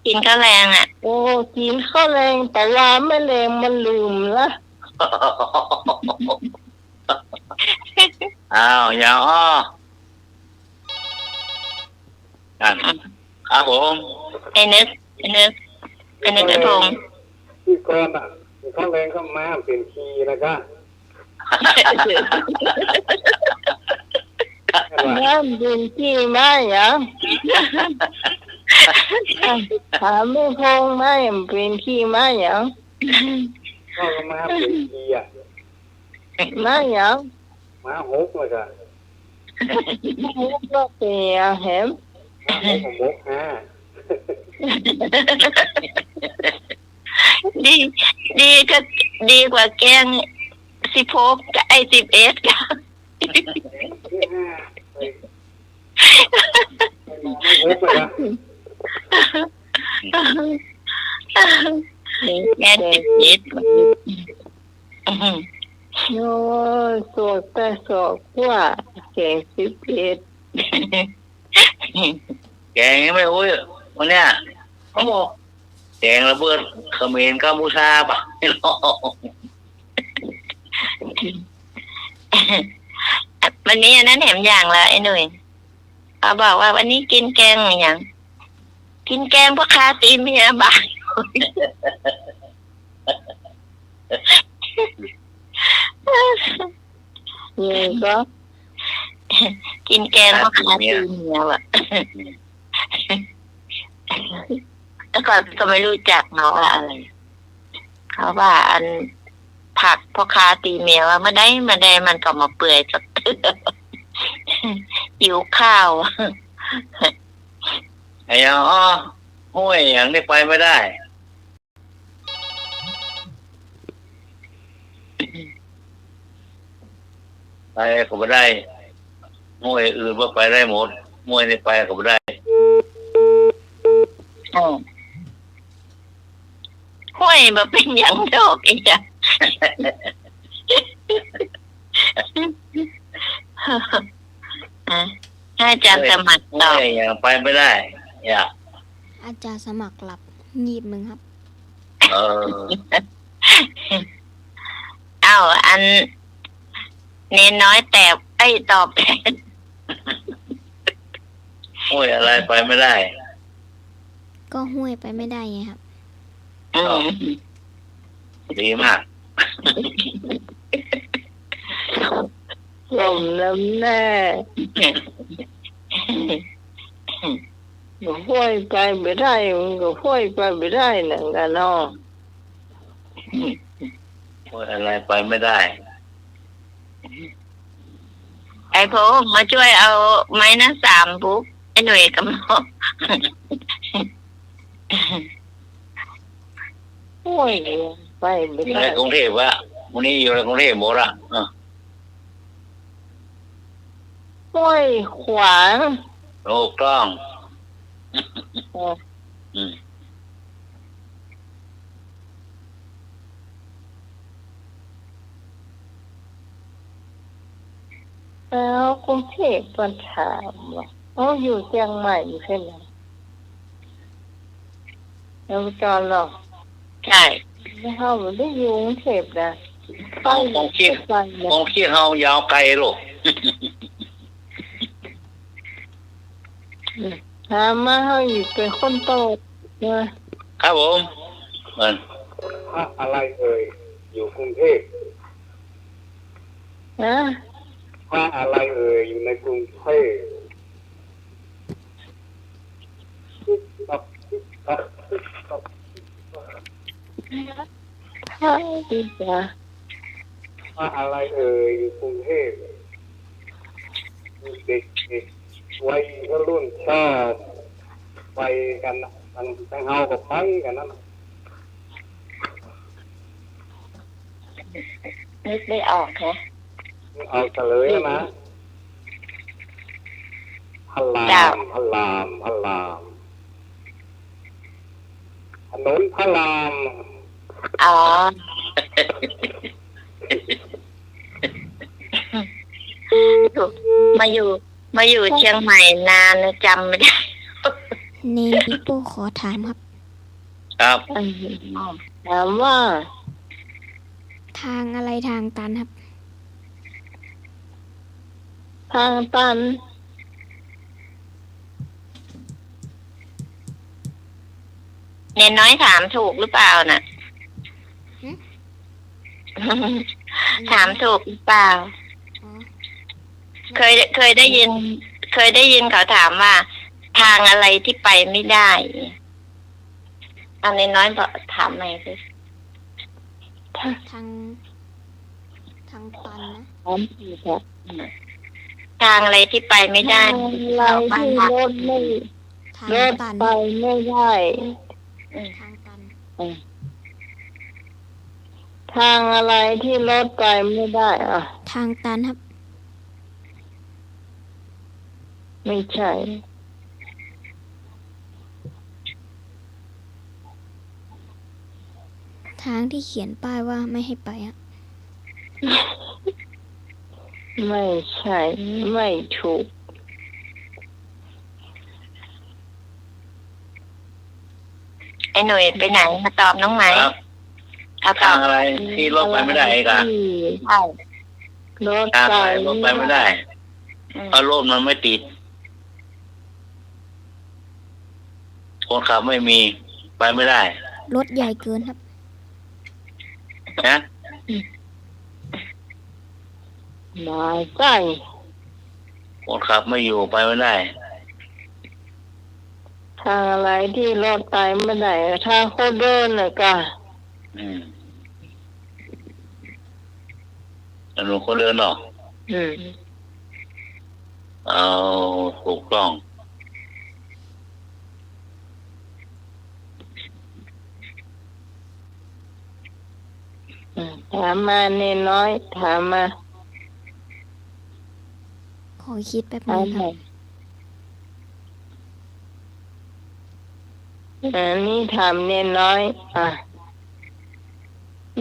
[SPEAKER 5] กินข้าวแรงอ่ะ
[SPEAKER 2] โอ้กินข้าวแรงแต่ว่าไม่แรงมันลืมละ
[SPEAKER 3] อ้าวอย่าอ้อนั่นครับผม
[SPEAKER 5] ไอ้นึกไอ้กระทง
[SPEAKER 6] ที่ก่อนอ่ะข้างแรงก็มาเป็นคีนะครับ
[SPEAKER 2] น้ำเป็นที่ไม้ยังถามไม่พงไม้เป็นที่ไม้ยัง
[SPEAKER 6] ก็มาเป็นคีอ่ะ
[SPEAKER 2] ไม้ยัง
[SPEAKER 6] มาหกเลยค่ะ
[SPEAKER 2] ก็เตียเห็น
[SPEAKER 6] มาหกของมกฮะ
[SPEAKER 5] ดีก็ดีกว่าแกง16กับไอ้11กับ
[SPEAKER 6] ที่ห้าไม่หกเลยนะ
[SPEAKER 5] แกง11
[SPEAKER 2] โน้สวดแต่สวดว่าเก่ง11
[SPEAKER 3] แกงยังไม่รู้วันเนี้ยเขาบอกแกงระเบิดเขมรกัมพูชาป่ะไม่รู้
[SPEAKER 5] วันนี้อันนั้นแถมอย่างละไอ้หนุ่ยเขาบอกว่าวันนี้กินแกงอย่างกินแกงเพราะคาตีเมียบ่าย
[SPEAKER 2] นี่ก็
[SPEAKER 5] กินแกงเพราะคาตีเมียว่ะแล้วก่อนก็ไม่รู้จักเนาะว่าอะไรเขาว่าอันผักพ่อค้าตีเมียว่ามาได้มันก็มาเปื่อยสักหิวข้าว
[SPEAKER 3] ไอ้ยังอ้อห้วยอย่างนี้ไปไม่ได้ ไปก็ไม่ได้ห้วยอื่นว่าไปได้หมดห้วยนี่ไปก็ไม่ได้
[SPEAKER 5] ห้วยมาเป็นอย่างดอกอีกอ่ะ อาจารย์สมัครต
[SPEAKER 3] ห้
[SPEAKER 5] อ
[SPEAKER 3] ว
[SPEAKER 5] บ
[SPEAKER 3] ยอย่างไปไม่ได้ อย่า
[SPEAKER 4] อาจารย์สมัครหลับงีบมึงครับ
[SPEAKER 3] เออ
[SPEAKER 5] อ้าวอันเน้นน้อยแต่ไอ้ตอบแทน
[SPEAKER 3] ห้วยอะไรไปไม่ได้
[SPEAKER 4] ก็ห้วยไปไม่ได้ไงครับ
[SPEAKER 3] ดีมาก
[SPEAKER 2] สมน้ำแน่ก็ห้วยไปไม่ได้มันก็ห้วยไปไม่ได้หนังกันเนาะ
[SPEAKER 3] อะไรไปไม่ได้
[SPEAKER 5] ไอ้ผมมาช่วยเอาไม้หน้าสามปุ๊บไอ้หน่วยกำลัง
[SPEAKER 2] ห้วยไปไม่
[SPEAKER 3] อยู่
[SPEAKER 2] ได้
[SPEAKER 3] ในกรุงเทพวะวันนี้อยู่ในกรุงเทพหมดละ
[SPEAKER 2] ห้วยขวาง
[SPEAKER 3] ถูกต้องม
[SPEAKER 2] แล้วกรุงเทพมันถามว่าอยู่เชียงใหม่ใช่ไหมแล้วจอนหรอก
[SPEAKER 5] ใช่
[SPEAKER 2] ไม่เข้าไม่ได้อยู่กรุงเทพนะไป
[SPEAKER 3] คงคิด
[SPEAKER 2] ไปนะ
[SPEAKER 3] คงคิดเฮายาวไกลลูก
[SPEAKER 2] ถามมาเขาอยู่เป็นคนโตนะครับ
[SPEAKER 3] ผมมัน
[SPEAKER 6] พระอะไรเอ่ยอยู่กรุงเทพ
[SPEAKER 2] นะ
[SPEAKER 6] พระอะไรเอ่ยอยู่ในกรุงเทพ
[SPEAKER 2] ใช่ดีจ้ะ
[SPEAKER 6] พระอะไรเอ่ยอยู่กรุงเทพเด็กวัยรุ่นชอบไปกันนะมันทั้งเฮากับไปกันนั่น
[SPEAKER 5] นึกไม่ออกฮะ
[SPEAKER 6] เอาเฉลยนะพลามถนนพระราม
[SPEAKER 5] อ๋อ มาอยู่เชียงใหม่นานนะจำไม่ได้
[SPEAKER 4] เนนปิโป้ขอถามครับ
[SPEAKER 3] ครับ
[SPEAKER 2] ถามว่า
[SPEAKER 4] ทางอะไรทางตันครับ
[SPEAKER 2] ทางตัน
[SPEAKER 5] เนนน้อยถามถูกหรือเปล่าน่ะ
[SPEAKER 4] หึ
[SPEAKER 5] ถามถูกหรือเปล่า
[SPEAKER 4] อ๋อ
[SPEAKER 5] เคยได้ยินเขาถามว่า ทางอะไรที่ไปไม่ได้เอาเนนน้อยบอกถามใหม่สิ
[SPEAKER 4] ทางตันนะ
[SPEAKER 2] ถามผิดครับ
[SPEAKER 5] ทางอะไรที่ไปไม่ได้
[SPEAKER 2] อะไรที่รถไม่
[SPEAKER 4] ทาง
[SPEAKER 2] รถ
[SPEAKER 4] ตัน
[SPEAKER 2] ไปไม่ได้
[SPEAKER 4] ทางตัน
[SPEAKER 2] ทางอะไรที่รถไปไม่ได้อ่ะ
[SPEAKER 4] ทางตันครับ
[SPEAKER 2] ไม่ใช่
[SPEAKER 4] ทางที่เขียนป้ายว่าไม่ให้ไปอ่ะ
[SPEAKER 2] ไม่ใช่ไม่ถูก
[SPEAKER 5] ไอ้หน่วยไปไหนมาตอบน้องไหม
[SPEAKER 3] ครับ
[SPEAKER 5] เอาตอ
[SPEAKER 3] ทาง
[SPEAKER 5] บ
[SPEAKER 3] อะไรที่รถไปไม่ได้อีกัน
[SPEAKER 5] ใช่
[SPEAKER 2] รถ
[SPEAKER 3] ทาง
[SPEAKER 2] ไป
[SPEAKER 3] อะไรรถไปไม่ได้เพราะรถมันไม่ติดคนขับไม่มีไปไม่ได้
[SPEAKER 4] รถใหญ่เกินครับ
[SPEAKER 3] นะ
[SPEAKER 2] มาใช่
[SPEAKER 3] คนขับไม่อยู่ไปไม่ได้
[SPEAKER 2] ทางอะไรที่รถไปไม่ได้ทางคนเดินน่ะกะ
[SPEAKER 3] ถนนคนเดินหรอ เอาถูกต้อง
[SPEAKER 2] ถามมาเนน้อยถามมา
[SPEAKER 4] ขอคิดแป๊บ
[SPEAKER 2] ถา
[SPEAKER 4] นึ
[SPEAKER 2] ม
[SPEAKER 4] งครับ
[SPEAKER 2] อันนี้ถามเนน้อย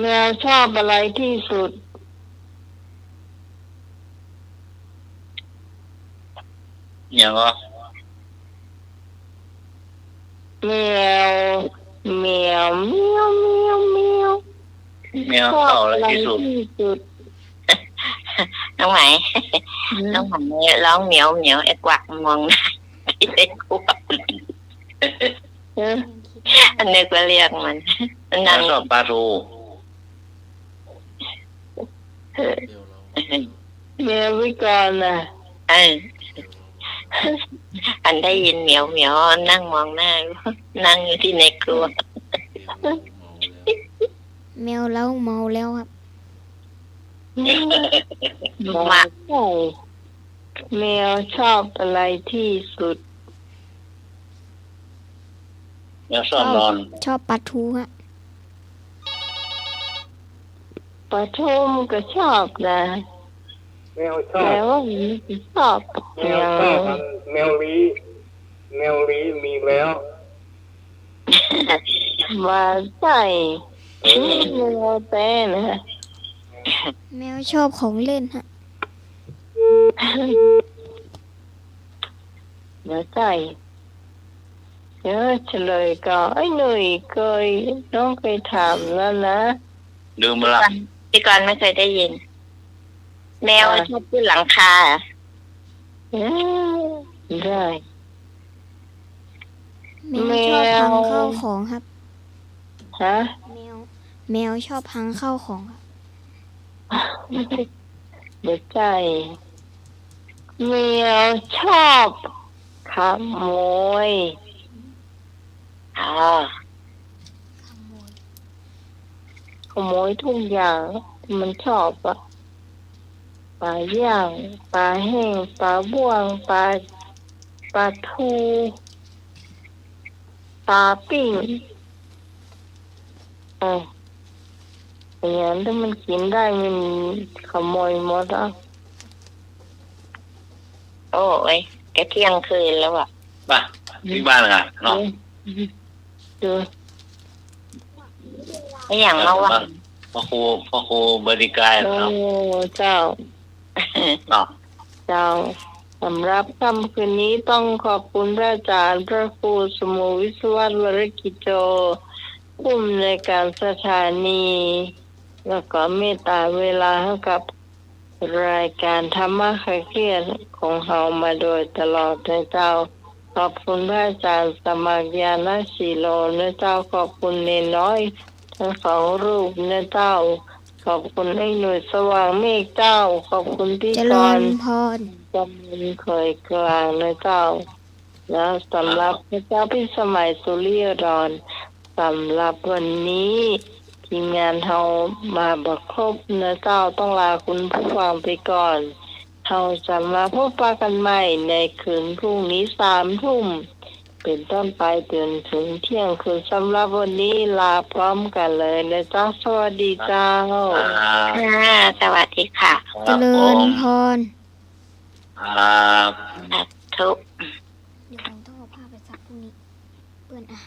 [SPEAKER 2] แมวชอบอะไรที่สุด
[SPEAKER 3] อย่างก็
[SPEAKER 2] แมวแมวเมียวเมียวเมียว
[SPEAKER 3] แมว
[SPEAKER 2] ชอ
[SPEAKER 3] เข้า
[SPEAKER 2] บ
[SPEAKER 3] อะไร
[SPEAKER 2] อะไร
[SPEAKER 3] ที่สุด
[SPEAKER 2] ที่สุด
[SPEAKER 5] น้องไหมน้องไหมร้องเหมียวเหมียวไอ้กวักมองหน้าที่เล็กกวก
[SPEAKER 2] เออ
[SPEAKER 5] อันนึกว่าเรียกมัน
[SPEAKER 3] แม
[SPEAKER 5] นั่
[SPEAKER 3] ว
[SPEAKER 5] ง
[SPEAKER 3] ชอบปลาทู
[SPEAKER 2] แมววิการน่ะ
[SPEAKER 5] เอออันได้ยินเหมียวเหมียวนั่งมองหน้าอยู่นั่งอยู่ที่ในครัว
[SPEAKER 4] แมวแล้วเมาแล้วครับ
[SPEAKER 5] มา
[SPEAKER 2] ใช่แมวชอบอะไรที่สุด
[SPEAKER 3] แล้วชอบนอน
[SPEAKER 4] ชอบปลาทูฮะ
[SPEAKER 2] ปลาทูมก็ชอบนะ
[SPEAKER 6] แมวชอ
[SPEAKER 2] แต่
[SPEAKER 6] บ
[SPEAKER 2] ว่ามันไม่ชอบ
[SPEAKER 6] แมวชอบมันแมวลีมีแล้ว
[SPEAKER 2] มาใส่แมวแต่นะ
[SPEAKER 4] แมวชอบของเล่นฮะ
[SPEAKER 2] มาใส่เดี๋ยวเฉลยก็ไอ้หนุ่ยเคยน้องเคยถามแล้วนะ
[SPEAKER 3] ลืมไปละ
[SPEAKER 5] พี่กรณ์ไม่เคยได้ยิน แมวชอบขึ้นหลังคา
[SPEAKER 2] ได้
[SPEAKER 4] แมวชอบพังเข้าของครับ
[SPEAKER 2] ฮะ
[SPEAKER 4] แมวชอบพังเข้าของครับ
[SPEAKER 2] เดี๋ยวใจแมวชอบขโมย
[SPEAKER 5] อ๋อ
[SPEAKER 2] ขโมยทุกอย่างที่มันชอบอะปลาย่างปลาแห้งปลาบ้วงปลาทูปลาปิ้งอย่างนั้นถ้ามันกินได้มันขโมยหมดอ่ะ
[SPEAKER 5] โอ้ยแกเที่ยงคืนแล้วอ่ะ
[SPEAKER 3] ป่ะที่บ้านอ่ะเนาะ
[SPEAKER 2] ดู
[SPEAKER 5] ไม่อย่างเมื่อวาน
[SPEAKER 3] พ่อครูบริการ
[SPEAKER 2] โอ้
[SPEAKER 3] เนาะ
[SPEAKER 2] เจ้า
[SPEAKER 3] เนาะ
[SPEAKER 2] เจ้าสำหรับค่ำคืนนี้ต้องขอบคุณพระอาจารย์พระครูสมุวิศวรรณวรกิจโจผู้อำนวยการสถานี แล้วก็เมตตาเวลาให้กับรายการธรรมะคลายเครียดของเรามาโดยตลอดนะเจ้า ขอบคุณพระอาจารย์สมัครยาณสีโลนะเจ้าขอบคุณเนนน้อยทั้งสองรูปนะเจ้า ขอบคุณไอ้หน่วยสว่างเมฆเจ้า ขอบคุณพี่
[SPEAKER 4] เจ
[SPEAKER 2] ก
[SPEAKER 4] ริญ
[SPEAKER 2] รณ์
[SPEAKER 4] พร
[SPEAKER 2] จำเป็นเคยกลางนะเจ้า แล้วสำหรับพระเจ้าพี่สมัยสุริยดรสำหรับวันนี้ทีมงานเรามาบักครบนะเจ้าต้องลาคุณผู้ฟังไปก่อนเราจะมาพบปะกันใหม่ในคืนพรุ่งนี้3 ทุ่มเป็นต้นไปจนถึงเที่ยงคืนสำหรับวันนี้ลาพร้อมกันเลยนะเจ้าสวัสดีเจ้า
[SPEAKER 5] สวัสดีค่ะ
[SPEAKER 4] เจริญพร
[SPEAKER 3] ครับ
[SPEAKER 5] ทุก
[SPEAKER 4] เดี๋ยวผมต้องเอาผ้าไปซักพรุ่งนี้เปื้อนอ่ะ